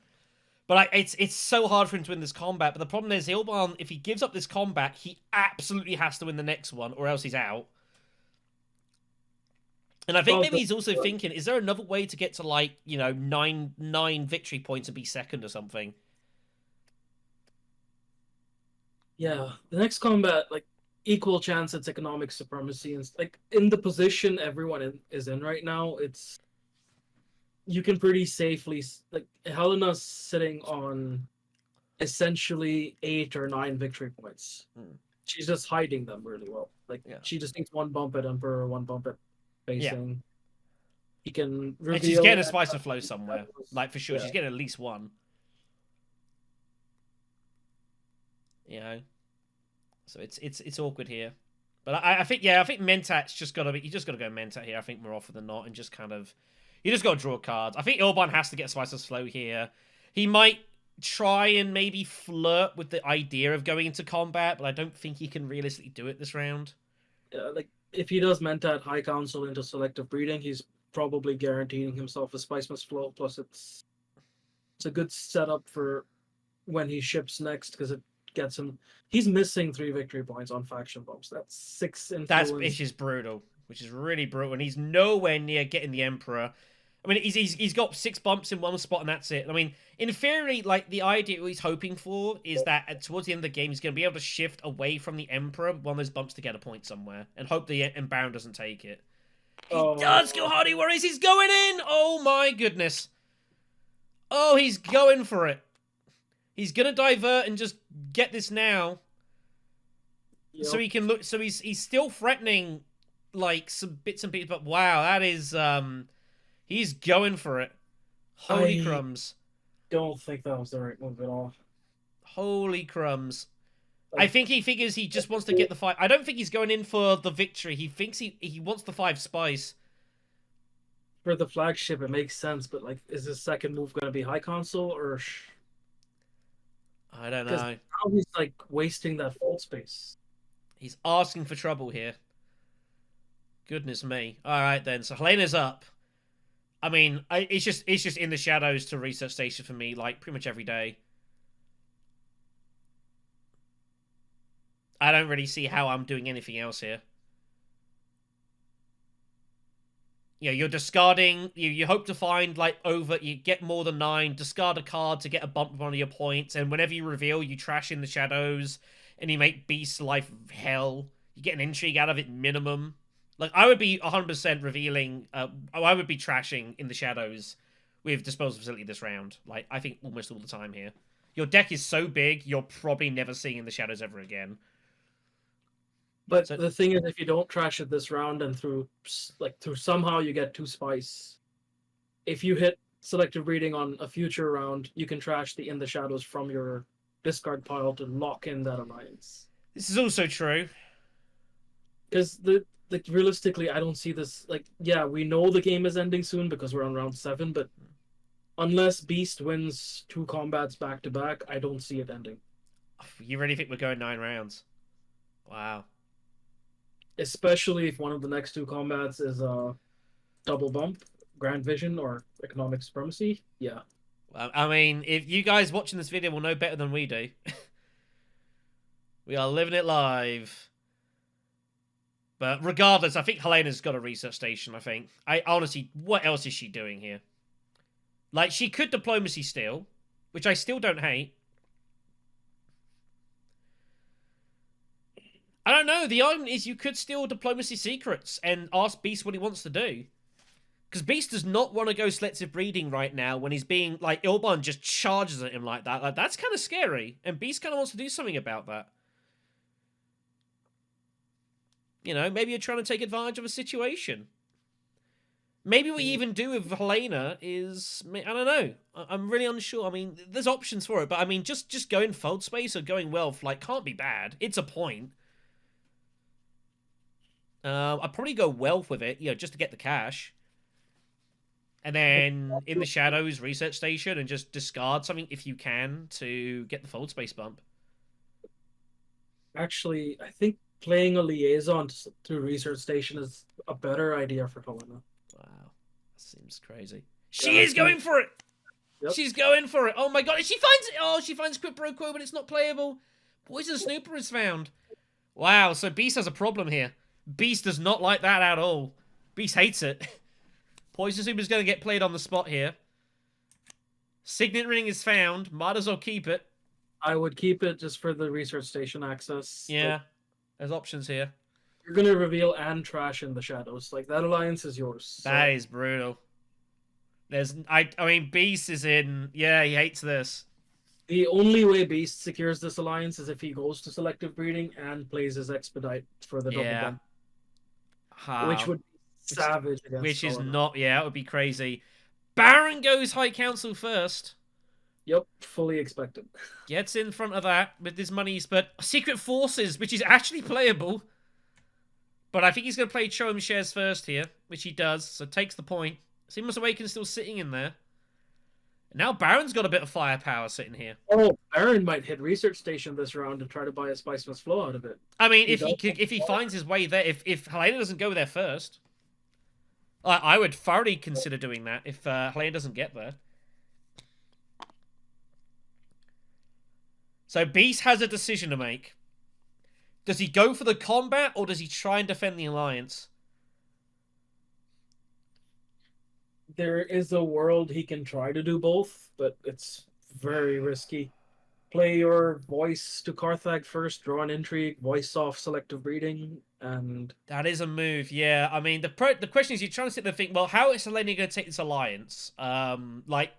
But it's so hard for him to win this combat. But the problem is, Ilban, if he gives up this combat, he absolutely has to win the next one, or else he's out. And I think maybe he's also thinking, is there another way to get to, like, you know, 9 victory points and be second or something? Yeah, the next combat, like, equal chance it's economic supremacy, and like, in the position everyone is in right now, it's, you can pretty safely, like, Helena's sitting on essentially 8 or 9 victory points. She's just hiding them really well. Like, she just needs 1 bump at Emperor, 1 bump at Facing. Yeah. He can reveal, and she's getting a Spice of Flow somewhere, like, for sure. She's getting at least 1. You know, so it's awkward here, but I think Mentat's just gotta you just gotta go Mentat here. I think more often than not, and just kind of, you just gotta draw cards. I think Ilban has to get Spicer's Flow here. He might try and maybe flirt with the idea of going into combat, but I don't think he can realistically do it this round. Yeah, like, if he does Mentat High Council into selective breeding, he's probably guaranteeing himself a Spice Must Flow. Plus, it's a good setup for when he ships next, because it gets him. He's missing 3 victory points on faction bumps. That's 6 influence. Which is brutal. Which is really brutal, and he's nowhere near getting the Emperor. I mean, he's got 6 bumps in one spot, and that's it. I mean, in theory, like, the idea he's hoping for is that towards the end of the game, he's going to be able to shift away from the Emperor one of those bumps to get a point somewhere, and hope the Embaron doesn't take it. He does go Hardy Warriors. He's going in. Oh my goodness. Oh, he's going for it. He's gonna divert and just get this now. Yep. So he can look. So he's still threatening, like, some bits and pieces. But wow, that is he's going for it. Holy crumbs! Don't think that was the right move at all. Holy crumbs! I think he figures he just wants to get the 5. I don't think he's going in for the victory. He thinks he wants the 5 spice. For the flagship, it makes sense. But, like, is his second move going to be High Council, or? I don't know. Now he's, like, wasting that fold space. He's asking for trouble here. Goodness me. All right, then. So Helena's up. I mean, it's just in the shadows to research station for me, like, pretty much every day. I don't really see how I'm doing anything else here. You know, you're discarding, you hope to find, like, you get more than 9, discard a card to get a bump of one of your points, and whenever you reveal, you trash in the shadows, and you make Beast's life hell. You get an intrigue out of it minimum. Like, I would be 100% revealing, I would be trashing in the shadows with Disposal Facility this round. Like, I think almost all the time here. Your deck is so big, you're probably never seeing in the shadows ever again. But So the thing is, if you don't trash it this round and through somehow you get 2 spice, if you hit selective breeding on a future round, you can trash the In the Shadows from your discard pile to lock in that alliance. this is also true. Because realistically, I don't see this. Like, yeah, we know the game is ending soon because we're on round 7, but unless Beast wins 2 combats back to back, I don't see it ending. You really think we're going 9 rounds? Wow. Especially if one of the next 2 combats is a double bump, Grand Vision, or Economic Supremacy. Yeah. I mean, if you guys watching this video will know better than we do. We are living it live. But regardless, I think Helena's got a research station, I think. Honestly, what else is she doing here? Like, she could diplomacy still, which I still don't hate. I don't know. The argument is you could steal diplomacy secrets and ask Beast what he wants to do. Because Beast does not want to go selective breeding right now when he's being, like, Ilban just charges at him like that. Like, that's kind of scary. And Beast kind of wants to do something about that. You know, maybe you're trying to take advantage of a situation. Maybe what you even do with Helena is... I don't know. I'm really unsure. I mean, there's options for it. But, I mean, just going fold space or going wealth, like, can't be bad. It's a point. I'd probably go wealth with it, you know, just to get the cash. And then in the shadows, research station, and just discard something if you can to get the fold space bump. Actually, I think playing a liaison through research station is a better idea for Helena. Wow. That seems crazy. She is going for it! Yep. She's going for it. Oh my god. She finds it. Oh, she finds quid pro quo, but it's not playable. Poison Snooper is found. Wow, so Beast has a problem here. Beast does not like that at all. Beast hates it. Poison Snooper is going to get played on the spot here. Signet Ring is found. Might as well keep it. I would keep it just for the research station access. Yeah, there's options here. You're going to reveal and trash in the shadows. Like, that alliance is yours. So. That is brutal. I mean, Beast is in... Yeah, he hates this. The only way Beast secures this alliance is if he goes to selective breeding and plays his expedite for the double bump. Which would be savage against Which is Helena. not... Yeah, that would be crazy. Baron goes High Council first. Yep, fully expected. Gets in front of that with his monies, but Secret Forces, which is actually playable. But I think he's going to play Show Him Shares first here, which he does, so takes the point. Seamless Awaken's still sitting in there. Now Baron's got a bit of firepower sitting here. Oh, Baron might hit research station this round and try to buy a Spice Must Flow out of it. I mean, if he finds his way there, if Helena doesn't go there first, I would thoroughly consider doing that if Helena doesn't get there. So Beast has a decision to make. Does he go for the combat or does he try and defend the alliance? There is a world he can try to do both, but it's very risky. Play your voice to Carthag first, draw an intrigue, voice off selective breeding, and... That is a move, yeah. I mean, the question is, you're trying to sit there and think, well, how is Helena going to take this alliance? Like,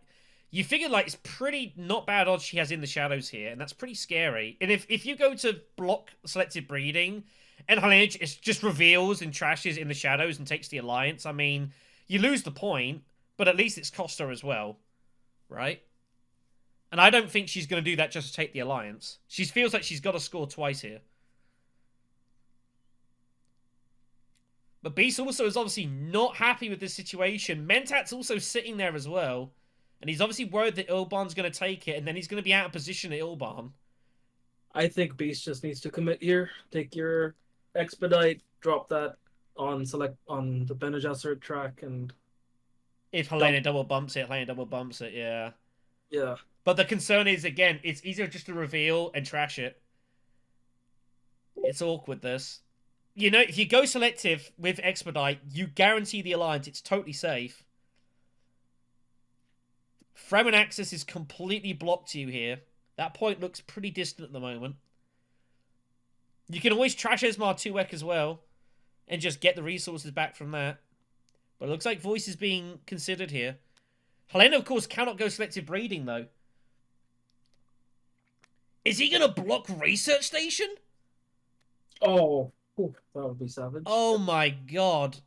you figure, like, it's pretty not bad odds she has in the shadows here, and that's pretty scary. And if you go to block selective breeding, and Helena just reveals and trashes in the shadows and takes the alliance, I mean... You lose the point, but at least it's cost her as well, right? And I don't think she's going to do that just to take the alliance. She feels like she's got to score twice here. But Beast also is obviously not happy with this situation. Mentat's also sitting there as well. And he's obviously worried that Ilban's going to take it, and then he's going to be out of position at Ilban. I think Beast just needs to commit here. Take your expedite, drop that on the Bene Gesserit track, and if Helena double bumps it, yeah. Yeah. But the concern is, again, it's easier just to reveal and trash it. It's awkward, this. You know, if you go selective with expedite, you guarantee the alliance. It's totally safe. Fremen access is completely blocked to you here. That point looks pretty distant at the moment. You can always trash Esmar 2-Ek as well. And just get the resources back from that. But it looks like voice is being considered here. Helena, of course, cannot go selective breeding, though. Is he going to block research station? Oh, Ooh, that would be savage. Oh my god.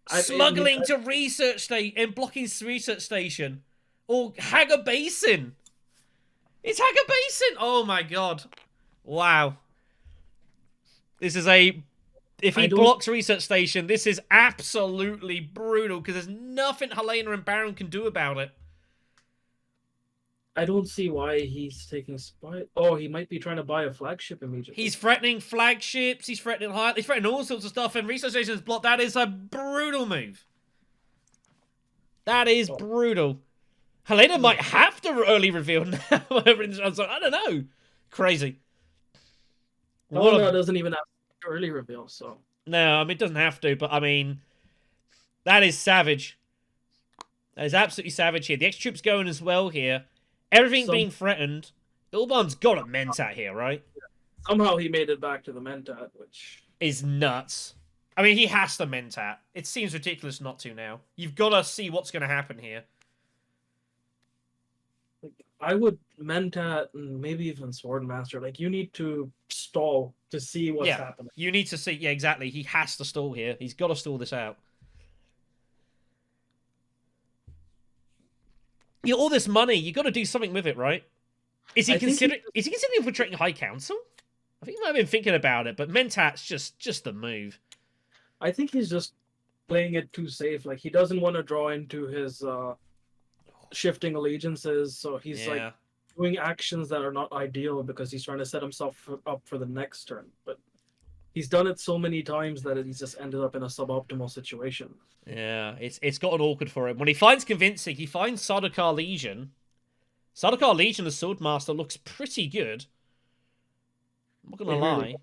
Smuggling to research station and blocking research station. Or Hagger Basin. It's Hagger Basin. Oh my god. Wow. This is a... If he blocks research station, this is absolutely brutal because there's nothing Helena and Baron can do about it. I don't see why he's taking spy. Oh, he might be trying to buy a flagship immediately. He's threatening flagships. He's threatening he's threatening all sorts of stuff. And research stations blocked. That is a brutal move. That is brutal. Helena might have to early reveal now. I don't know. Crazy. No, it doesn't even have to early reveal. So no, I mean it doesn't have to. But I mean, that is savage. That is absolutely savage here. The X troops going as well here. Everything being threatened. Ilban's got a Mentat here, right? Somehow he made it back to the Mentat, which is nuts. I mean, he has to Mentat. It seems ridiculous not to now. You've got to see what's going to happen here. Like, I would Mentat and maybe even Swordmaster. Like, you need to stall to see what's happening. You need to see. Yeah, exactly. He has to stall here. He's got to stall this out. Yeah, all this money, you got to do something with it, right? Is he considering infiltrating High Council? I think he might have been thinking about it, but Mentat's just the move. I think he's just playing it too safe. Like, he doesn't want to draw into his shifting allegiances, so he's like doing actions that are not ideal because he's trying to set himself up for the next turn. But he's done it so many times that he's just ended up in a suboptimal situation. Yeah, it's gotten awkward for him. When he finds convincing, he finds Sardaukar Legion. Sardaukar Legion as Swordmaster looks pretty good. I'm not gonna lie.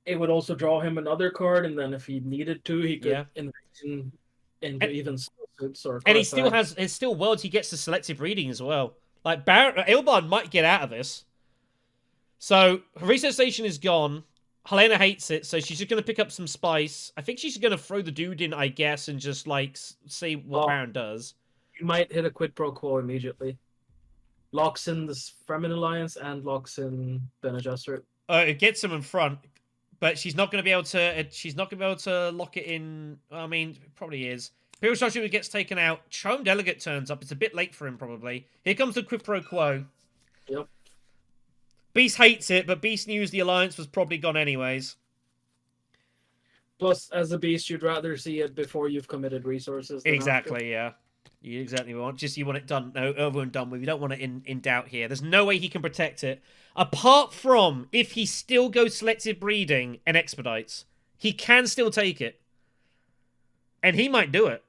It would also draw him another card, and then if he needed to, he could envision into even suits or. And he still has his worlds. He gets the selective reading as well. Like Ilban might get out of this. So her research station is gone. Helena hates it, so she's just going to pick up some spice. I think she's going to throw the dude in, I guess, and just, like, see what Baron does. You might hit a quid pro quo immediately. Locks in the Fremen Alliance and locks in Bene Gesserit. It gets him in front, but she's not going to be able to. She's not going to be able to lock it in. I mean, it probably is. Imperial Structure gets taken out. Chome Delegate turns up. It's a bit late for him, probably. Here comes the quid pro quo. Yep. Beast hates it, but Beast knew the Alliance was probably gone anyways. Plus, as a Beast, you'd rather see it before you've committed resources. Exactly, yeah. You exactly want. You want it done, over and done with. You don't want it in doubt here. There's no way he can protect it. Apart from if he still goes selective breeding and expedites. He can still take it. And he might do it.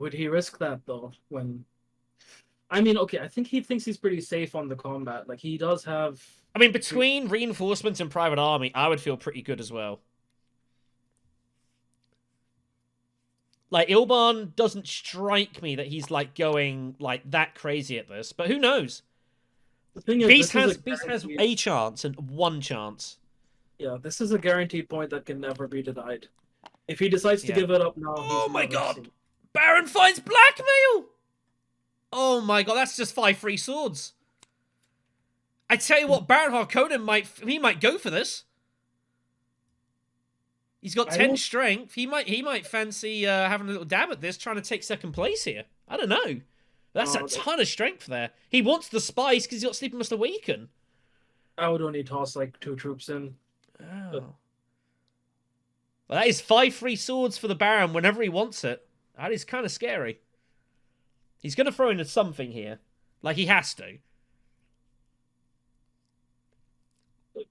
Would he risk that, though, when... I mean, okay, I think he thinks he's pretty safe on the combat. Like, he does have... I mean, between reinforcements and private army, I would feel pretty good as well. Like, Ilban doesn't strike me that he's, like, going, like, that crazy at this. But who knows? The thing is, Beast has a chance and one chance. Yeah, this is a guaranteed point that can never be denied. If he decides to give it up now... Oh my god! Baron finds blackmail! Oh my god, that's just 5 free swords. I tell you what, Baron Harkonnen might go for this. He's got 10 strength. He might fancy having a little dab at this, trying to take second place here. I don't know. That's a ton of strength there. He wants the spice because he's got Sleeping Must Awaken. I would only toss like 2 troops in. Oh. Well, that is 5 free swords for the Baron whenever he wants it. That is kind of scary. He's going to throw in something here. Like, he has to.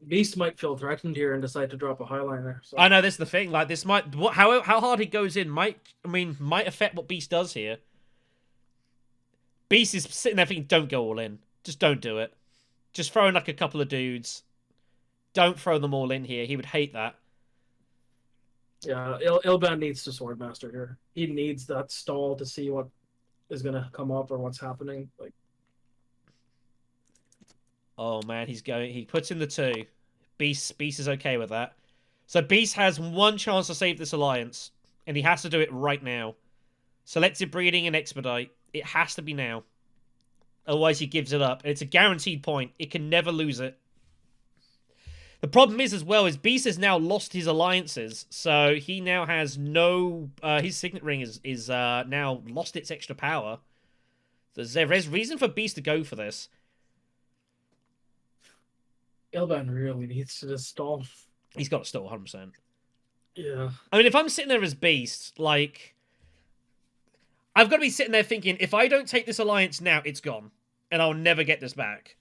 Beast might feel threatened here and decide to drop a Highliner. So. I know, this is the thing. Like, this might... How hard he goes in might affect what Beast does here. Beast is sitting there thinking, don't go all in. Just don't do it. Just throw in, like, a couple of dudes. Don't throw them all in here. He would hate that. Yeah, Ilban needs to Swordmaster here. He needs that stall to see what is going to come up or what's happening. Like, oh man, he puts in the 2. Beast is okay with that. So Beast has one chance to save this alliance, and he has to do it right now. Selective breeding and expedite. It has to be now. Otherwise he gives it up. It's a guaranteed point. It can never lose it. The problem is, as well, is Beast has now lost his alliances, so he now has no... his Signet Ring is now lost its extra power. There's reason for Beast to go for this. Ilban really needs to just stall. He's got to stall, 100%. Yeah. I mean, if I'm sitting there as Beast, like... I've got to be sitting there thinking, if I don't take this alliance now, it's gone. And I'll never get this back.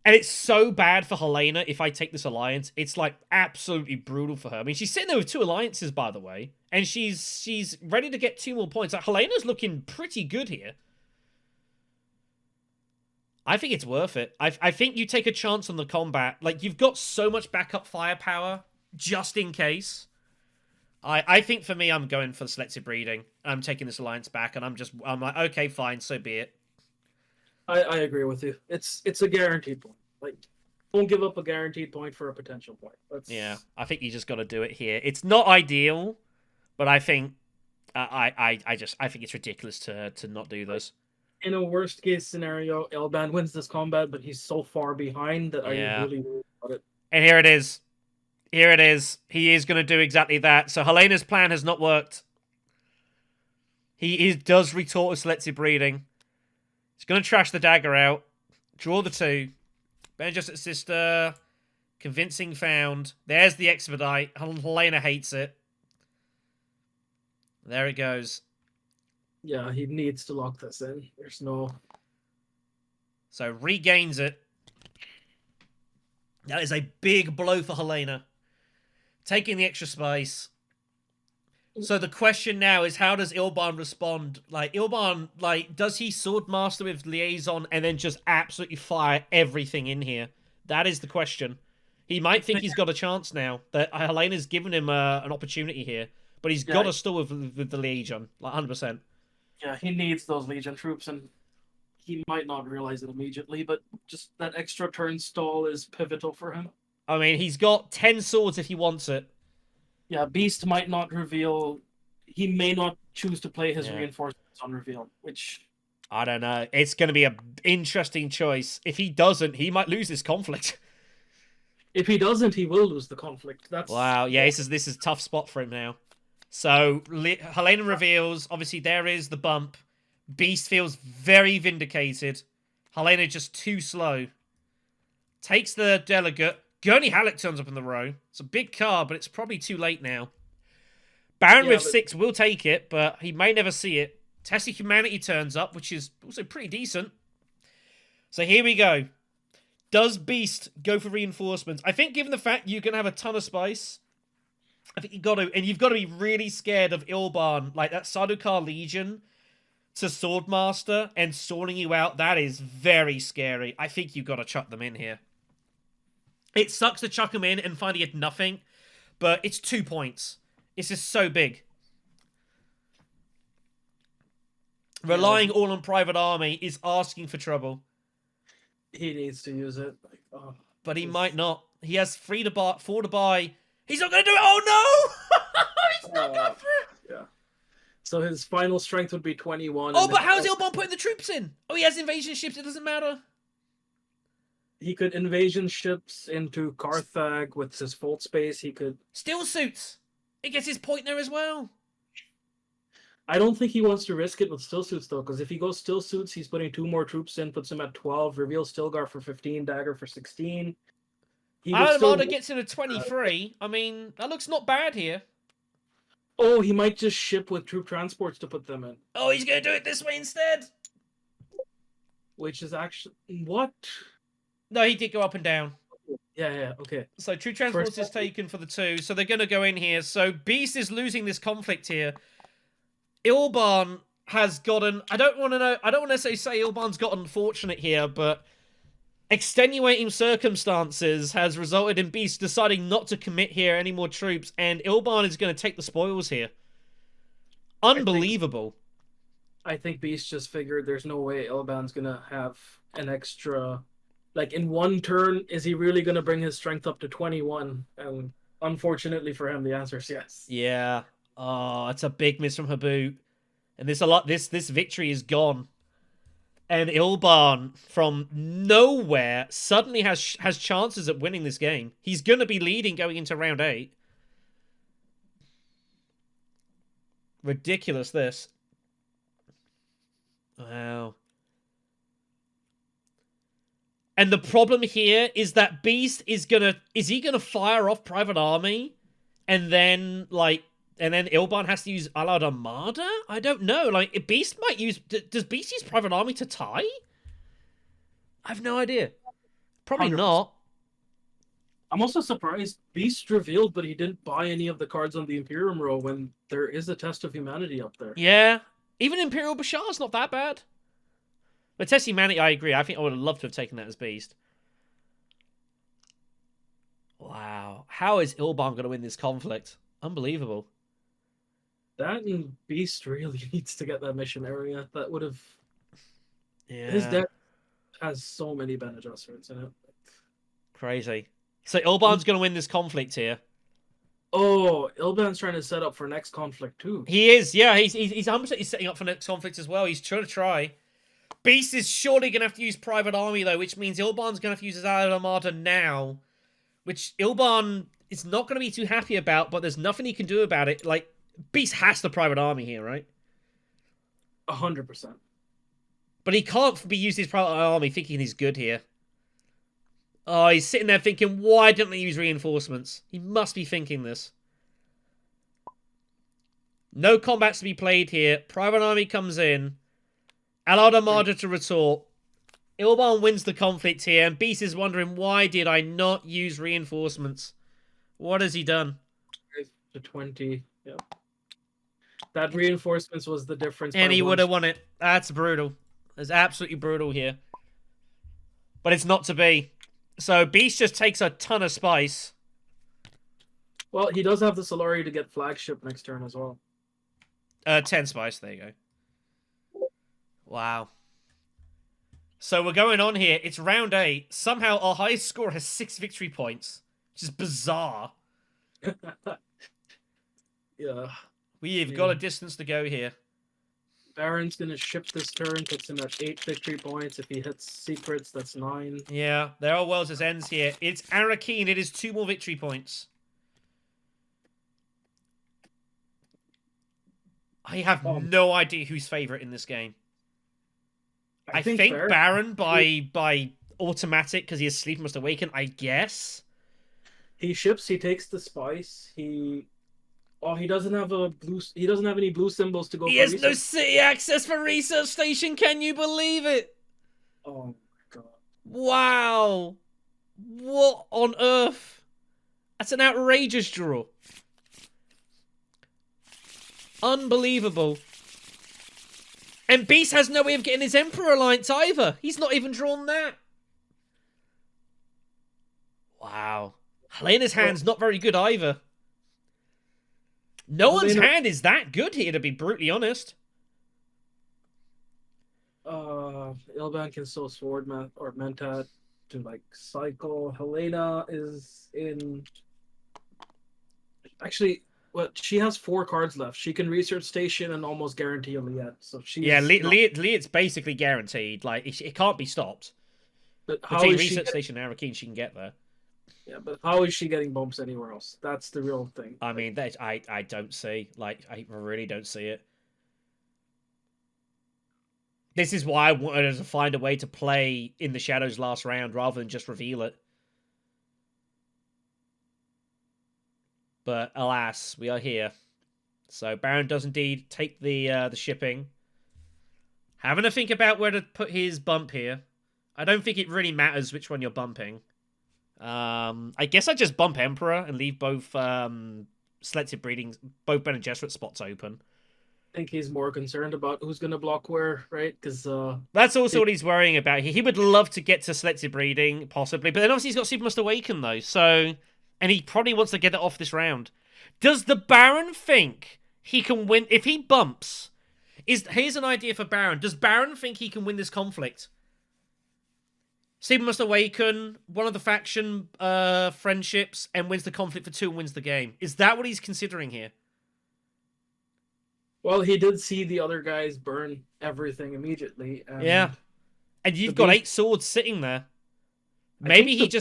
And it's so bad for Helena if I take this alliance. It's, like, absolutely brutal for her. I mean, she's sitting there with 2 alliances, by the way. And she's ready to get 2 more points. Like, Helena's looking pretty good here. I think it's worth it. I think you take a chance on the combat. Like, you've got so much backup firepower, just in case. I think for me, I'm going for selective breeding. I'm taking this alliance back, and I'm like, okay, fine, so be it. I agree with you. It's a guaranteed point. Like, don't give up a guaranteed point for a potential point. Yeah, I think you just got to do it here. It's not ideal, but I think I think it's ridiculous to not do this. In a worst case scenario, Ilban wins this combat, but he's so far behind that I really worry about it. And here it is. Here it is. He is going to do exactly that. So Helena's plan has not worked. He does retort with selective breeding. He's going to trash the dagger out. Draw the 2. Benja's sister. Convincing found. There's the expedite. Helena hates it. There it goes. Yeah, he needs to lock this in. There's no... So regains it. That is a big blow for Helena. Taking the extra spice. So the question now is, how does Ilban respond? Like, Ilban, like, does he Swordmaster with Liaison and then just absolutely fire everything in here? That is the question. He might think he's got a chance now. That Helena's given him an opportunity here. But he's got to stall with the Legion. Like, 100%. Yeah, he needs those Legion troops, and he might not realize it immediately, but just that extra turn stall is pivotal for him. I mean, he's got 10 swords if he wants it. Yeah, Beast might not reveal... He may not choose to play his reinforcements on reveal, which... I don't know. It's going to be an interesting choice. If he doesn't, he might lose this conflict. If he doesn't, he will lose the conflict. That's... Wow, yeah, this is a tough spot for him now. So, Helena reveals, obviously there is the bump. Beast feels very vindicated. Helena just too slow. Takes the delegate. Gurney Halleck turns up in the row. It's a big card, but it's probably too late now. Baron with 6 will take it, but he may never see it. Test of Humanity turns up, which is also pretty decent. So here we go. Does Beast go for reinforcements? I think given the fact you can have a ton of spice, I think you've got to, and you've got to be really scared of Ilban, like that Sardaukar Legion to Swordmaster and sorting you out. That is very scary. I think you've got to chuck them in here. It sucks to chuck them in and find you get nothing, but it's 2 points. It's just so big. Relying all on Private Army is asking for trouble. He needs to use it. But he might not. He has 4 to buy. He's not going to do it. Oh, no! He's not going for it. Yeah. So his final strength would be 21. Oh, but how's Ilban putting the troops in? Oh, he has invasion ships. It doesn't matter. He could invasion ships into Carthage with his fault space. He could... Still suits. It gets his point there as well. I don't think he wants to risk it with still suits, though, because if he goes still suits, he's putting 2 more troops in, puts him at 12, reveals Stilgar for 15, Dagger for 16. Armada gets in a 23. I mean, that looks not bad here. Oh, he might just ship with troop transports to put them in. Oh, he's going to do it this way instead. Which is actually... What? No, he did go up and down. Yeah, okay. So troop transports is taken for the 2. So they're going to go in here. So Beast is losing this conflict here. Ilban has gotten... I don't want to necessarily say Ilban's got unfortunate here, but extenuating circumstances has resulted in Beast deciding not to commit here any more troops, and Ilban is going to take the spoils here. Unbelievable. I think Beast just figured there's no way Ilban's going to have an extra... Like, in one turn, is he really going to bring his strength up to 21? And unfortunately for him, the answer is yes. Yeah. Oh, it's a big miss from Habboot. And this victory is gone. And Ilban, from nowhere, suddenly has chances at winning this game. He's going to be leading going into round 8. Ridiculous, this. Wow. And the problem here is that Beast is he gonna fire off Private Army? And then, Ilban has to use Allied Armada? I don't know. Like, Beast might use... Does Beast use Private Army to tie? I have no idea. Probably 100%. not. I'm also surprised Beast revealed, but he didn't buy any of the cards on the Imperium row when there is a Test of Humanity up there. Yeah. Even Imperial Bashar's not that bad. But Test Humanity, I agree. I think I would have loved to have taken that as Beast. Wow. How is Ilban going to win this conflict? Unbelievable. That and Beast really needs to get that mission area. That would have... Yeah. His deck has so many Bene Gesserits in it. Crazy. So Ilban's going to win this conflict here. Oh, Ilban's trying to set up for next conflict too. He is, yeah. He's 100% setting up for next conflict as well. He's trying to try. Beast is surely going to have to use Private Army, though, which means Ilban's going to have to use his Allied Armada now. Which Ilban is not going to be too happy about, but there's nothing he can do about it. Like, Beast has the Private Army here, right? 100%. But he can't be using his Private Army thinking he's good here. Oh, he's sitting there thinking, why didn't they use reinforcements? He must be thinking this. No combats to be played here. Private Army comes in. Allied Armada to retort. Ilban wins the conflict here, and Beast is wondering, why did I not use reinforcements? What has he done? To 20, yeah. That reinforcements was the difference. And he would have won it. That's brutal. That's absolutely brutal here. But it's not to be. So Beast just takes a ton of spice. Well, he does have the Solari to get flagship next turn as well. 10 spice, there you go. Wow. So we're going on here. It's round 8. Somehow our highest score has 6 victory points. Which is bizarre. Yeah. We've got a distance to go here. Baron's going to ship this turn, puts him at 8 victory points. If he hits secrets, that's 9. Yeah, there are worlds as ends here. It's Arakeen. It is 2 more victory points. I have no idea who's favourite in this game. I think Baron by automatic because he has Sleep Must Awaken, I guess. He ships, he takes the spice, he doesn't have any blue symbols to go. He has no city access for research station, can you believe it? Oh my god. Wow. What on earth? That's an outrageous draw. Unbelievable. And Beast has no way of getting his Emperor Alliance either. He's not even drawn that. Wow. Helena's hand's not very good either. No one's hand is that good here, to be brutally honest. Ilban can still Sword or Mentat to cycle. Helena is in... Actually... Well, she has 4 cards left. She can research station and almost guarantee a Liet. So she's Liet's basically guaranteed. It can't be stopped. But how between is research station and Arakeen, she can get there. Yeah, but how is she getting bumps anywhere else? That's the real thing. I mean, I don't see. I really don't see it. This is why I wanted to find a way to play in the Shadows last round rather than just reveal it. But alas, we are here. So Baron does indeed take the shipping. Having to think about where to put his bump here. I don't think it really matters which one you're bumping. I guess I just bump Emperor and leave both selective breeding, both Bene Gesserit spots open. I think he's more concerned about who's going to block where, right? Because that's also what he's worrying about. He would love to get to selective breeding, possibly, but then obviously he's got Super Must Awaken though, so. And he probably wants to get it off this round. Does the Baron think he can win? If he bumps... Here's an idea for Baron. Does Baron think he can win this conflict? Sleep Must Awaken, one of the faction friendships, and wins the conflict for 2 and wins the game. Is that what he's considering here? Well, he did see the other guys burn everything immediately. And yeah. And you've The got Beast- 8 swords sitting there. I Maybe think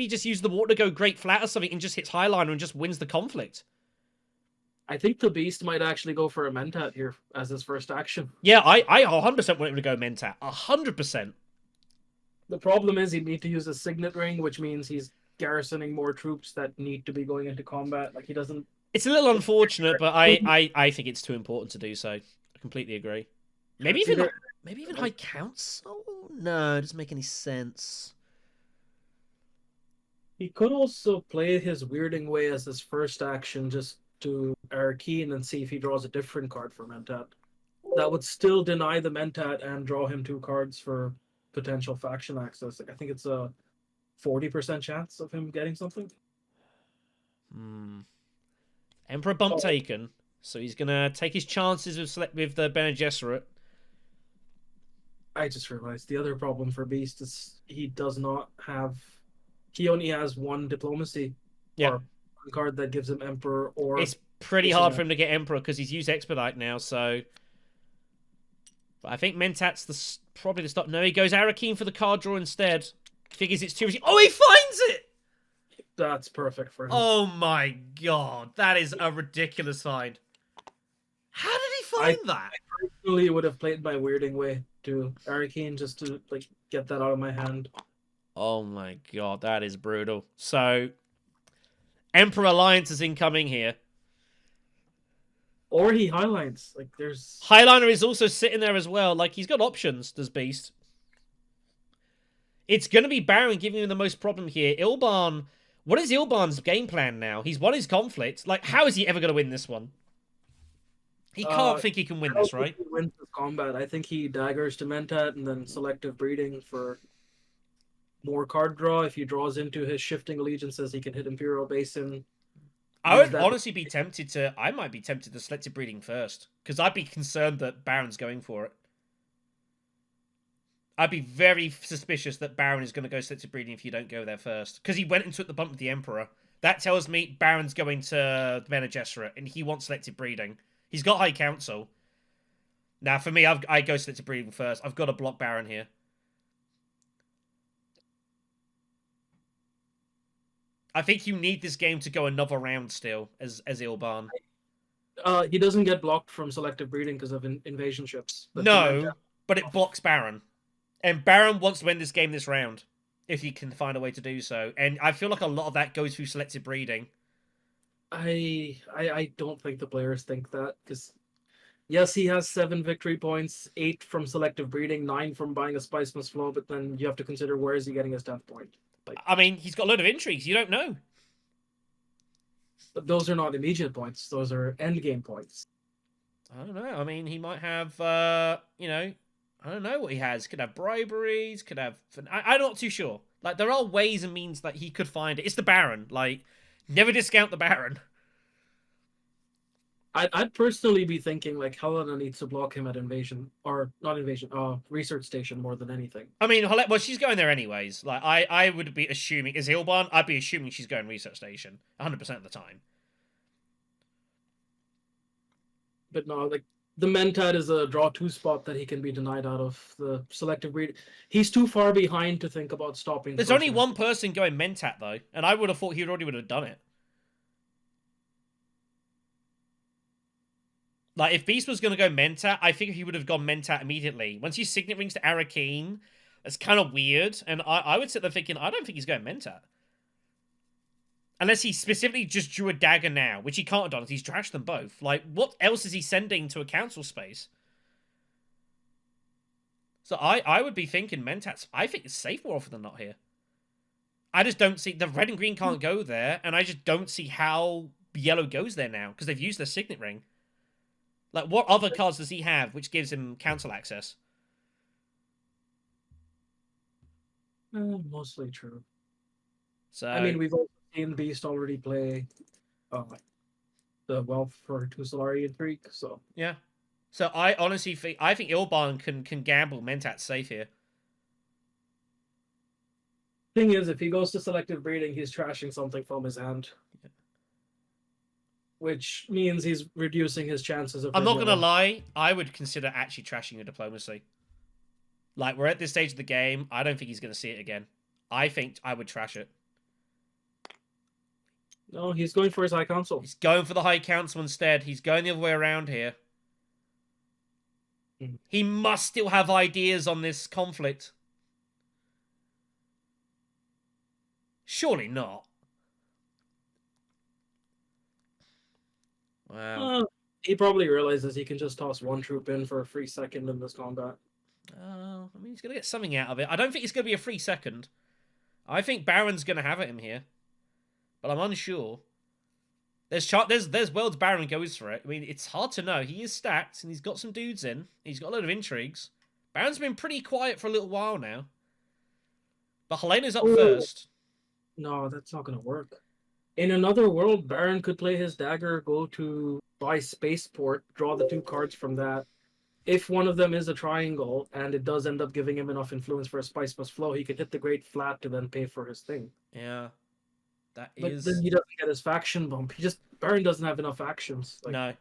he just used the water to go great flat or something and just hits Highliner and just wins the conflict. I think the Beast might actually go for a Mentat here as his first action. Yeah, I 100% want him to go Mentat. 100%. The problem is he'd need to use a Signet Ring, which means he's garrisoning more troops that need to be going into combat. Like, he doesn't... It's a little unfortunate, but I think it's too important to do so. I completely agree. Maybe even High Council? No, it doesn't make any sense. He could also play his Weirding Way as his first action just to Arcane and see if he draws a different card for Mentat. That would still deny the Mentat and draw him 2 cards for potential faction access. Like, I think it's a 40% chance of him getting something. Emperor bump taken, so he's gonna take his chances with the Bene Gesserit. I just realized the other problem for Beast is he only has 1 diplomacy. Yeah. Or 1 card that gives him Emperor or... It's pretty hard for him to get Emperor because he's used Expedite now, so... But I think Mentat's probably the stop. No, he goes Arakeen for the card draw instead. Figures it's too risky. Oh, he finds it! That's perfect for him. Oh my god, that is a ridiculous find. How did he find that? I personally would have played my Weirding Way to Arcane just to like get that out of my hand. Oh my god, that is brutal. So, Emperor Alliance is incoming here. Or he highlights. Like, there's... Highliner is also sitting there as well. Like, he's got options, does Beast. It's going to be Baron giving him the most problem here. Ilban... What is Ilban's game plan now? He's won his conflict. Like, how is he ever going to win this one? He can't think he can win this, right? He wins this combat. I think he daggers to Mentat and then selective breeding for more card draw. If he draws into his shifting allegiances, he can hit Imperial Basin. I would honestly be tempted to... I might be tempted to selective breeding first. Because I'd be concerned that Baron's going for it. I'd be very suspicious that Baron is going to go selective breeding if you don't go there first. Because he went and took the bump with the Emperor. That tells me Baron's going to Bene Gesserit, and he wants selective breeding. He's got High Council. Now, for me, I go selective breeding first. I've got to block Baron here. I think you need this game to go another round still, as Ilban. He doesn't get blocked from selective breeding because of invasion ships. No, but it blocks Baron. And Baron wants to win this game this round, if he can find a way to do so. And I feel like a lot of that goes through selective breeding. I don't think the players think that, because yes, he has 7 victory points, 8 from selective breeding, 9 from buying a Spice Must Flow, but then you have to consider where is he getting his 10th point. Like, I mean, he's got a load of intrigues. You don't know. But those are not immediate points. Those are end game points. I don't know. I mean, he might have, you know, I don't know what he has. Could have briberies, could have... I'm not too sure. Like, there are ways and means that he could find it. It's the Baron. Like, never discount the Baron. I'd personally be thinking, like, Helena needs to block him at invasion, or not invasion, research station more than anything. I mean, well, she's going there anyways. Like, I would be assuming, as Ilban, I'd be assuming she's going research station 100% of the time. But no, like, the Mentat is a draw 2 spot that he can be denied out of the selective breed. He's too far behind to think about stopping. There's only one person going Mentat, though, and I would have thought he already would have done it. Like, if Beast was going to go Mentat, I think he would have gone Mentat immediately. Once you Signet Rings to Arakeen, it's kind of weird, and I would sit there thinking, I don't think he's going Mentat. Unless he specifically just drew a dagger now, which he can't have done, he's trashed them both. Like, what else is he sending to a council space? So I would be thinking Mentats, I think it's safe more often than not here. I just don't see, the red and green can't go there, and I just don't see how yellow goes there now, because they've used their Signet Ring. Like, what other cards does he have which gives him council access? Mostly true. So I mean, we've also seen Beast already play the Wealth for 2 Solari Intrigue, so... Yeah. So I honestly think, Ilban can gamble Mentat's safe here. Thing is, if he goes to selective breeding, he's trashing something from his hand. Yeah. Which means he's reducing his chances of... I'm not going to lie, I would consider actually trashing your diplomacy. Like, we're at this stage of the game. I don't think he's going to see it again. I think I would trash it. No, he's going for his high council. He's going for the High Council instead. He's going the other way around here. He must still have ideas on this conflict. Surely not. Wow. He probably realizes he can just toss one troop in for a free second in this combat. I mean, he's going to get something out of it. I don't think it's going to be a free second. I think Baron's going to have it in here. But I'm unsure. There's World's Baron goes for it. I mean, it's hard to know. He is stacked, and he's got some dudes in. He's got a lot of intrigues. Baron's been pretty quiet for a little while now. But Helena's up first. No, that's not going to work. In another world, Baron could play his dagger, go to buy Spaceport, draw the 2 cards from that. If one of them is a triangle, and it does end up giving him enough influence for a Spice Must Flow, he can hit the Great Flat to then pay for his thing. Yeah. But then he doesn't get his faction bump. Baron doesn't have enough actions. No.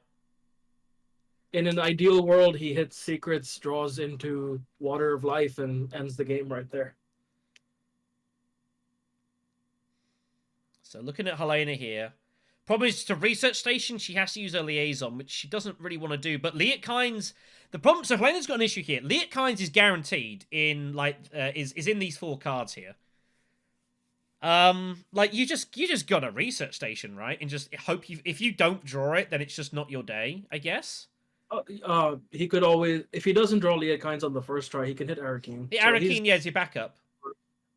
In an ideal world, he hits secrets, draws into Water of Life, and ends the game right there. So looking at Helena here. Problem is, to Research Station, she has to use her liaison, which she doesn't really want to do. But Liet Kynes, the problem. So Helena's got an issue here. Liet Kynes is guaranteed in is in these 4 cards here. Like you just got a Research Station, right? And just hope if you don't draw it, then it's just not your day, I guess. He could always, if he doesn't draw Liet Kynes on the first try, he can hit Arakeen. The Arakeen, yeah, is your backup.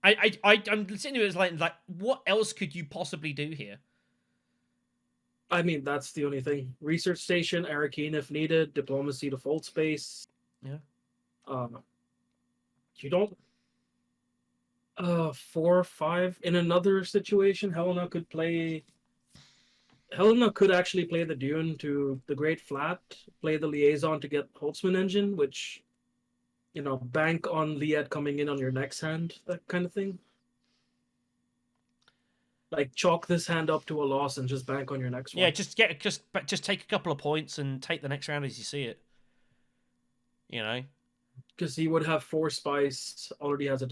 I'm sitting here like, what else could you possibly do here? I mean, that's the only thing. Research Station, Arakeen if needed, Diplomacy to Fold Space. Yeah. You don't. 4 or 5. In another situation, Helena could actually play the Dune to the Great Flat, play the Liaison to get Holtzman Engine, which, bank on Liet coming in on your next hand, that kind of thing. Like, chalk this hand up to a loss and just bank on your next one. Yeah, just take a couple of points and take the next round as you see it. Because he would have 4 Spice, already has a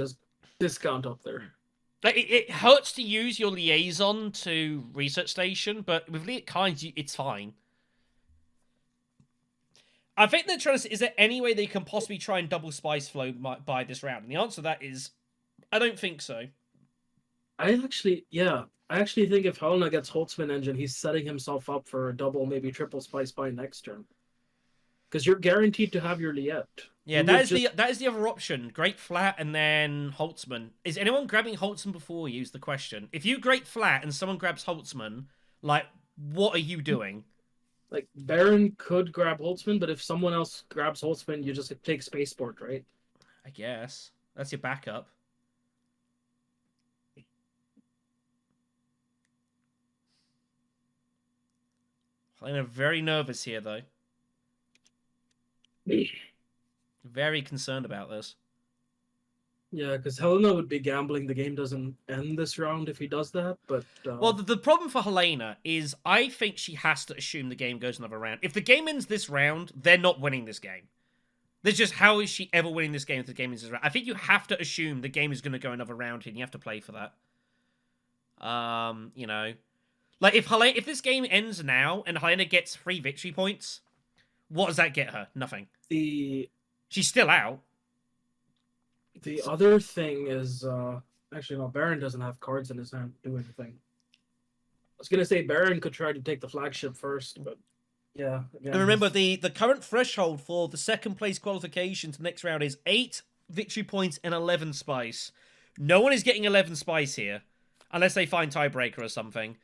discount up there. Like, it hurts to use your liaison to Research Station, but with Liet Kynes, it's fine. I think they're trying to say, is there any way they can possibly try and double Spice Flow by this round? And the answer to that is, I don't think so. I actually think if Helena gets Holtzman Engine, he's setting himself up for a double, maybe triple Spice by next turn. Because you're guaranteed to have your Liet. Yeah, that is the other option. Great Flat and then Holtzman. Is anyone grabbing Holtzman before you is the question. If you Great Flat and someone grabs Holtzman, like, what are you doing? Like, Baron could grab Holtzman, but if someone else grabs Holtzman, you just take Spaceport, right? I guess. That's your backup. I'm very nervous here, though. Very concerned about this. Yeah, because Helena would be gambling the game doesn't end this round if he does that, but... Well, the problem for Helena is I think she has to assume the game goes another round. If the game ends this round, they're not winning this game. There's just, how is she ever winning this game if the game ends this round? I think you have to assume the game is going to go another round here, and you have to play for that. Like, if this game ends now, and Helena gets 3 victory points, what does that get her? Nothing. She's still out. The other thing is, actually, no, Baron doesn't have cards in his hand to do anything. I was going to say Baron could try to take the flagship first, but yeah. Again, and remember, the current threshold for the second place qualification to the next round is 8 victory points and 11 spice. No one is getting 11 spice here, unless they find tiebreaker or something.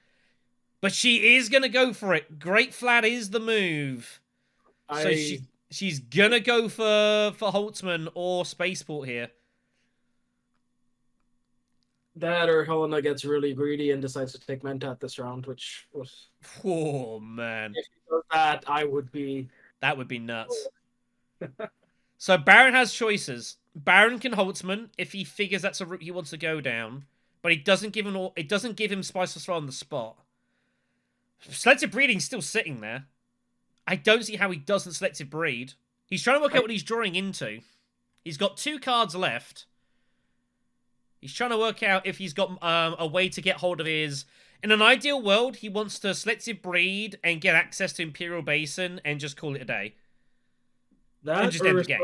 But she is going to go for it. Great Flat is the move. So she's going to go for Holtzman or Spaceport here. That or Helena gets really greedy and decides to take Mentat this round, which was... Oh, man. If he does that, that would be nuts. So Baron has choices. Baron can Holtzman if he figures that's a route he wants to go down, but it doesn't give him Spiceless Throw on the spot. Selective Breeding's still sitting there. I don't see how he doesn't Selective Breed. He's trying to work out what he's drawing into. He's got 2 cards left. He's trying to work out if he's got a way to get hold of his... In an ideal world, he wants to selective breed and get access to Imperial Basin and just call it a day. That just end or the game.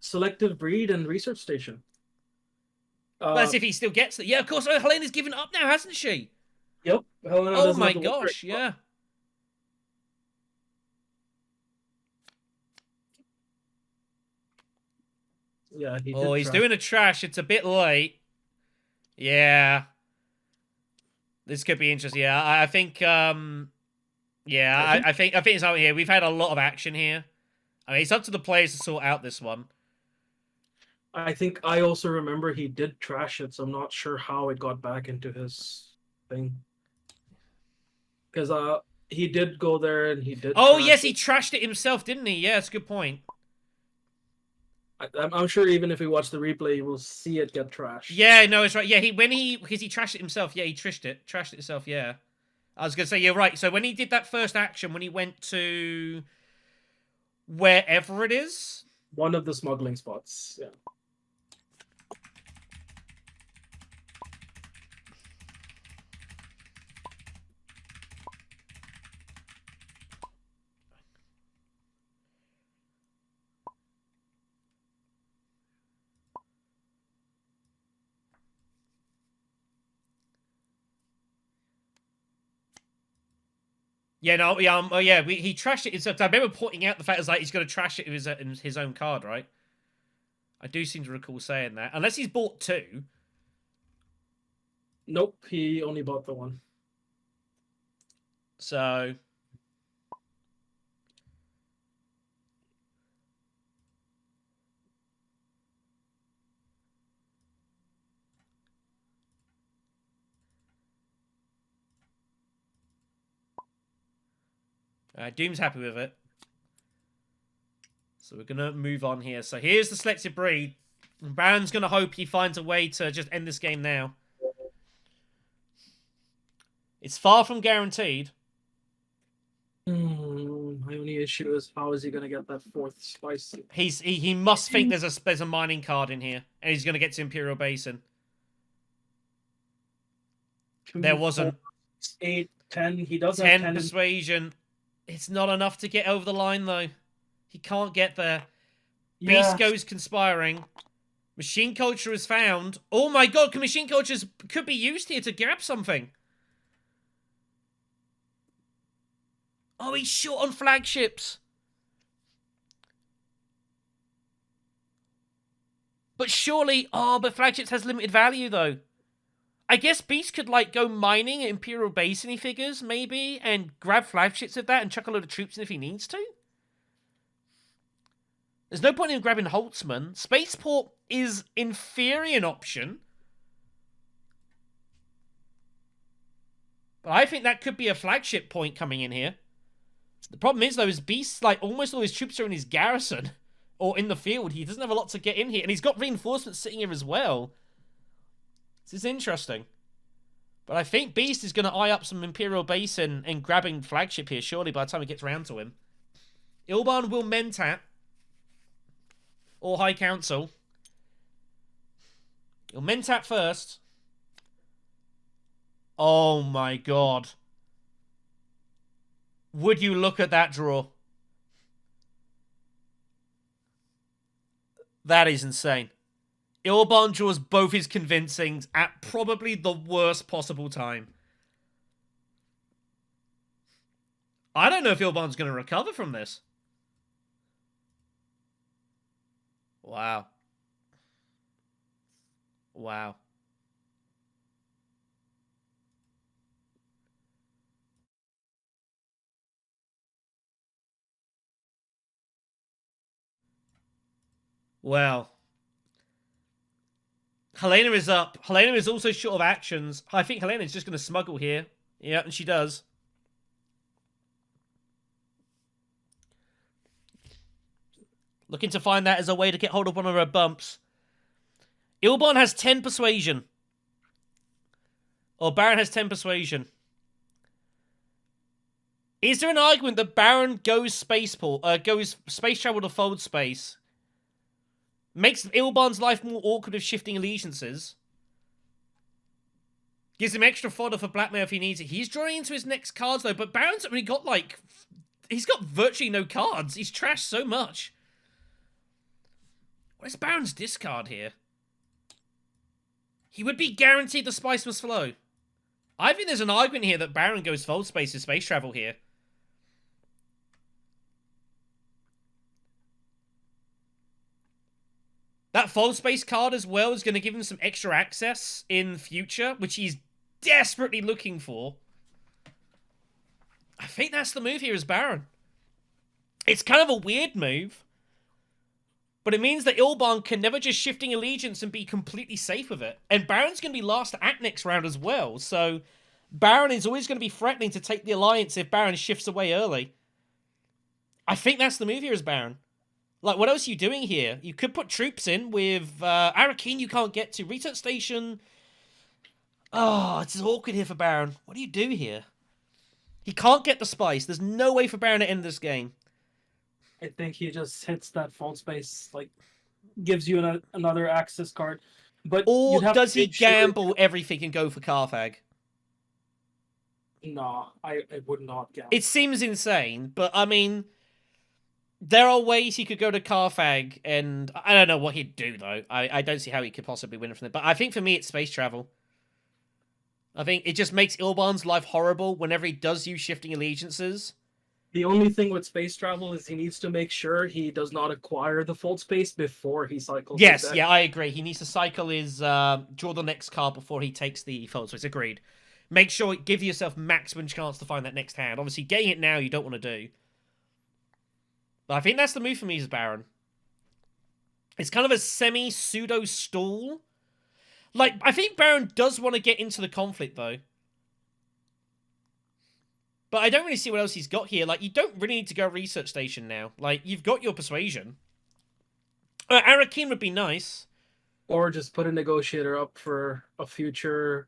selective breed and research station. Well, that's if he still gets it. Yeah, of course. Oh, Helena's given up now, hasn't she? Yep. Helena Oh doesn't my have to work gosh, very well. yeah. Yeah, he Oh, did he's trash. doing a trash. It's a bit late. Yeah. This could be interesting. Yeah, I think, yeah, I think it's out here. We've had a lot of action here. I mean, it's up to the players to sort out this one. I think I also remember he did trash it, so I'm not sure how it got back into his thing. Because he did go there and he did. Oh, trash yes, he it. trashed it himself, didn't he? Yeah, that's a good point. I'm sure even if we watch the replay, we'll see it get trashed. Yeah, no, it's right. Yeah, because he trashed it himself. Yeah, he trashed it himself. Yeah, I was gonna say you're right. So when he did that first action, when he went to wherever it is, One of the smuggling spots. Yeah. yeah, no, yeah, yeah, he trashed it himself. I remember pointing out the fact that he's gonna trash it in his own card, right? I do seem to recall saying that, unless he's bought 2. Nope, he only bought the one. So. Doom's happy with it. So we're going to move on here. So here's the selected breed. Baron's going to hope he finds a way to just end this game now. It's far from guaranteed. My only issue is how is he going to get that 4th spice? He must think there's a mining card in here. And he's going to get to Imperial Basin. There wasn't. 8, 10. He does 10 have 10 persuasion. It's not enough to get over the line, though. He can't get there. Yeah. Beast goes conspiring. Machine culture is found. Oh my god, machine culture could be used here to grab something. Oh, he's short on flagships. But surely, but flagships has limited value, though. I guess Beast could, like, go mining at Imperial Basin, he figures, maybe, and grab flagships of that and chuck a load of troops in if he needs to. There's no point in grabbing Holtzman. Spaceport is, in theory, an option. But I think that could be a flagship point coming in here. The problem is, though, is Beast, like, almost all his troops are in his garrison. Or in the field. He doesn't have a lot to get in here. And he's got reinforcements sitting here as well. This is interesting. But I think Beast is going to eye up some Imperial Basin and grabbing flagship here, surely, by the time it gets round to him. Ilban will Mentat. Or High Council. He'll Mentat first. Oh my god. Would you look at that draw? That is insane. Ilban draws both his convincings at probably the worst possible time. I don't know if Ilban's going to recover from this. Wow. Wow. Well. Helena is up. Helena is also short of actions. I think Helena is just going to smuggle here. Yeah, and she does. Looking to find that as a way to get hold of one of her bumps. Ilban has 10 persuasion. Or Baron has 10 persuasion. Is there an argument that Baron goes spaceport, goes space travel to fold space? Makes Ilban's life more awkward with shifting allegiances. Gives him extra fodder for blackmail if he needs it. He's drawing into his next cards, though, but Baron's only got, like... He's got virtually no cards. He's trashed so much. Where's Baron's discard here? He would be guaranteed the spice must flow. I think there's an argument here that Baron goes fold space with space travel here. That fold space card as well is going to give him some extra access in future, which he's desperately looking for. I think that's the move here as Baron. It's kind of a weird move, but it means that Ilban can never just shifting allegiance and be completely safe with it. And Baron's going to be last to act next round as well, so Baron is always going to be threatening to take the alliance if Baron shifts away early. I think that's the move here as Baron. Like, what else are you doing here? You could put troops in with Arakeen you can't get to. Research station. Oh, it's awkward here for Baron. What do you do here? He can't get the spice. There's no way for Baron to end this game. I think he just hits that fold space, like, gives you another access card. But or does he gamble everything and go for Carthag? No, I would not gamble. It seems insane, but I mean... There are ways he could go to Carthag, and I don't know what he'd do, though. I don't see how he could possibly win from it. But I think for me, it's space travel. I think it just makes Ilban's life horrible whenever he does use shifting allegiances. The only thing with space travel is he needs to make sure he does not acquire the fold space before he cycles. Yes, yeah, I agree. He needs to cycle his draw the next card before he takes the fold space. Agreed. Make sure, give yourself maximum chance to find that next hand. Obviously, getting it now you don't want to do. But I think that's the move for me as Baron. It's kind of a semi-pseudo stall. Like, I think Baron does want to get into the conflict, though. But I don't really see what else he's got here. Like, you don't really need to go research station now. Like, you've got your persuasion. Arakeen would be nice. Or just put a negotiator up for a future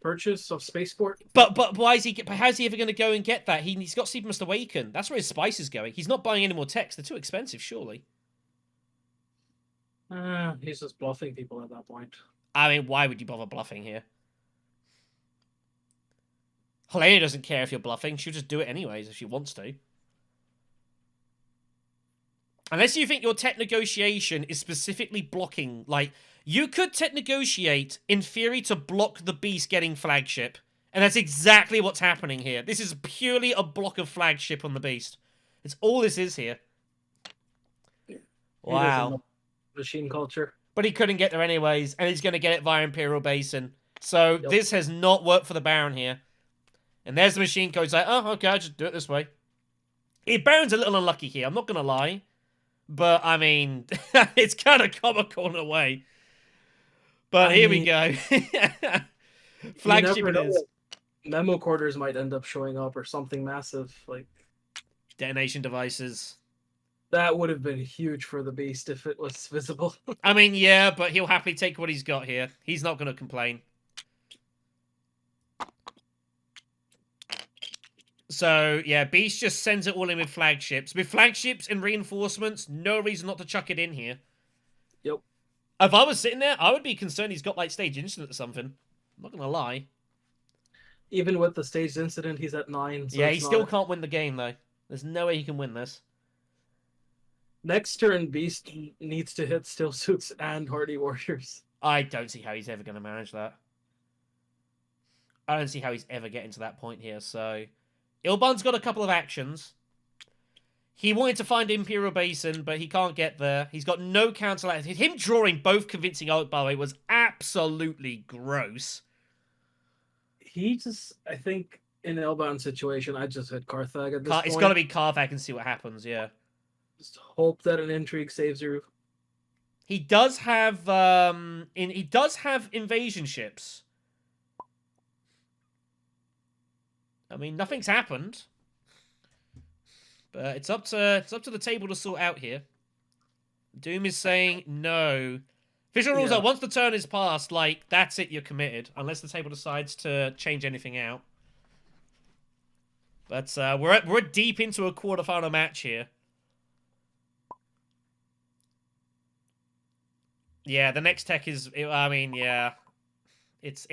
purchase of spaceport. But why is he? How's he ever going to go and get that? He's got Sleep Must Awaken. That's where his spice is going. He's not buying any more techs. They're too expensive, surely. He's just bluffing people at that point. I mean, why would you bother bluffing here? Helena doesn't care if you're bluffing. She'll just do it anyways if she wants to. Unless you think your tech negotiation is specifically blocking, like, you could tech negotiate, in theory, to block the beast getting flagship. And that's exactly what's happening here. This is purely a block of flagship on the beast. It's all this is here. Wow. Machine culture. But he couldn't get there anyways, and he's going to get it via Imperial Basin. So this has not worked for the Baron here. And there's the machine code. It's like, oh, okay, I'll just do it this way. Baron's a little unlucky here, I'm not going to lie. But, I mean, it's kind of comical in a way. But here we go. Flagship it is. Memo quarters might end up showing up or something massive, like detonation devices. That would have been huge for the beast if it was visible. I mean, yeah, but he'll happily take what he's got here. He's not going to complain. So, yeah, Beast just sends it all in with flagships. With flagships and reinforcements, no reason not to chuck it in here. Yep. If I was sitting there, I would be concerned he's got, like, stage incident or something. I'm not going to lie. Even with the staged incident, he's at 9. So yeah, he still can't win the game, though. There's no way he can win this. Next turn, Beast needs to hit Still Suits and Hardy Warriors. I don't see how he's ever going to manage that. I don't see how he's ever getting to that point here, so... Ilban's got a couple of actions. He wanted to find Imperial Basin, but he can't get there. He's got no counter action. Him drawing both convincing ult, by the way, was absolutely gross. He just, I think, in an Ilban situation, I just hit Carthag at this point. It's got to be Carthag and see what happens, yeah. Just hope that an intrigue saves you. He does have, he does have invasion ships. I mean, nothing's happened, but it's up to the table to sort out here. Doom is saying no. Official rules are once the turn is passed, like that's it, you're committed, unless the table decides to change anything out. But we're deep into a quarterfinal match here. Yeah, the next tech is. I mean, yeah, it's.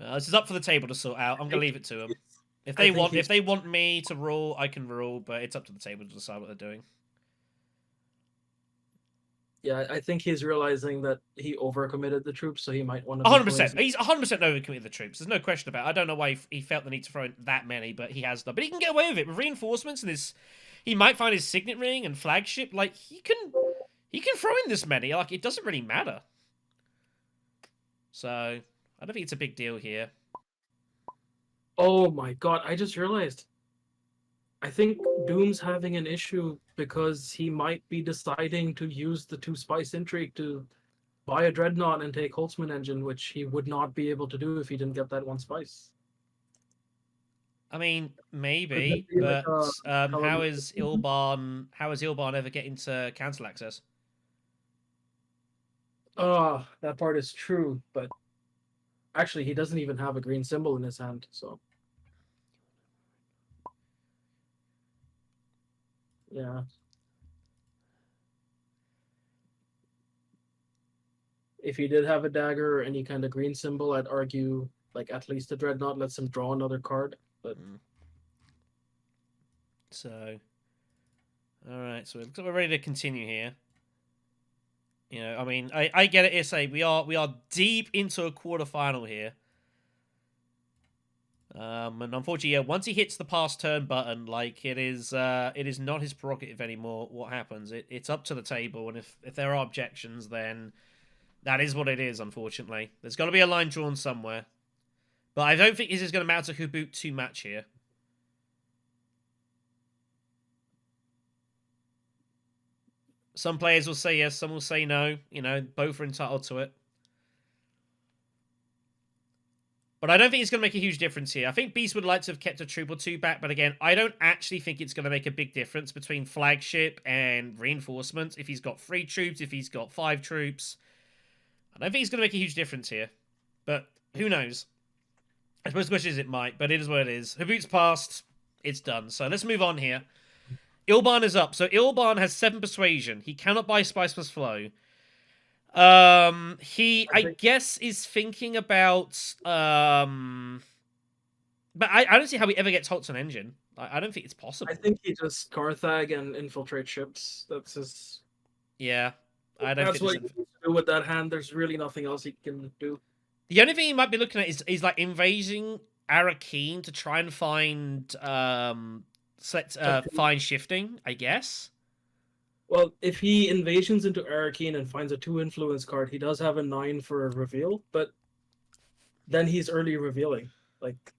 Well, this is up for the table to sort out. I'm gonna leave it to them. If I they think want, he's if they want me to rule, I can rule, but it's up to the table to decide what they're doing. yeah, I think he's realizing that he overcommitted the troops, so he might want to be 100%. throwing He's 100% overcommitted the troops. There's no question about it. I don't know why he felt the need to throw in that many, but he has done. But he can get away with it with reinforcements and his. He might find his signet ring and flagship. Like he can throw in this many. Like it doesn't really matter. So I don't think it's a big deal here. Oh my god, I just realized. I think Doom's having an issue because he might be deciding to use the 2 spice intrigue to buy a dreadnought and take Holtzman engine, which he would not be able to do if he didn't get that 1 spice. I mean, Could maybe, that be like but a how is Ilban? How is Ilban ever getting to cancel access? that part is true, but actually he doesn't even have a green symbol in his hand, so yeah. If he did have a dagger or any kind of green symbol, I'd argue like at least the dreadnought lets him draw another card. But So, all right. So it looks like we're ready to continue here. You know, I mean, I get it. SA, we are deep into a quarterfinal here. And unfortunately, yeah, once he hits the pass turn button, like it is not his prerogative anymore. What happens? It's up to the table, and if there are objections, then that is what it is. Unfortunately, there's got to be a line drawn somewhere. But I don't think this is going to matter to Habboot too much here. Some players will say yes, some will say no. You know, both are entitled to it. But I don't think it's going to make a huge difference here. I think Beast would like to have kept a troop or two back, but again, I don't actually think it's going to make a big difference between flagship and reinforcements. If he's got 3 troops, if he's got 5 troops, I don't think it's going to make a huge difference here. But who knows? I suppose the question is it might, but it is what it is. Habboot's passed. It's done. So let's move on here. Ilban is up. So Ilban has 7 persuasion. He cannot buy Spice plus Flow. I guess is thinking about but I don't see how he ever gets Holt's an engine. I don't think it's possible. I think he just Carthag and infiltrate ships. That's his. Yeah, I don't. That's think what he needs to do with that hand. There's really nothing else he can do. The only thing he might be looking at is like invading Arakeen to try and find find shifting, I guess. Well, if he invasions into Arakeen and finds a 2 influence card, he does have a 9 for a reveal, but then he's early revealing. Like,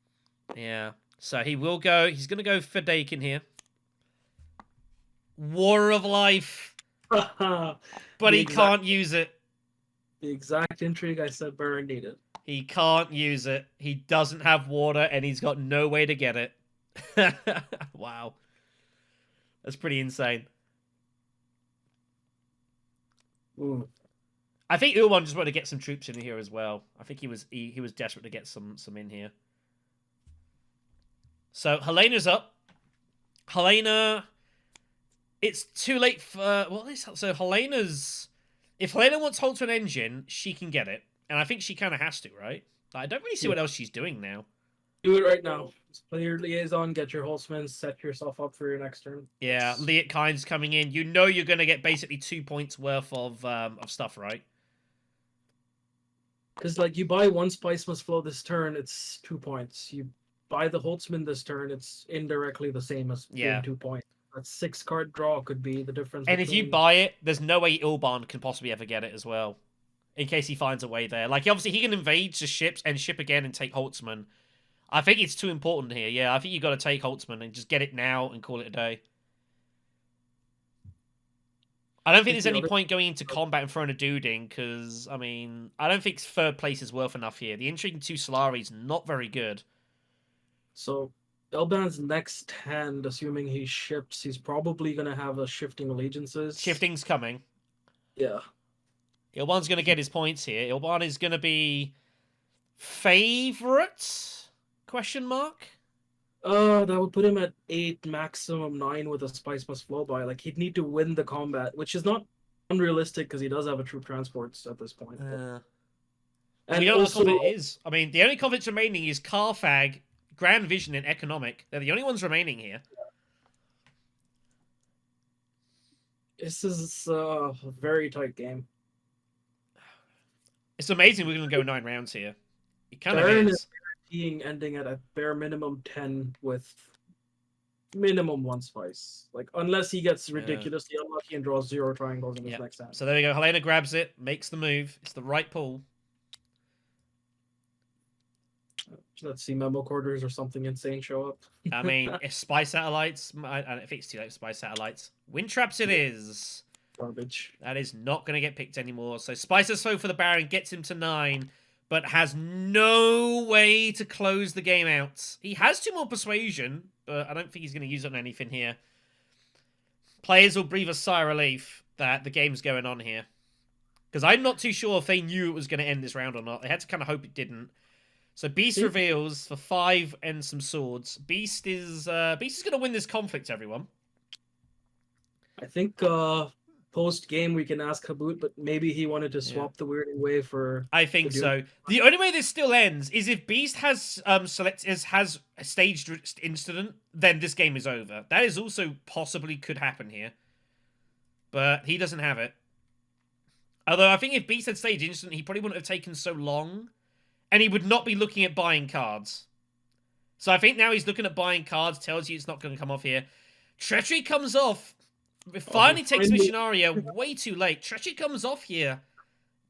yeah. So he will go. He's going to go for Dakin here. War of Life, but he can't use it. The exact intrigue I said Baron needed. He can't use it. He doesn't have water, and he's got no way to get it. Wow, that's pretty insane. Ooh. I think Ilwan just wanted to get some troops in here as well. I think he was desperate to get some in here. So Helena's up. Helena, it's too late for so Helena's. If Helena wants Holt to an engine, she can get it, and I think she kind of has to, right? I don't really see what else she's doing now. Do it right now. Just play your liaison, get your Holtzman, set yourself up for your next turn. Yeah, Liat Kind's coming in. You know you're going to get basically 2 points worth of stuff, right? Because, like, you buy 1 Spice Must Flow this turn, it's 2 points. You buy the Holtzman this turn, it's indirectly the same as being 2 points. That 6-card draw could be the difference. And if you buy it, there's no way Ilban can possibly ever get it as well. In case he finds a way there. Like, obviously, he can invade the ships and ship again and take Holtzman. I think it's too important here. Yeah, I think you got to take Holtzman and just get it now and call it a day. I don't think there's any point going into combat and throwing a Duding, because, I mean, I don't think 3rd place is worth enough here. The Intriguing 2 Solari is not very good. So, Ilban's next hand, assuming he ships, he's probably going to have a Shifting Allegiances. Shifting's coming. Yeah. Ilban's going to get his points here. Ilban is going to be... Favourite? Question mark? That would put him at 8, maximum 9 with a Spice Must Flow by. Like, he'd need to win the combat, which is not unrealistic because he does have a troop transports at this point. We And don't know what also, conflict it is. I mean, the only conflicts remaining is Carfag, Grand Vision, and Economic. They're the only ones remaining here. this is a very tight game. It's amazing we're going to go 9 rounds here. It kind of Baron is. is guaranteeing ending at a bare minimum 10 with minimum 1 spice. Like, unless he gets ridiculously unlucky and draws 0 triangles in his next hand. So there we go. Helena grabs it, makes the move. It's the right pull. Let's see memo quarters or something insane show up. I mean, if Spy Satellites, I don't think it's too late for Spy Satellites. Wind Traps it is. Garbage. That is not going to get picked anymore. So Spicer's Foe for the Baron gets him to 9, but has no way to close the game out. He has 2 more Persuasion, but I don't think he's going to use it on anything here. Players will breathe a sigh of relief that the game's going on here. Because I'm not too sure if they knew it was going to end this round or not. They had to kind of hope it didn't. So Beast reveals for 5 and some swords. Beast is going to win this conflict, everyone. I think post game we can ask Habboot, but maybe he wanted to swap the weirding way for. I think so. The only way this still ends is if Beast has has a staged incident, then this game is over. That is also possibly could happen here, but he doesn't have it. Although I think if Beast had staged incident, he probably wouldn't have taken so long. And he would not be looking at buying cards. So I think now he's looking at buying cards, tells you it's not going to come off here. Treachery comes off. It finally takes Missionaria way too late. Treachery comes off here.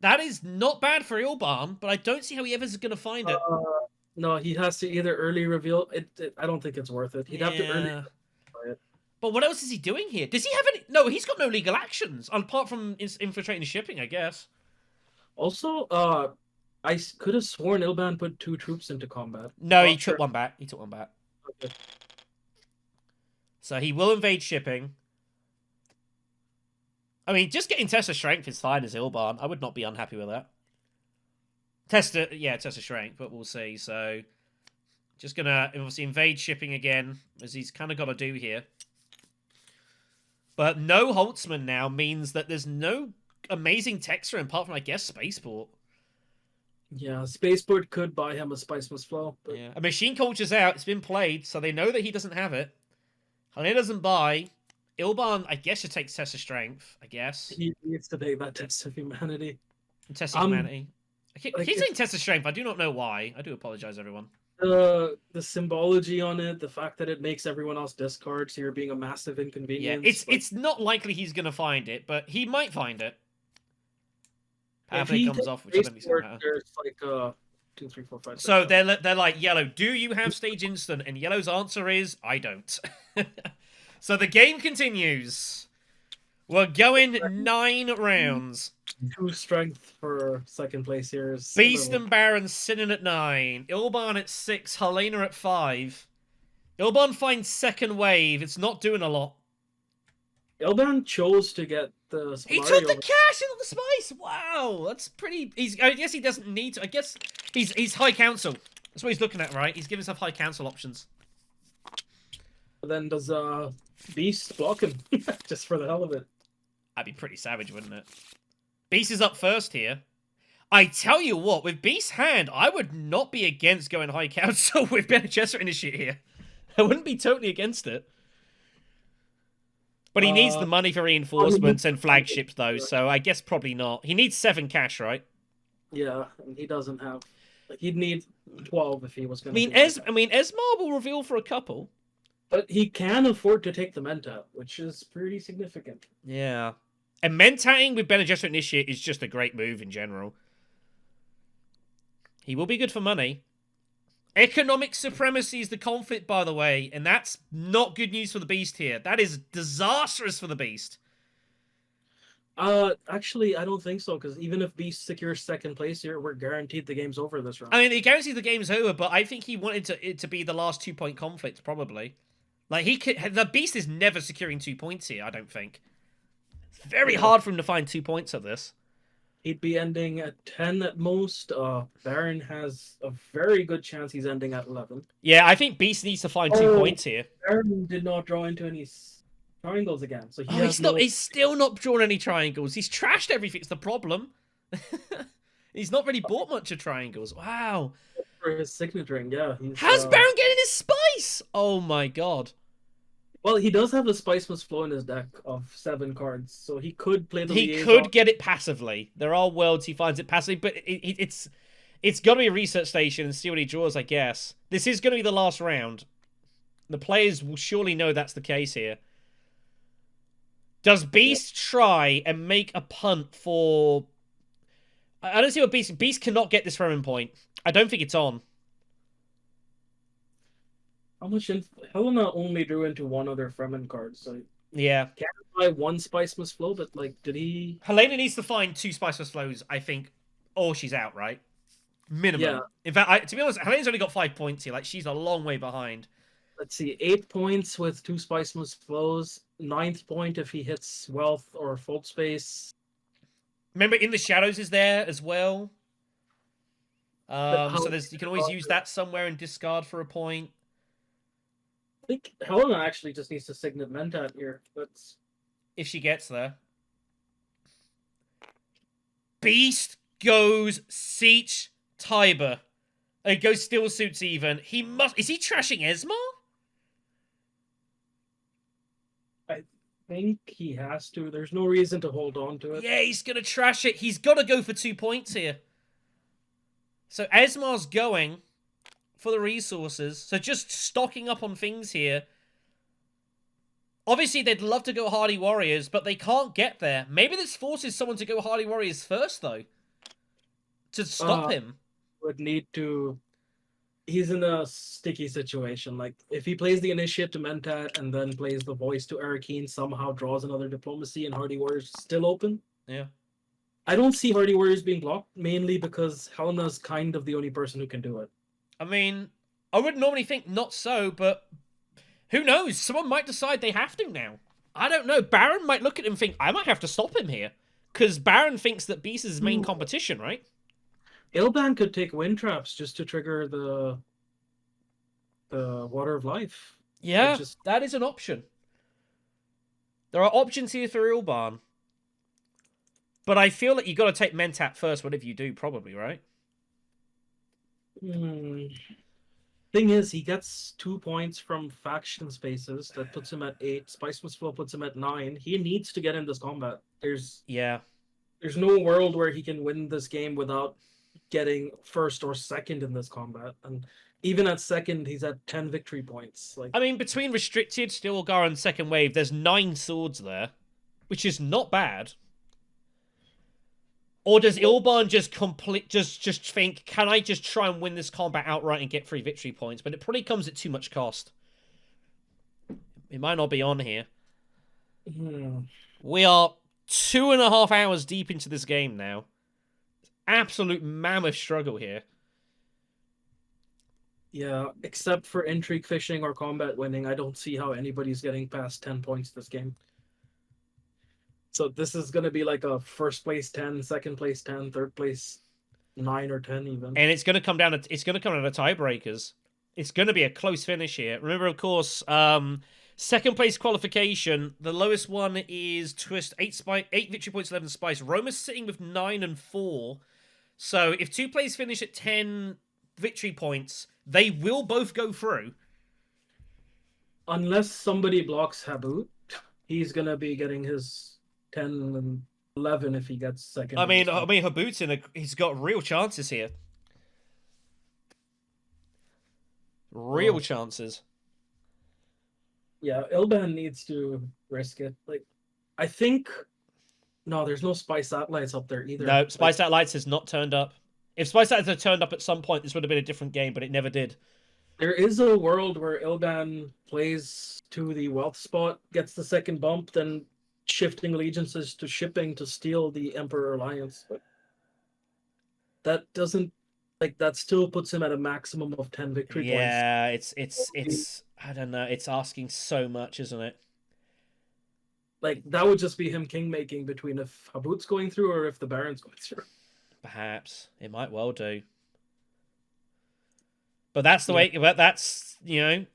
That is not bad for Ilban, but I don't see how he ever is going to find it. No, he has to either early reveal it. I don't think it's worth it. He'd have to early buy it. But what else is he doing here? Does he have any... No, he's got no legal actions, apart from infiltrating shipping, I guess. Also, I could have sworn Ilban put 2 troops into combat. No, he took one back. He took one back. Okay. So he will invade shipping. I mean, just getting Test of Strength is fine as Ilban. I would not be unhappy with that. Test of Strength, but we'll see. So, just gonna obviously invade shipping again, as he's kind of got to do here. But no Holtzman now means that there's no amazing text for him, apart from, I guess, Spaceport. Yeah, Spaceport could buy him a Spice Must Flow. But... Yeah, a Machine Culture's out. It's been played, so they know that he doesn't have it. Helena doesn't buy. Ilban, I guess, should take Test of Strength, I guess. He needs to take that Test of Humanity. Test of Humanity. I keep saying Test of Strength. I do not know why. I do apologize, everyone. The symbology on it, the fact that it makes everyone else discard, so you're being a massive inconvenience. Yeah, it's not likely he's going to find it, but he might find it. After it comes off, which I don't think there's like 2, 3, 4, 5. 6, so 7. they're like, Yellow, do you have stage instant? And Yellow's answer is, I don't. So the game continues. We're going 9 rounds. 2 strength for second place here. Beast and Baron sitting at 9. Ilban at 6. Helena at 5. Ilban finds second wave. It's not doing a lot. Ilban chose to get the He took the cash and the spice. Wow, that's pretty. I guess he doesn't need to. I guess he's high council. That's what he's looking at, right? He's giving himself high council options. Then does Beast block him just for the hell of it? That'd be pretty savage, wouldn't it? Beast is up first here. I tell you what, with Beast's hand, I would not be against going high council with Bene Gesserit initiate here. I wouldn't be totally against it. But he needs the money for reinforcements and flagships, though, so I guess probably not. He needs 7 cash, right? Yeah, and he doesn't have... Like, he'd need 12 if he was going to... I mean, Esmar will reveal for a couple. But he can afford to take the Menta, which is pretty significant. Yeah. And Mentating with Bene Gesserit initiate is just a great move in general. He will be good for money. Economic supremacy is the conflict, by the way, and that's not good news for the Beast here. That is disastrous for the Beast. Actually, I don't think so, because even if Beast secures second place here, we're guaranteed the game's over this round. I mean, it guarantees the game's over, but I think he wanted it to be the last 2-point conflict, probably. Like, the Beast is never securing 2 points here, I don't think. It's very hard for him to find 2 points at this. He'd be ending at 10 at most. Baron has a very good chance he's ending at 11. Yeah, I think Beast needs to find 2 points here. Baron did not draw into any triangles again, so he Oh, has no. he's still not drawn any triangles. He's trashed everything. It's the problem. He's not really bought much of triangles. Wow. For his signature ring. Yeah, How's Baron getting his spice? Oh my god. Well, he does have a Spice Must Flow in his deck of 7 cards, so he could play the He liaison. could get it passively. There are worlds he finds it passively, but it's got to be a research station and see what he draws, I guess. This is going to be the last round. The players will surely know that's the case here. Does Beast try and make a punt for... I don't see what Beast... Beast cannot get this Fremen point. I don't think it's on. How much Helena only drew into 1 other Fremen card, so Yeah. can't buy 1 Spice Must Flow, but like, did he? Helena needs to find 2 Spiceless Flows, I think, or she's out, right? Minimum. Yeah. In fact, to be honest, Helena's only got 5 points here. Like, she's a long way behind. Let's see, 8 points with 2 Spice Must Flows. 9th point if he hits Wealth or Fold Space. Remember, In the Shadows is there as well. So you can always use that somewhere and discard for a point. I think Helena actually just needs to Signet Mentat here. That's if she gets there. Beast goes Siege Tiber. It goes Steel Suits even. He must... Is he trashing Esmar? I think he has to. There's no reason to hold on to it. Yeah, he's going to trash it. He's got to go for 2 points here. So Esmar's going for the resources. So just stocking up on things here. Obviously, they'd love to go Hardy Warriors, but they can't get there. Maybe this forces someone to go Hardy Warriors first, though. To stop him. Would need to... He's in a sticky situation. Like, if he plays the Initiate to Mentat and then plays the Voice to Arakeen, somehow draws another Diplomacy and Hardy Warriors still open. Yeah. I don't see Hardy Warriors being blocked, mainly because Helena's kind of the only person who can do it. I mean, I would normally think not so, but who knows? Someone might decide they have to now. I don't know. Baron might look at him and think, I might have to stop him here. Because Baron thinks that Beast is his main competition, right? Ilban could take Wind Traps just to trigger the Water of Life. Yeah, that is an option. There are options here for Ilban. But I feel like you got to take Mentat first, whatever you do, probably, right? Thing is, he gets 2 points from faction spaces. That puts him at 8. Spice Must Flow puts him at 9. He needs to get in this combat. There's no world where he can win this game without getting first or second in this combat. And even at second, he's at 10 victory points. Like, I mean, between Restricted, Stilgar, and Second Wave, there's 9 swords there, which is not bad. Or does Ilban just just think, can I just try and win this combat outright and get 3 victory points? But it probably comes at too much cost. It might not be on here. We are 2.5 hours deep into this game now. Absolute mammoth struggle here. Yeah, except for intrigue fishing or combat winning, I don't see how anybody's getting past 10 points this game. So this is going to be like a first place 10, second place 10, third place 9 or 10 even. And it's going to come down to tiebreakers. It's going to be a close finish here. Remember, of course, second place qualification. The lowest one is Twist 8 victory points, 11 spice. Roma's sitting with 9 and 4. So if 2 players finish at 10 victory points, they will both go through. Unless somebody blocks Habboot, he's going to be getting his 10 and 11 if he gets second. I mean, Habboot's he's got real chances here. Real chances. Yeah, Ilban needs to risk it. Like, I think... No, there's no Spy Satellites up there either. No, Spy Satellites has not turned up. If Spy Satellites had turned up at some point, this would have been a different game, but it never did. There is a world where Ilban plays to the wealth spot, gets the second bump, then shifting allegiances to shipping to steal the Emperor Alliance. But that doesn't... Like, that still puts him at a maximum of 10 victory points. Yeah, it's I don't know, it's asking so much, isn't it? Like that would just be him king making between if Habboot's going through or if the Baron's going through. Perhaps it might well do. But that's the Yeah. way. But that's, you know,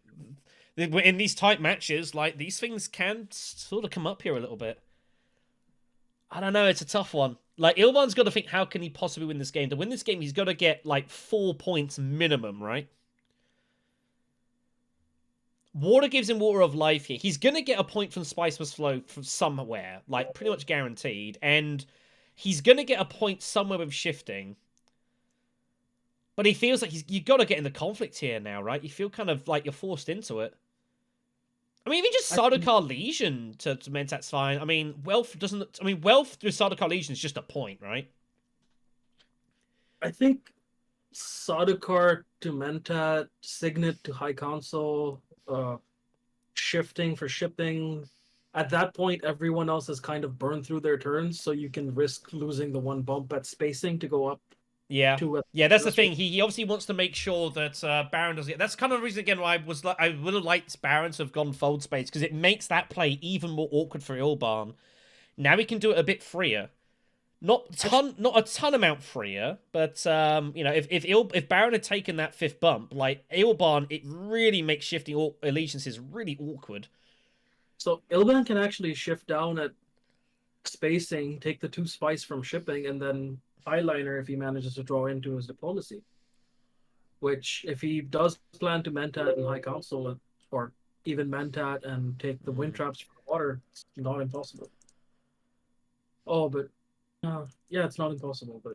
in these tight matches, like these things can sort of come up here a little bit. I don't know. It's a tough one. Like Ilvan's got to think, how can he possibly win this game? To win this game, he's got to get like 4 points minimum, right? Water gives him Water of Life here. He's going to get a point from Spice Must Flow from somewhere, like pretty much guaranteed. And he's going to get a point somewhere with Shifting. But he feels like you've got to get in the conflict here now, right? You feel kind of like you're forced into it. I mean, even just Sardaukar Legion to Mentat's fine. I mean, Wealth doesn't... I mean, Wealth with Sardaukar Legion is just a point, right? I think Sardaukar to Mentat, Signet to High Council, Shifting for shipping. At that point, everyone else has kind of burned through their turns, so you can risk losing the one bump at spacing to go up. Yeah, yeah, that's the thing. He obviously wants to make sure that Baron doesn't get... That's kind of the reason, again, why I would have liked Baron to have gone Fold Space, because it makes that play even more awkward for Ilban. Now he can do it a bit freer. Not a ton amount freer, but you know, if Baron had taken that 5th bump, like Ilban, it really makes shifting allegiances really awkward. So Ilban can actually shift down at spacing, take the 2 spice from shipping, and then Highliner if he manages to draw into his diplomacy. Which, if he does plan to Mentat and High Council, or even Mentat and take the wind traps for water, it's not impossible. Oh, but yeah, it's not impossible, but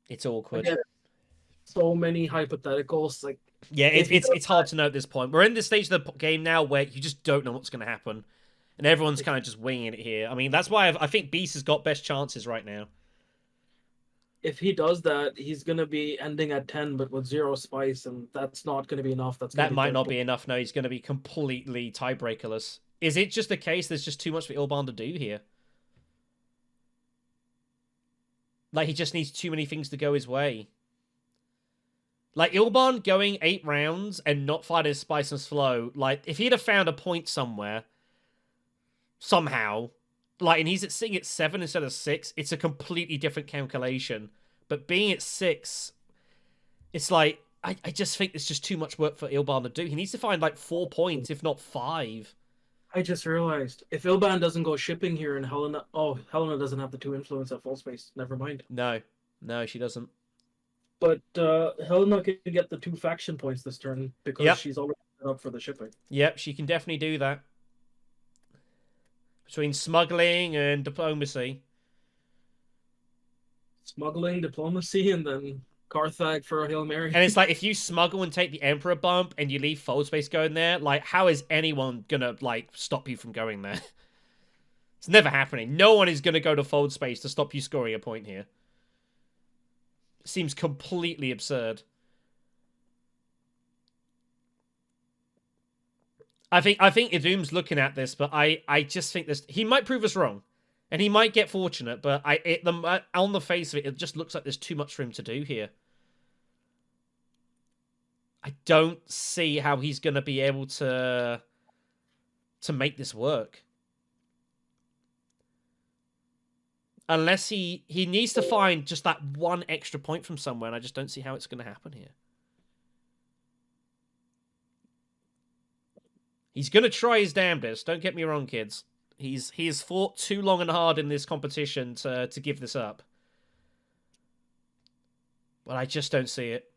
it's awkward. Again, so many hypotheticals. Like, yeah, it's hard to know at this point. We're in this stage of the game now where you just don't know what's going to happen, and everyone's kind of just winging it here. I mean, that's why I think Beast has got best chances right now. If he does that, he's going to be ending at 10, but with 0 spice, and that's not going to be enough. That might not be enough. No, he's going to be completely tiebreakerless. Is it just the case there's just too much for Ilban to do here? Like, he just needs too many things to go his way. Like, Ilban going 8 rounds and not fighting Spice and Flow, like, if he'd have found a point somewhere, somehow, like, and he's sitting at 7 instead of 6, it's a completely different calculation. But being at 6, it's like, I just think it's just too much work for Ilban to do. He needs to find, like, 4 points, if not 5. I just realized, if Ilban doesn't go shipping here and Helena... Oh, Helena doesn't have the 2 influence at full space. Never mind. No, she doesn't. But Helena can get the 2 faction points this turn because she's already set up for the shipping. Yep, she can definitely do that. Between smuggling and diplomacy. Smuggling, diplomacy, and then Carthag for a Hail Mary. And it's like, if you smuggle and take the Emperor bump and you leave Fold Space going there, like, how is anyone gonna, like, stop you from going there? It's never happening. No one is gonna go to Fold Space to stop you scoring a point here. Seems completely absurd. I think Idum's looking at this, but I just think this... He might prove us wrong. And he might get fortunate, but on the face of it, it just looks like there's too much for him to do here. I don't see how he's going to be able to make this work. Unless he needs to find just that 1 extra point from somewhere, and I just don't see how it's going to happen here. He's going to try his damnedest. Don't get me wrong, kids. He has fought too long and hard in this competition to give this up. But I just don't see it.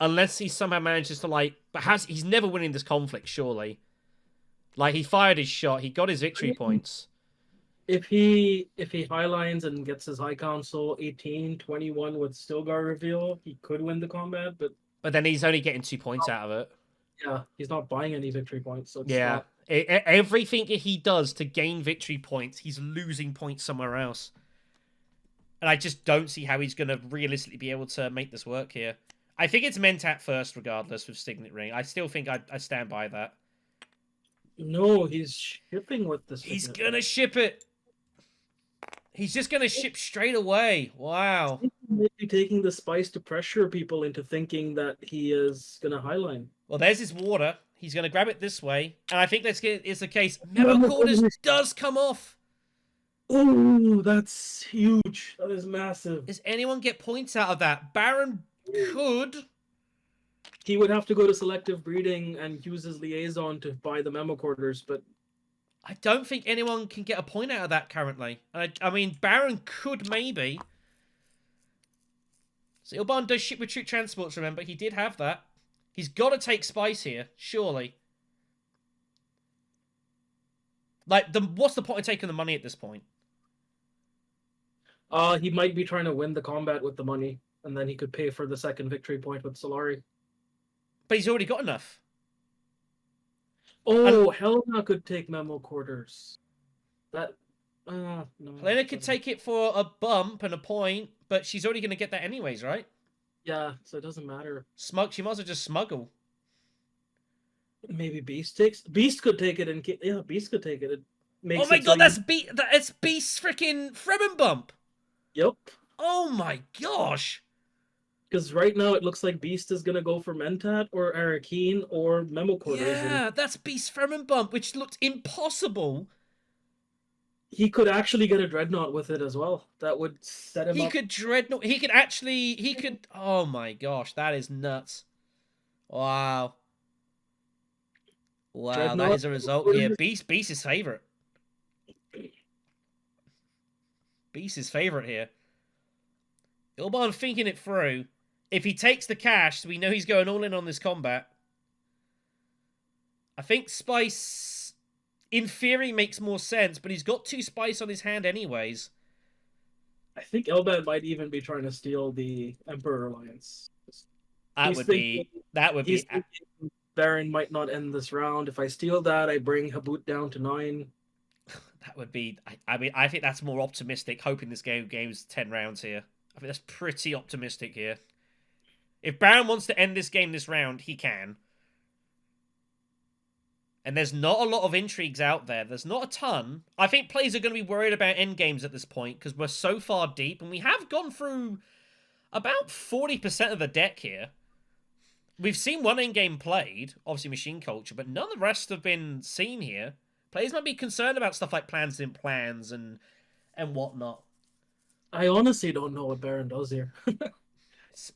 Unless he somehow manages to, like... He's never winning this conflict, surely. Like, he fired his shot. He got his victory points. If he highlines and gets his High Council 18, 21 with Stilgar reveal, he could win the combat, but... But then he's only getting 2 points out of it. Yeah, he's not buying any victory points. So yeah, everything he does to gain victory points, he's losing points somewhere else. And I just don't see how he's going to realistically be able to make this work here. I think it's Mentat first, regardless, with Signet Ring. I still think I stand by that. No, he's shipping with this. He's going to ship it. He's just going to ship straight away. Wow. Maybe taking the spice to pressure people into thinking that he is going to highline. Well, there's his water. He's going to grab it this way. And I think that's is the case. Memo Quarters does come off. Oh, that's huge. That is massive. Does anyone get points out of that? Baron could. He would have to go to selective breeding and use his liaison to buy the memo quarters, but I don't think anyone can get a point out of that currently. I mean, Baron could maybe. So Ilban does ship retreat transports, remember? He did have that. He's got to take Spice here, surely. Like, what's the point of taking the money at this point? he might be trying to win the combat with the money, and then he could pay for the second victory point with Solari. But he's already got enough. Oh, Helena could take memo quarters. That no. Helena could take it for a bump and a point, but she's already going to get that anyways, right? Yeah, so it doesn't matter. She might as well just smuggle. Maybe Beast takes. Beast could take it, and yeah, Beast could take it. It makes. Oh my it god, so that's Beast's freaking Fremen bump. Yep. Oh my gosh. Because right now it looks like Beast is gonna go for Mentat or Arakeen or Memo Quarters. Yeah, that's Beast Fremen bump, which looked impossible. He could actually get a Dreadnought with it as well. That would set him up. He could Dreadnought. He could. Oh my gosh, that is nuts. Wow. Wow, Dreadnought. that is a result here. Beast is favorite. Beast is favorite here. Ilban thinking it through. If he takes the cash, we know he's going all in on this combat. I think Spice, in theory, makes more sense, but he's got 2 Spice on his hand anyways. I think Elban might even be trying to steal the Emperor Alliance. That would be. Baron might not end this round. If I steal that, I bring Habboot down to 9. That would be. I mean, I think that's more optimistic. Hoping this game's 10 rounds here. I think that's pretty optimistic here. If Baron wants to end this game this round, he can. And there's not a lot of intrigues out there. There's not a ton. I think players are going to be worried about end games at this point because we're so far deep, and we have gone through about 40% of the deck here. We've seen one end game played, obviously Machine Culture, but none of the rest have been seen here. Players might be concerned about stuff like plans in plans and whatnot. I honestly don't know what Baron does here.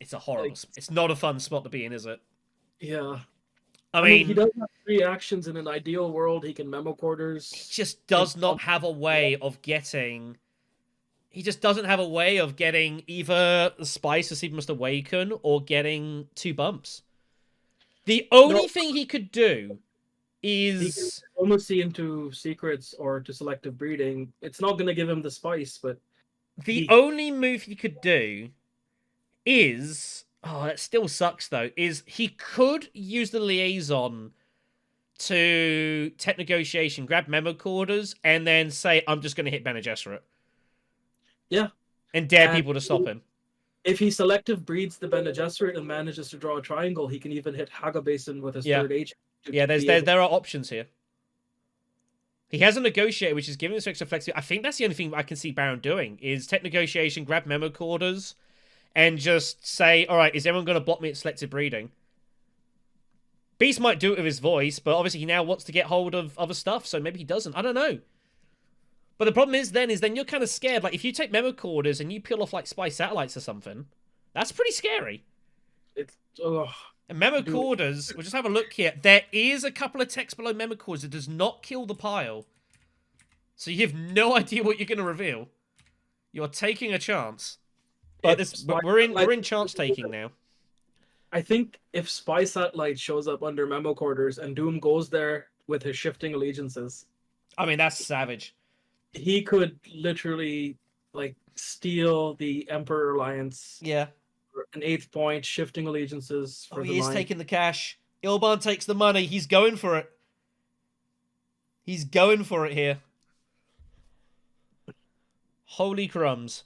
It's a horrible. It's not a fun spot to be in, is it? Yeah. I mean, he does have 3 actions in an ideal world. He can memo quarters. He just does not have a way of getting. He just doesn't have a way of getting either the Spice or Sleep Must Awaken or getting 2 bumps. The only thing he could do is he can diplomacy into secrets or to selective breeding. It's not going to give him the Spice, but the only move he could do is, oh, that still sucks though, is he could use the liaison to tech negotiation, grab memo quarters, and then say, I'm just going to hit Bene Gesserit. Yeah. And dare people to stop him. If he selective breeds the Bene Gesserit and manages to draw a triangle, he can even hit Hagabasin with his third H. Yeah, there are options here. He has a negotiator, which is giving us extra flexibility. I think that's the only thing I can see Baron doing, is tech negotiation, grab memo quarters, and just say, all right, is everyone going to block me at selective breeding? Beast might do it with his voice, but obviously he now wants to get hold of other stuff, so maybe he doesn't. I don't know. But the problem is then you're kind of scared. Like, if you take memo quarters and you peel off, like, spy satellites or something, that's pretty scary. And memo quarters, we'll just have a look here. There is a couple of text below memo quarters that does not kill the pile. So you have no idea what you're going to reveal. You're taking a chance. But we're in chance taking now. I think if Spy Satellite shows up under memo quarters and Doom goes there with his shifting allegiances, I mean, that's savage. He could literally like steal the Emperor Alliance. Yeah. An 8th point, shifting allegiances for he is taking the cash. Ilban takes the money. He's going for it. He's going for it here. Holy crumbs.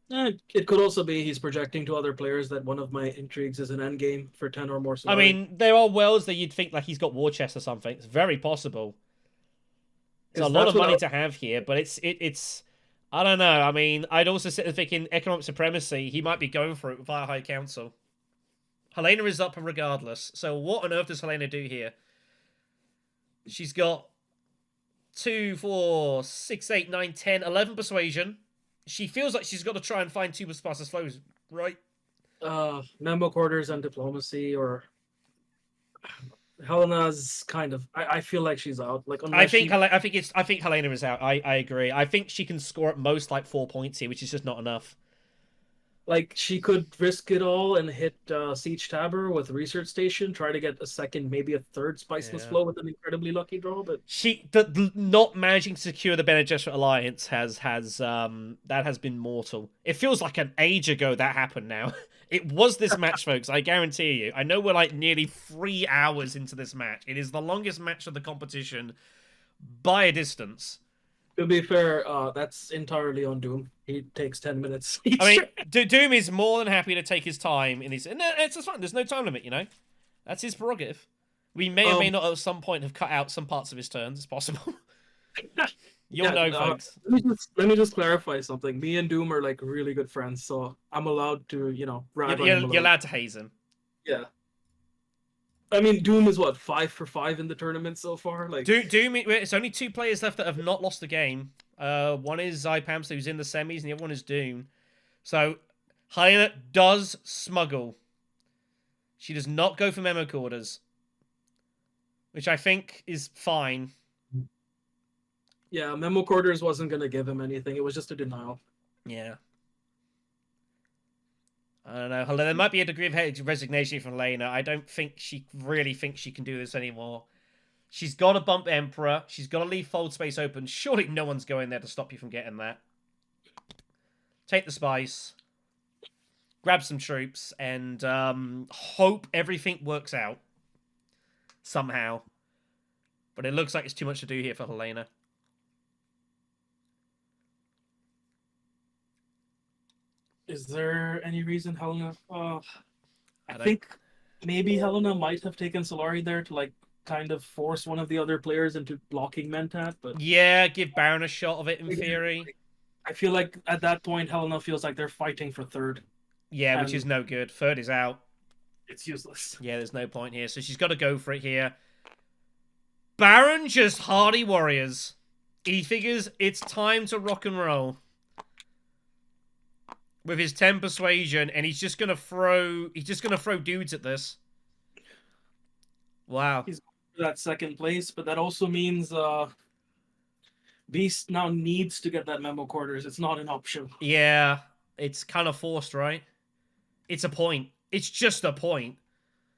It could also be he's projecting to other players that one of my intrigues is an endgame for 10 or more Solari. I mean, there are wells that you'd think like he's got war chest or something. It's very possible. It's a lot of money to have here, but it's I don't know. I mean, I'd also sit there thinking economic supremacy. He might be going for it via High Council. Helena is up regardless. So what on earth does Helena do here? She's got 2, 4, 6, 8, 9, 10, 11 persuasion. She feels like she's got to try and find 2 fastest flows, right? Memo quarters and diplomacy, or Helena's kind of. I feel like she's out. Like unless I think Helena is out. I agree. I think she can score at most like 4 points here, which is just not enough. like she could risk it all and hit Siege Tabber with Research Station, try to get a second, maybe a third Spiceless Yeah. Flow with an incredibly lucky draw. But Not managing to secure the Bene Gesserit alliance has been mortal. It feels like an age ago that happened now. It was this match, folks. I guarantee you. I know we're like nearly 3 hours into this match. It is the longest match of the competition by a distance. to be fair, that's entirely on Doom. He takes 10 minutes. I mean, Doom is more than happy to take his time in these. No, it's just fine. There's no time limit, you know. That's his prerogative. We may or may not at some point have cut out some parts of his turns. It's possible. You'll know, folks. Let me just clarify something. Me and Doom are like really good friends, so I'm allowed to, rag on him a You're little. allowed to haze him. Yeah. I mean, Doom is what, 5 for 5 in the tournament so far. Like Doom. It's only 2 players left that have not lost a game. One is Zypamster, who's in the semis, and the other one is Doom. So Hyena does smuggle. She does not go for memo quarters, which I think is fine. Yeah, Memo Quarters wasn't gonna give him anything. It was just a denial. Yeah. I don't know. There might be a degree of resignation from Helena. I don't think she really thinks she can do this anymore. She's got to bump Emperor. She's got to leave Fold Space open. Surely no one's going there to stop you from getting that. Take the Spice. Grab some troops. And hope everything works out. Somehow. But it looks like it's too much to do here for Helena. Is there any reason Helena? I think maybe Helena might have taken Solari there to like kind of force one of the other players into blocking Mentat, but yeah, give Baron a shot of it in theory. I feel like at that point Helena feels like they're fighting for third. Yeah, which is no good. Third is out. It's useless. Yeah, there's no point here, so she's got to go for it here. Baron just hardy warriors. He figures it's time to rock and roll. With his 10 persuasion, and he's just gonna throw dudes at this. Wow. He's that second place, but that also means Beast now needs to get that memo quarters. It's not an option. Yeah, it's kind of forced, right? It's a point. It's just a point.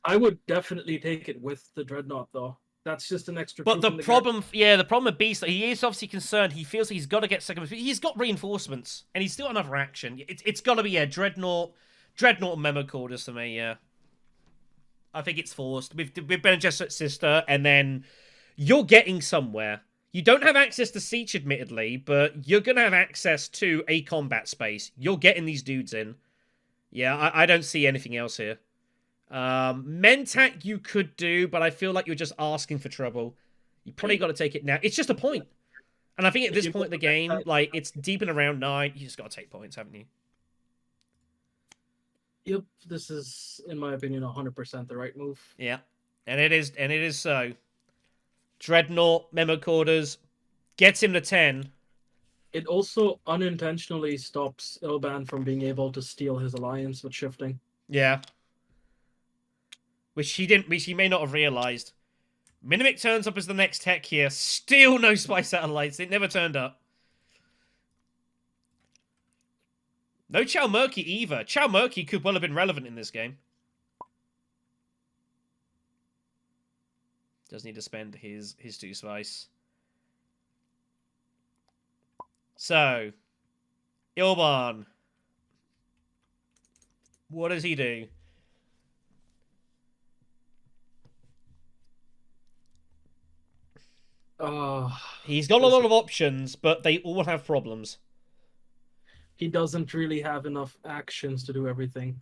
I would definitely take it with the Dreadnought, though. That's just an extra. But the problem with Beast, he is obviously concerned. He feels he's got to get second. He's got reinforcements, and he's still got another action. It's got to be Dreadnought and memo quarters for me. Yeah, I think it's forced. With Bene Gesserit's sister, and then you're getting somewhere. You don't have access to Siege, admittedly, but you're gonna have access to a combat space. You're getting these dudes in. Yeah, I don't see anything else here. Mentat you could do, but I feel like you're just asking for trouble. You probably got to take it now. It's just a point. And I think at this point in the game, like, it's deep in around 9, you just got to take points, haven't you? Yep, this is, in my opinion, 100% the right move. Yeah, and it is so. Dreadnought, memo quarters, gets him to 10. It also unintentionally stops Ilban from being able to steal his alliance with shifting. Yeah. Which he may not have realized. Minimic turns up as the next tech here. Still no spy satellites. It never turned up. No Chow Murky either. Chow Murky could well have been relevant in this game. Does need to spend his 2 spice. So, Ilban. What does he do? He's got a lot of options, but they all have problems. He doesn't really have enough actions to do everything.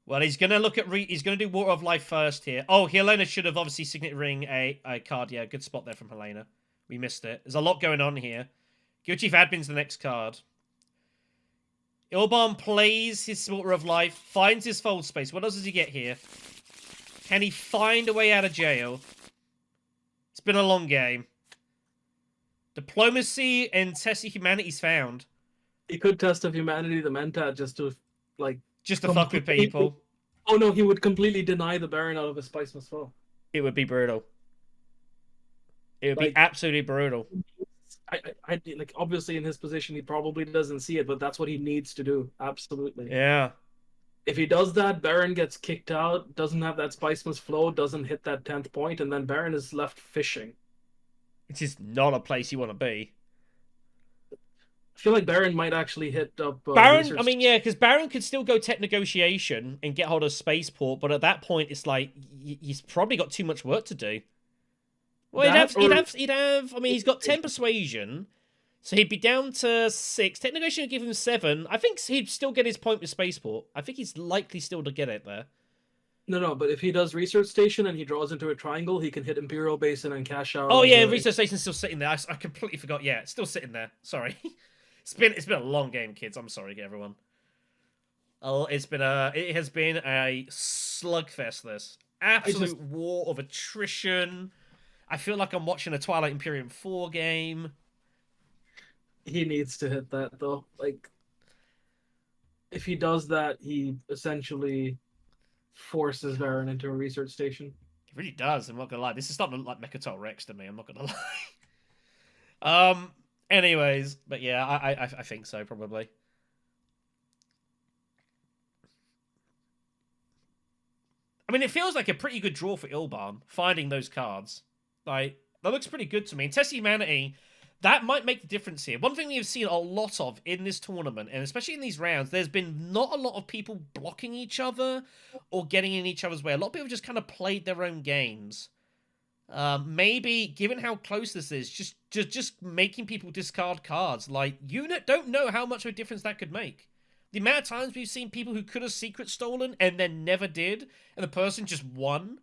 Well, he's gonna look at he's gonna do Water of Life first here. Oh, Helena should have obviously Signet Ring a card. Yeah, good spot there from Helena. We missed it. There's a lot going on here. Guild Chief Admin's the next card. Ilban plays his Water of Life, finds his Fold Space. What else does he get here? Can he find a way out of jail? He's been a long game. Diplomacy and testing humanity's found. He could test of humanity the Mentat just to, like... Just to fuck with completely- people. Oh no, he would completely deny the Baron out of his Spice Must Fall. It would be brutal. It would be Like- absolutely brutal. I like, obviously in his position he probably doesn't see it, but that's what he needs to do. Absolutely. Yeah. If he does that, Baron gets kicked out, doesn't have that Spice Must Flow, doesn't hit that 10th point, and then Baron is left fishing. It's just not a place you want to be. I feel like Baron might actually hit up Baron, research. I mean, yeah, because Baron could still go tech negotiation and get hold of Spaceport, but at that point, it's like he's probably got too much work to do. Well, he'd have. I mean, he's got 10 persuasion, so he'd be down to 6. Tech negotiation would give him 7. I think he'd still get his point with Spaceport. I think he's likely still to get it there. No, but if he does research station and he draws into a triangle, he can hit Imperial Basin and cash out. Oh on yeah, the- research station's still sitting there. I completely forgot. Yeah, it's still sitting there. Sorry. It's been a long game, kids. I'm sorry, everyone. Oh, it has been a slugfest. This absolute war of attrition. I feel like I'm watching a Twilight Imperium 4 game. He needs to hit that though. Like, if he does that, he essentially forces Baron into a research station. It really does. I'm not gonna lie. This is starting to look like Mechatol Rex to me. I'm not gonna lie. Anyways, but yeah, I think so probably. I mean, it feels like a pretty good draw for Ilban, finding those cards. Like, that looks pretty good to me. And Test Humanity, that might make the difference here. One thing we have seen a lot of in this tournament, and especially in these rounds, there's been not a lot of people blocking each other or getting in each other's way. A lot of people just kind of played their own games. Maybe, given how close this is, just making people discard cards. Like, you don't know how much of a difference that could make. The amount of times we've seen people who could have secret stolen and then never did, and the person just won.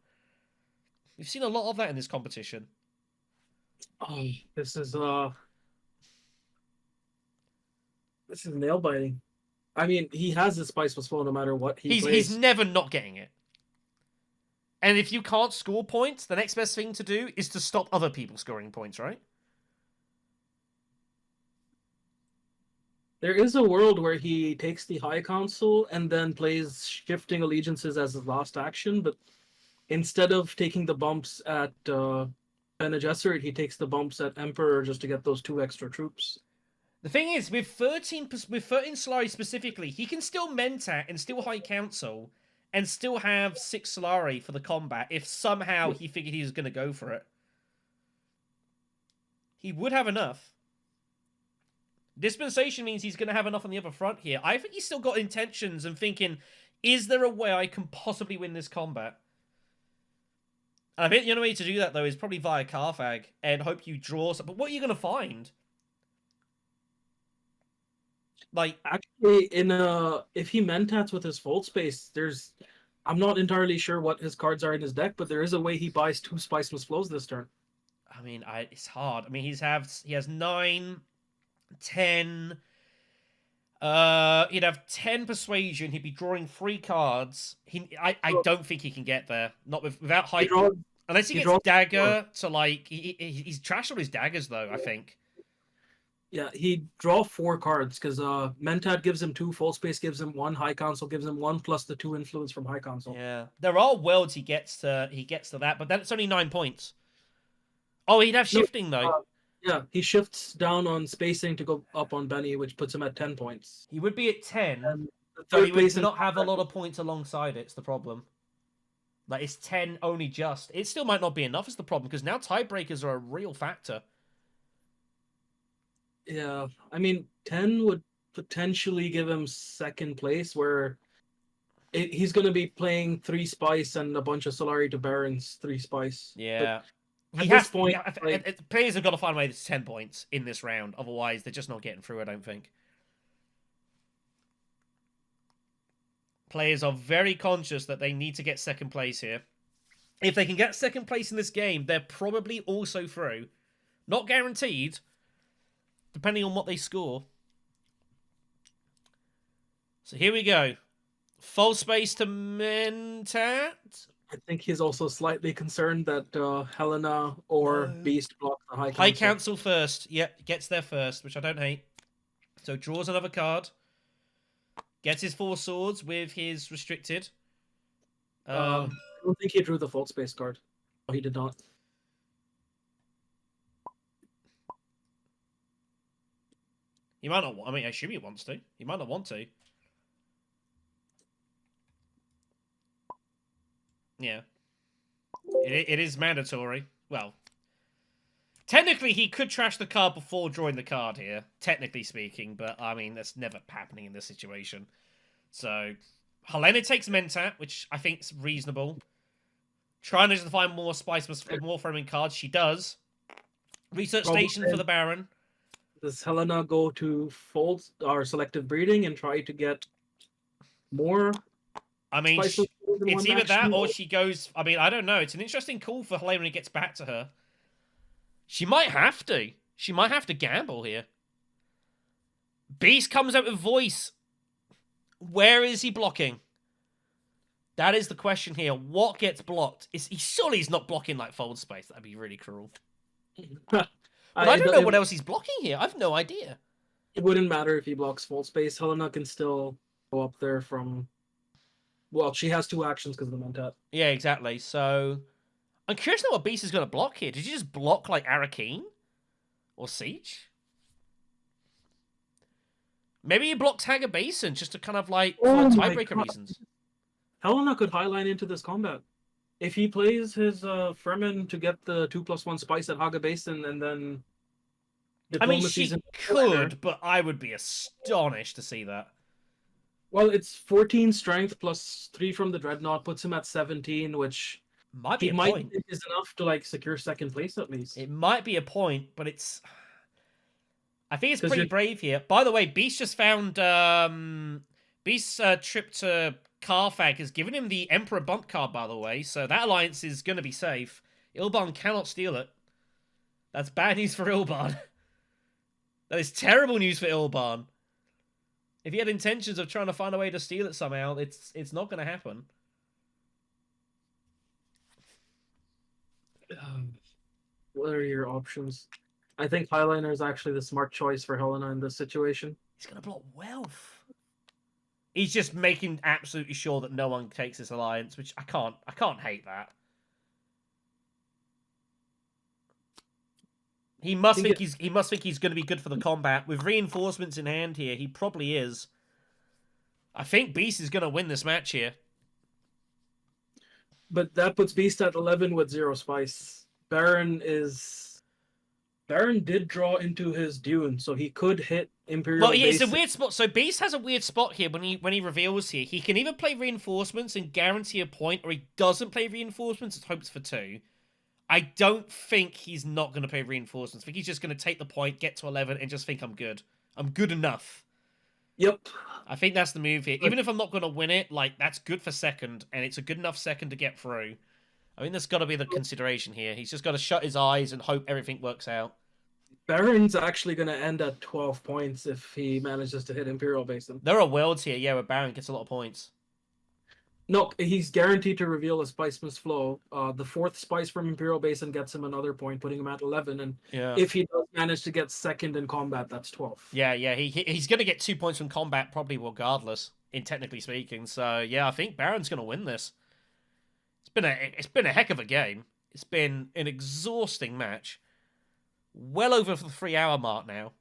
We've seen a lot of that in this competition. Oh, this is nail biting. I mean, he has his Spice Must Flow no matter what he plays. He's never not getting it. And if you can't score points, the next best thing to do is to stop other people scoring points, right? There is a world where he takes the High Council and then plays Shifting Allegiances as his last action, but instead of taking the bumps at Bene Gesserit, he takes the bumps at Emperor just to get those 2 extra troops. The thing is, with 13 Solari specifically, he can still Mentat and still High Council and still have 6 Solari for the combat if somehow he figured he was going to go for it. He would have enough. Dispensation means he's going to have enough on the other front here. I think he's still got intentions and thinking, is there a way I can possibly win this combat? And I think the only way to do that, though, is probably via Carthag and hope you draw something. But what are you going to find? Like, actually, if he Mentats with his Fold Space, I'm not entirely sure what his cards are in his deck, but there is a way he buys 2 Spice Must Flows this turn. I mean, it's hard. I mean, he has 9, 10. He'd have 10 persuasion. He'd be drawing 3 cards. I don't think he can get there. Not without high. Unless he gets dagger to like. He's trashed on his daggers though. I think. Yeah, he draw 4 cards because Mentat gives him 2, Full Space gives him 1, High Council gives him 1, plus the 2 influence from High Council. Yeah, there are worlds he gets to that, but then it's only 9 points. Oh, he'd have shifting though. Yeah, he shifts down on spacing to go up on Benny, which puts him at 10 points. He would be at 10, And the but third he would place not have a lot of points alongside it. It's the problem. Like, it's 10 only just. It still might not be enough is the problem, because now tiebreakers are a real factor. Yeah, I mean, 10 would potentially give him 2nd place, where he's going to be playing 3 Spice and a bunch of Solari to Baron's 3 Spice. Yeah. At this point, players have got to find a way to 10 points in this round. Otherwise, they're just not getting through, I don't think. Players are very conscious that they need to get 2nd place here. If they can get 2nd place in this game, they're probably also through. Not guaranteed, depending on what they score. So here we go. Full space to Mentat. I think he's also slightly concerned that Helena or No. Beast block the High High Council. Council first. Yep, gets there first, which I don't hate. So draws another card. Gets his 4 swords with his restricted. I don't think he drew the Fault Space card. No, he did not. He might not. I mean, I assume he wants to. He might not want to. Yeah. It is mandatory. Well, technically, he could trash the card before drawing the card here, technically speaking, but I mean, that's never happening in this situation. So, Helena takes Mentat, which I think is reasonable. Trying to find more more framing cards. She does. Research Station for the Baron. Does Helena go to Fold or Selective Breeding and try to get more? I mean, it's either that or she goes... I mean, I don't know. It's an interesting call for Helena when it gets back to her. She might have to. She might have to gamble here. Beast comes out with Voice. Where is he blocking? That is the question here. What gets blocked? Surely he's not blocking like Fold Space. That'd be really cruel. But I don't know what else he's blocking here. I've no idea. It wouldn't matter if he blocks Fold Space. Helena can still go up there from... Well, she has 2 actions because of the Mentat. Yeah, exactly. So, I'm curious to know what Beast is going to block here. Did you just block, like, Arakeen? Or Siege? Maybe he blocks Hager Basin just to kind of, like, for tiebreaker reasons. Helena could highline into this combat. If he plays his Fremen to get the 2+1 spice at Haga Basin and then... I mean, she could, but I would be astonished to see that. Well, it's 14 strength plus 3 from the Dreadnought, puts him at 17, which might be a point. Think is enough to like secure second place at least. It might be a point, but it's... I think it's pretty brave here. By the way, Beast just found... Beast's trip to Carthag has given him the Emperor bump card, by the way, so that alliance is going to be safe. Ilban cannot steal it. That's bad news for Ilban. That is terrible news for Ilban. If he had intentions of trying to find a way to steal it somehow, it's not going to happen. What are your options? I think Highliner is actually the smart choice for Helena in this situation. He's going to block Wealth. He's just making absolutely sure that no one takes this alliance, which I can't hate that. He must think he's going to be good for the combat. With reinforcements in hand here, he probably is. I think Beast is going to win this match here. But that puts Beast at 11 with 0 spice. Baron did draw into his Dune, so he could hit Imperial. Well, yeah, it's a weird spot. So Beast has a weird spot here when he reveals here. He can either play reinforcements and guarantee a point, or he doesn't play reinforcements and hopes for 2. I don't think he's not going to play reinforcements. I think he's just going to take the point, get to 11, and just think I'm good. I'm good enough. Yep. I think that's the move here. Even if I'm not going to win it, like, that's good for second, and it's a good enough second to get through. I think that's got to be the consideration here. He's just got to shut his eyes and hope everything works out. Baron's actually going to end at 12 points if he manages to hit Imperial Basin. There are worlds here, yeah, where Baron gets a lot of points. No, he's guaranteed to reveal a Spice Must Flow. The 4th Spice from Imperial Basin gets him another point, putting him at 11. And if he does manage to get second in combat, that's 12. Yeah, he's going to get 2 points from combat probably regardless, in technically speaking. So, yeah, I think Baron's going to win this. It's been a heck of a game. It's been an exhausting match. Well over the 3-hour mark now.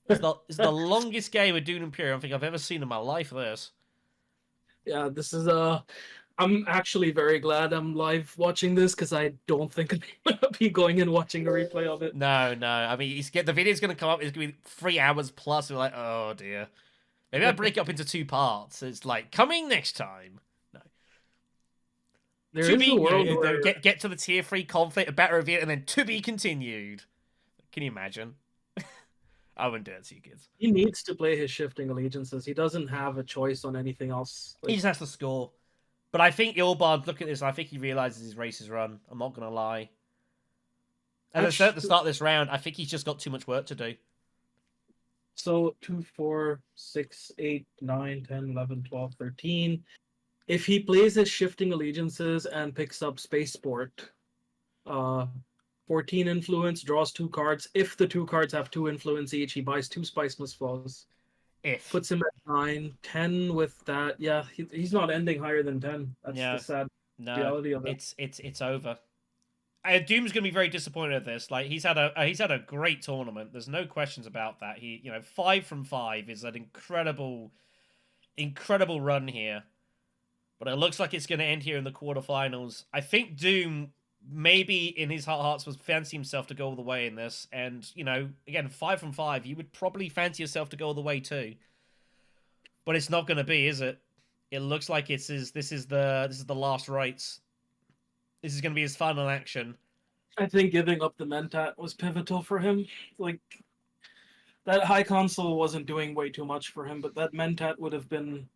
It's the longest game of Dune Imperium I think I've ever seen in my life, this. Yeah, this is I'm actually very glad I'm live watching this because I don't think I'm gonna be going and watching a replay of it. No. I mean, the video's going to come up. It's going to be 3 hours plus. We're like, oh dear. Maybe I break it up into 2 parts. It's like coming next time. No. There is a world where... get to the tier 3 conflict, a better review, and then to be continued. Can you imagine? I wouldn't do it to you kids. He needs to play his shifting allegiances. He doesn't have a choice on anything else. He just has to score. But I think Ilbard, look at this, I think he realizes his race is run. I'm not going to lie. As I said at the start of this round, I think he's just got too much work to do. So 2, 4, 6, 8, 9, 10, 11, 12, 13. if he plays his shifting allegiances and picks up Spaceport, 14 influence, draws 2 cards. If the 2 cards have 2 influence each, he buys 2 Spiceless Flows. If. Puts him at 9, 10 with that. Yeah, he's not ending higher than 10. That's Yeah. the sad No, reality of it. it's over. Doom's gonna be very disappointed at this. Like he's had a great tournament. There's no questions about that. He 5 from 5 is an incredible run here. But it looks like it's gonna end here in the quarterfinals. I think Doom maybe in his heart of hearts was fancy himself to go all the way in this. And again 5 from 5, you would probably fancy yourself to go all the way too. But it's not gonna be, is it? It looks like this is the last rites. This is going to be his final action. I think giving up the Mentat was pivotal for him. Like, that high console wasn't doing way too much for him, but that Mentat would have been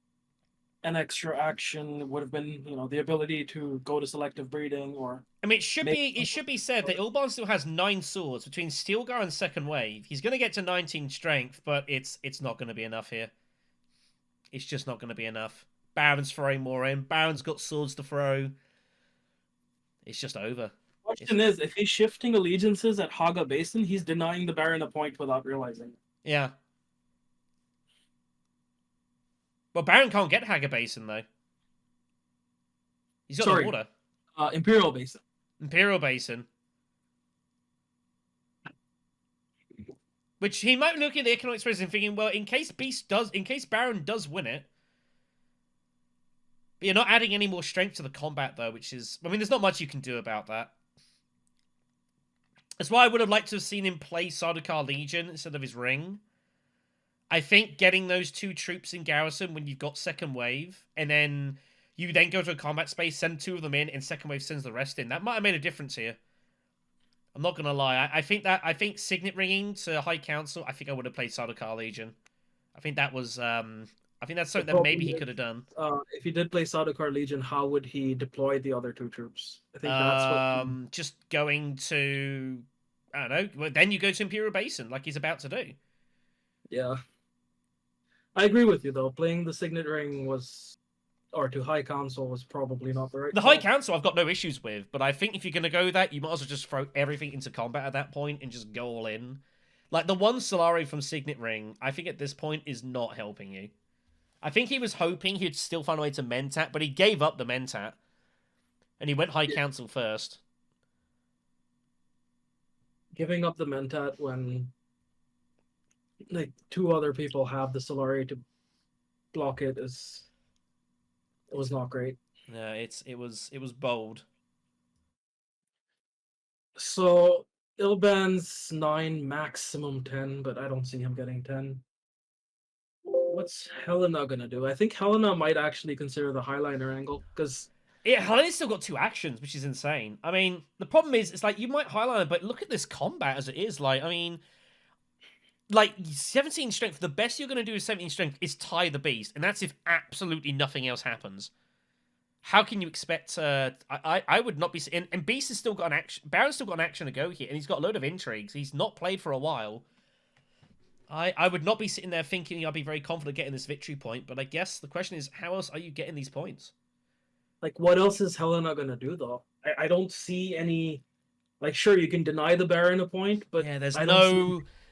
an extra action. It would have been, the ability to go to selective breeding or... I mean, it should be said that Ilban still has 9 swords between Steelgar and Second Wave. He's going to get to 19 strength, but it's not going to be enough here. It's just not going to be enough. Baron's throwing more in. Baron's got swords to throw. It's just over. Question is, if he's shifting allegiances at Haga Basin, he's denying the Baron a point without realizing. Yeah. Well, Baron can't get Haga Basin, though. He's got the water. Imperial Basin. Imperial Basin. Which he might look at the economic space and thinking, well, in case Baron does win it, but you're not adding any more strength to the combat, though, which is... I mean, there's not much you can do about that. That's why I would have liked to have seen him play Sardaukar Legion instead of his ring. I think getting those 2 troops in garrison when you've got Second Wave, and then you then go to a combat space, send 2 of them in, and Second Wave sends the rest in. That might have made a difference here. I'm not going to lie. I think Signet Ringing to High Council, I think I would have played Sardaukar Legion. I think that was... I think that's something that maybe he could have done. If he did play Sardaukar Legion, how would he deploy the other 2 troops? I think that's what... Just going to... I don't know. Well, then you go to Imperial Basin, like he's about to do. Yeah. I agree with you, though. Playing the Signet Ring was... Or to High Council was probably not the right... The High Council I've got no issues with, but I think if you're going to go that, you might as well just throw everything into combat at that point and just go all in. Like, the one Solari from Signet Ring, I think at this point is not helping you. I think he was hoping he'd still find a way to Mentat, but he gave up the Mentat. And he went High Council first. Giving up the Mentat when 2 other people have the Solari to block it was not great. Yeah, it was bold. So Ilban's 9, maximum 10, but I don't see him getting 10. What's Helena gonna do? I think Helena might actually consider the Highliner angle, because... Yeah, Helena's still got 2 actions, which is insane. I mean, the problem is, it's like, you might Highliner, but look at this combat as it is. Like, I mean... Like, 17 strength, the best you're going to do with 17 strength is tie the beast, and that's if absolutely nothing else happens. How can you expect... I would not be... And beast has still got an action... Baron's still got an action to go here, and he's got a load of intrigues. He's not played for a while. I would not be sitting there thinking I'll be very confident getting this victory point, but I guess the question is, how else are you getting these points? Like, what else is Helena gonna do, though? I don't see any... Like, sure, you can deny the Baron a point, but... Yeah,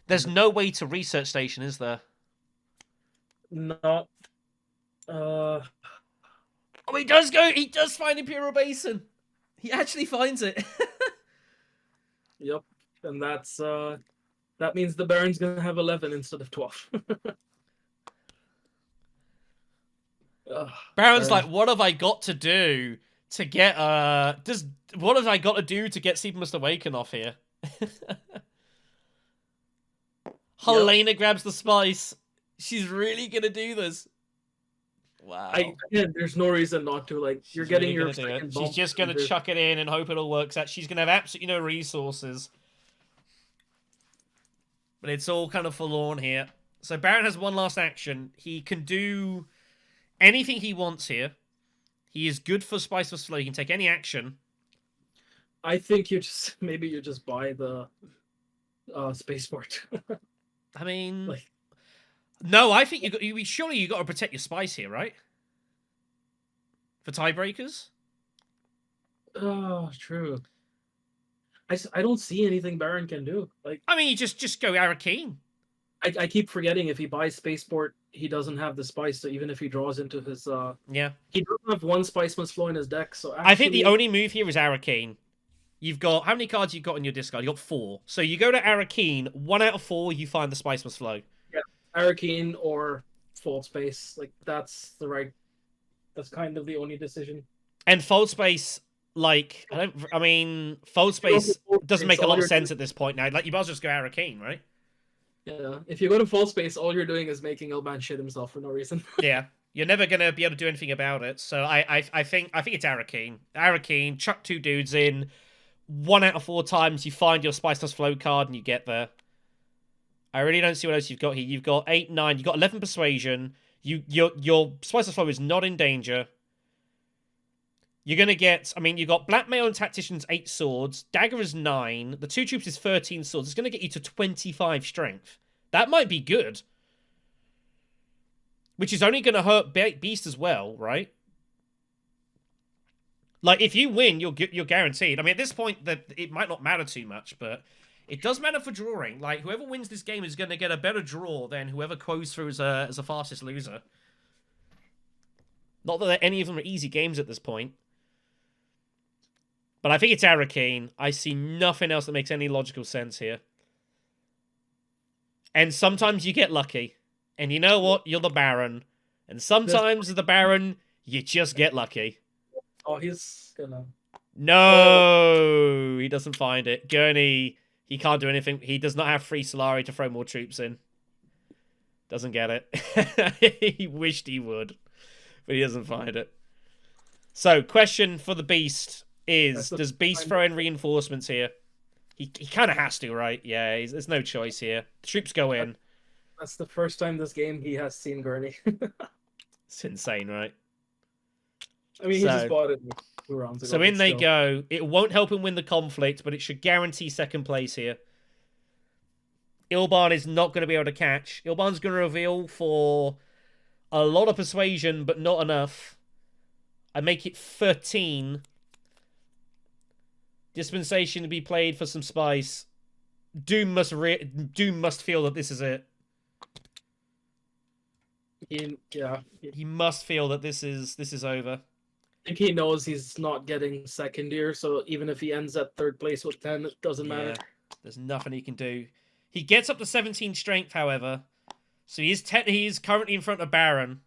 there's no way to research station, is there? Not... Oh, he does find Imperial Basin! He actually finds it! Yep, and that's... That means the Baron's gonna have 11 instead of 12. Baron's like, what have I got to do to get what have I got to do to get Sleep Must Awaken off here? Helena grabs the spice. She's really gonna do this. Wow. There's no reason not to. Like, you're getting your second She's just gonna chuck it in and hope it all works out. She's gonna have absolutely no resources. But it's all kind of forlorn here. So Baron has one last action. He can do anything he wants here. He is good for Spiceless Flow. He can take any action. I think you just buy the spaceport. I mean, no. I think surely you got to protect your spice here, right? for tiebreakers. Oh, true. I don't see anything Baron can do. Like, I mean, you just go Arakeen. I keep forgetting if he buys Spaceport, he doesn't have the spice. So even if he draws into his, Yeah. he doesn't have one Spice Must Flow in his deck. So I think the only move here is Arakeen. You've got how many cards you got in your discard? You got 4. So you go to Arakeen. 1 out of 4, you find the Spice Must Flow. Yeah, Arakeen or Fold Space. Like that's the right. That's kind of the only decision. And Fold Space, like I mean, Fold Space doesn't make a lot of sense at this point now. Like you might as well just go Arakeen, right? Yeah, if you go to Fold Space, all you're doing is making Ilban shit himself for no reason. Yeah. You're never gonna be able to do anything about it. So I think it's Arakeen. Arakeen, chuck 2 dudes in. 1 out of 4 times you find your Spice Must Flow card and you get there. I really don't see what else you've got here. You've got 8, 9. You've got 11 Persuasion. Your Spice Must Flow is not in danger. You're gonna get. I mean, you've got Blackmail and Tactician's 8 swords. Dagger is 9. The 2 troops is 13 swords. It's gonna get you to 25 strength. That might be good. Which is only gonna hurt Beast as well, right? Like, if you win, you're guaranteed. I mean, at this point, it might not matter too much, but it does matter for drawing. Like, whoever wins this game is going to get a better draw than whoever goes through as a fastest loser. Not that any of them are easy games at this point. But I think it's Arakeen. I see nothing else that makes any logical sense here. And sometimes you get lucky. And you know what? You're the Baron. And sometimes as the Baron, you just get lucky. Oh, he's gonna. No, he doesn't find it. Gurney, he can't do anything. He does not have free Solari to throw more troops in. Doesn't get it. He wished he would, but he doesn't find it. So, question for the Beast is, does Beast throw in reinforcements here? He kind of has to, right? Yeah, there's no choice here. The troops go in. That's the first time this game he has seen Gurney. It's insane, right? I mean, he just bought it 2 rounds ago. So in they still. go. It won't help him win the conflict, but it should guarantee second place here. Ilban is not going to be able to catch. Ilban's going to reveal for a lot of persuasion, but not enough. I make it 13. Dispensation to be played for some spice. Doom must feel that this is it. He must feel that this is over. I think he knows he's not getting second here, so even if he ends at 3rd place with 10, it doesn't matter. There's nothing he can do. He gets up to 17 strength, however. So he is currently in front of Baron.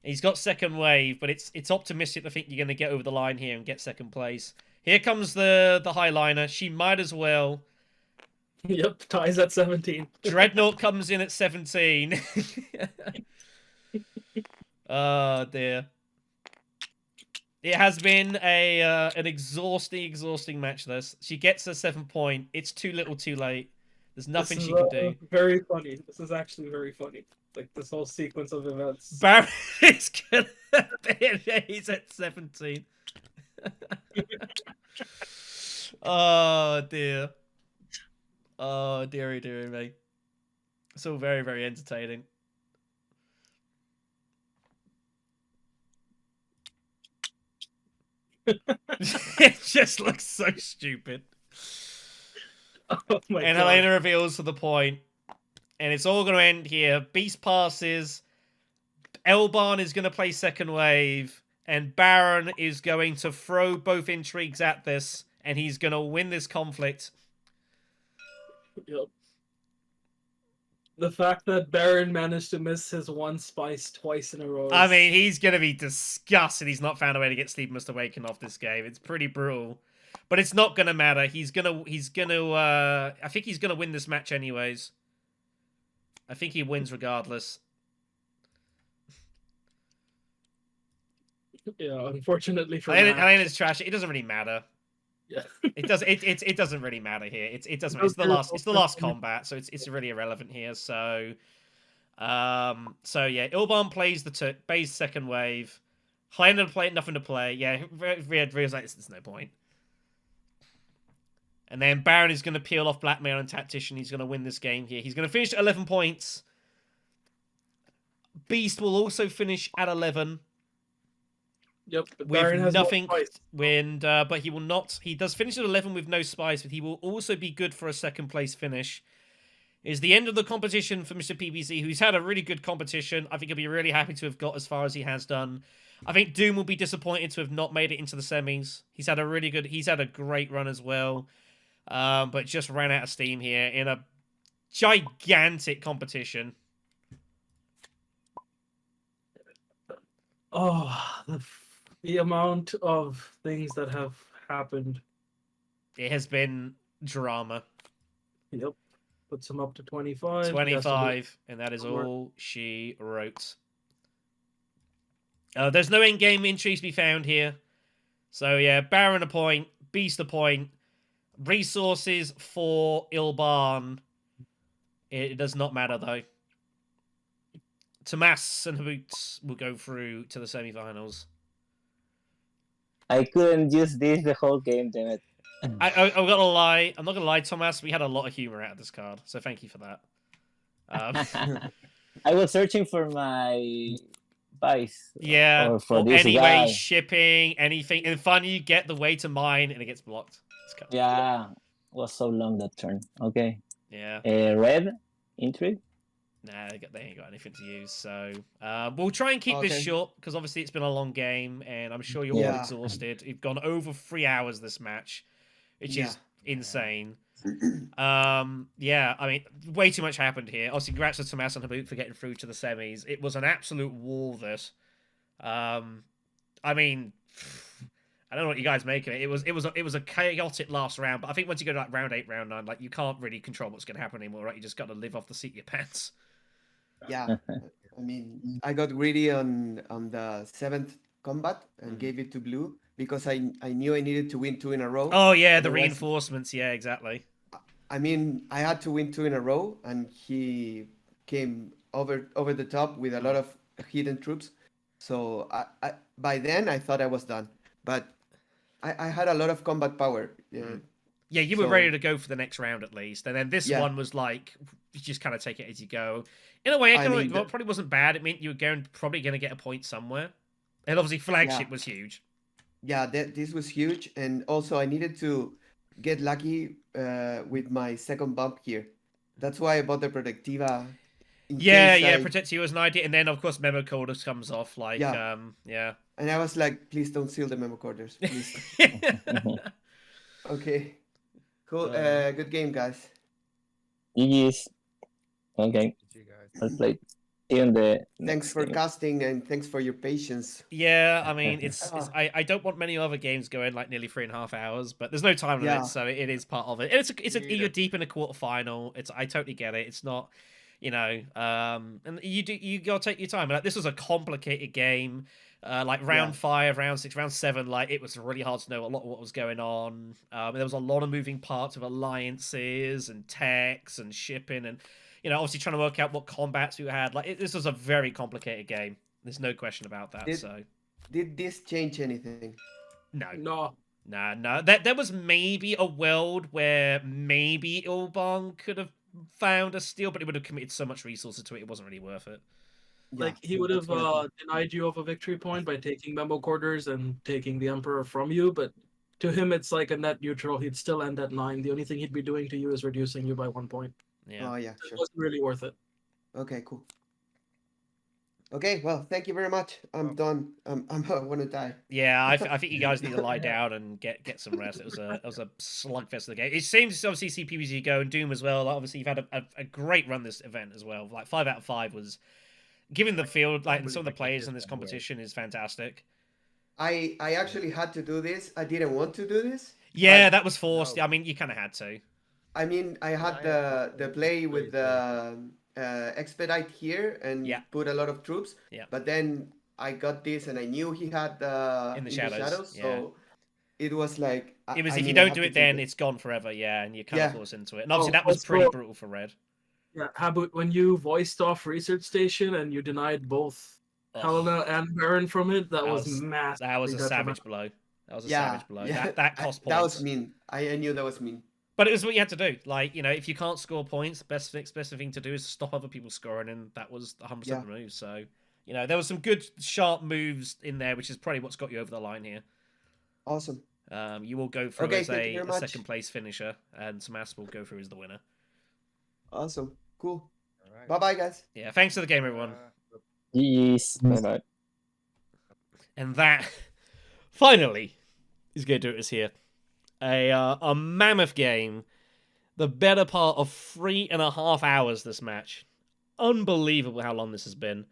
He's got second wave, but it's optimistic to think you're going to get over the line here and get second place. Here comes the Highliner. She might as well. Yep, ties at 17. Dreadnought comes in at 17. Oh, dear. It has been an exhausting match, this. She gets a 7 point. It's too little too late. There's nothing she can do. Very funny. This is actually very funny. Like, this whole sequence of events. Barry is gonna he's at 17. Oh, dear. Oh, dearie me. It's all very, very entertaining. It just looks so stupid. Oh my and God. Helena reveals for the point. And it's all going to end here. Beast passes. Elban is going to play second wave. And Baron is going to throw both intrigues at this. And he's going to win this conflict. Yep. The fact that Baron managed to miss his 1 spice twice in a row. I mean, he's going to be disgusted he's not found a way to get Sleep Must Awaken off this game. It's pretty brutal. But it's not going to matter. He's going to, I think he's going to win this match anyways. I think he wins regardless. Yeah, unfortunately for Helena's trash. It doesn't really matter. Yeah. It doesn't really matter here. It doesn't. It's the last combat, so it's really irrelevant here. So yeah, Ilban plays plays second wave. Helena play nothing to play. Yeah, Rhea's like, there's no point. And then Baron is going to peel off Blackmail and Tactician. He's going to win this game here. He's going to finish at 11 points. Beast will also finish at 11. Yep, but with Baron has nothing. more spice. But he will not. He does finish at 11 with no spice, but he will also be good for a second place finish. Is the end of the competition for Mr. PBC, who's had a really good competition. I think he'll be really happy to have got as far as he has done. I think Doom will be disappointed to have not made it into the semis. He's had a great run as well. But just ran out of steam here in a gigantic competition. Oh, the amount of things that have happened. It has been drama. Yep. Puts him up to 25. 25, and that is all she wrote. There's no in-game entries to be found here. So yeah, Baron a point, Beast a point, resources for Ilban. It does not matter though. Tomas and Habboot will go through to the semi-finals. I couldn't use this the whole game, damn it. I'm gonna lie. I'm not gonna lie, Tomas. We had a lot of humor out of this card, so thank you for that. I was searching for my vice. Yeah, or this anyway, guy. shipping, anything. And finally, you get the way to mine, and it gets blocked. Yeah, was so long that turn. Okay. Yeah. Red intrigue. Nah, they ain't got anything to use. So we'll try and keep this short because obviously it's been a long game, and I'm sure you're all exhausted. You've gone over 3 hours this match, which is insane. Yeah, I mean, way too much happened here. Obviously, congrats to Tomas and Habboot for getting through to the semis. It was an absolute war. This, I mean, I don't know what you guys make of it. It was a chaotic last round, but I think once you go to like round 8, round 9, like you can't really control what's going to happen anymore, right? You just got to live off the seat of your pants. Yeah, I mean, I got greedy on the 7th combat and gave it to Blue because I knew I needed to win 2 in a row. Oh yeah, the reinforcements. Yeah, exactly. I mean, I had to win 2 in a row, and he came over the top with a lot of hidden troops. So I by then I thought I was done, but I had a lot of combat power. Yeah, you were ready to go for the next round at least, and then this one was like you just kind of take it as you go. In a way, it probably wasn't bad. It meant you were probably going to get a point somewhere, and obviously flagship was huge. Yeah, this was huge, and also I needed to get lucky with my second bump here. That's why I bought the Protectiva. Protectiva was an idea, and then of course Memo Corders comes off like yeah. And I was like, please don't seal the Memo Corders, please. Okay, cool. Good game, guys. GG's. Okay. Well played. Thanks for casting and thanks for your patience. Yeah, I mean, I don't want many other games going like nearly 3.5 hours, but there's no time limit, so it is part of it. You're deep in a quarterfinal. I totally get it. It's not, and you gotta take your time. Like this was a complicated game. Like round 5, round 6, round 7, like it was really hard to know a lot of what was going on. There was a lot of moving parts of alliances and techs and shipping and obviously trying to work out what combats you had. Like this was a very complicated game. There's no question about that. Did this change anything? No. There was maybe a world where maybe Ilban could have found a steal, but it would have committed so much resources to it. It wasn't really worth it. Like he would have denied you of a victory point by taking Memo Quarters and taking the Emperor from you, but to him it's like a net neutral. He'd still end at 9. The only thing he'd be doing to you is reducing you by 1 point. Yeah. Oh yeah, sure. It wasn't really worth it. Okay, cool. Okay, well, thank you very much. I'm done. I want to die. Yeah, I think you guys need to lie down and get some rest. It was a slugfest of the game. It seems to obviously see PBZ go and Doom as well. Obviously, you've had a great run this event as well. Like 5 out of 5 was. Given the field, like and some of the players in this competition is fantastic. I actually had to do this. I didn't want to do this. Yeah, that was forced. I mean, you kind of had to. I mean, I had the play with the expedite here and put a lot of troops. Yeah. But then I got this, and I knew he had in the shadows. So it was like if you don't do it, then it's gone forever. Yeah, and you kind of force into it. And obviously, that was pretty brutal for Red. Yeah, Habboot, when you voiced off Research Station and you denied both Helena and Baron from it, that was massive. That was a savage blow. That was a savage blow. Yeah. That cost points. That was mean. I knew that was mean. But it was what you had to do. Like, if you can't score points, the best thing to do is stop other people scoring, and that was 100% the move. So, You know, there were some good sharp moves in there, which is probably what's got you over the line here. Awesome. You will go through Okay, as thank you a very much. second place finisher, and Tomas will go through as the winner. Awesome. Cool. All right. Bye bye, guys. Yeah, thanks for the game, everyone. Yes. Bye-bye. And that finally is going to do it here. A mammoth game. The better part of 3.5 hours, this match. Unbelievable how long this has been.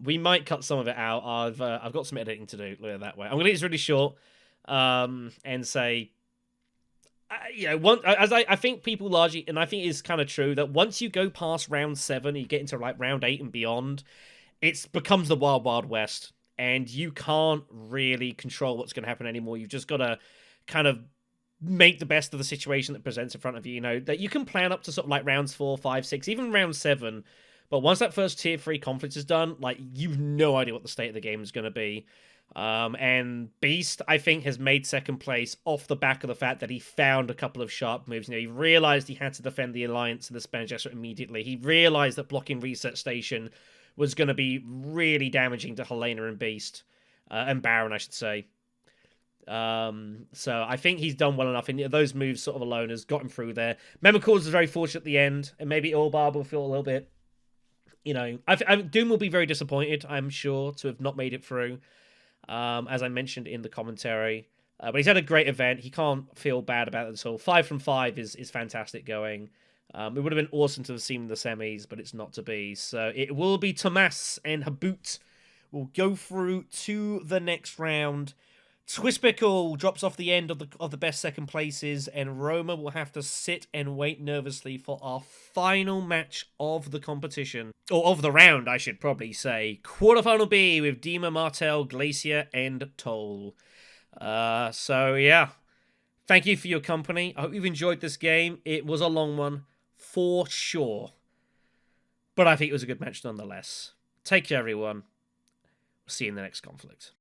We might cut some of it out. I've got some editing to do. Look at it that way. I'm going to get this really short and say, I think people largely, and I think it's kind of true, that once you go past round 7, you get into like round 8 and beyond, it becomes the Wild Wild West, and you can't really control what's going to happen anymore. You've just got to kind of make the best of the situation that presents in front of you. You know, that you can plan up to sort of like rounds 4, 5, 6, even round 7. But once that first tier 3 conflict is done, like, you've no idea what the state of the game is going to be. And Beast, I think, has made second place off the back of the fact that he found a couple of sharp moves. You know, he realized he had to defend the Alliance and the Spanish Gesture immediately. He realized that blocking Reset Station was going to be really damaging to Helena and Beast. And Baron, I should say. So I think he's done well enough, and those moves sort of alone has got him through there. Memacores was very fortunate at the end, and maybe Allbarb will feel a little bit, you know, Doom will be very disappointed, I'm sure, to have not made it through, as I mentioned in the commentary. But he's had a great event. He can't feel bad about it at all. 5 from 5 is fantastic going. It would have been awesome to have seen the semis, but it's not to be. So it will be Tomas and Habboot will go through to the next round. Twispickle drops off the end of the best second places, and Roma will have to sit and wait nervously for our final match of the competition. Or of the round, I should probably say. Quarterfinal B with Dima, Martel, Glacier, and Toll. So, yeah. Thank you for your company. I hope you've enjoyed this game. It was a long one, for sure. But I think it was a good match nonetheless. Take care, everyone. See you in the next conflict.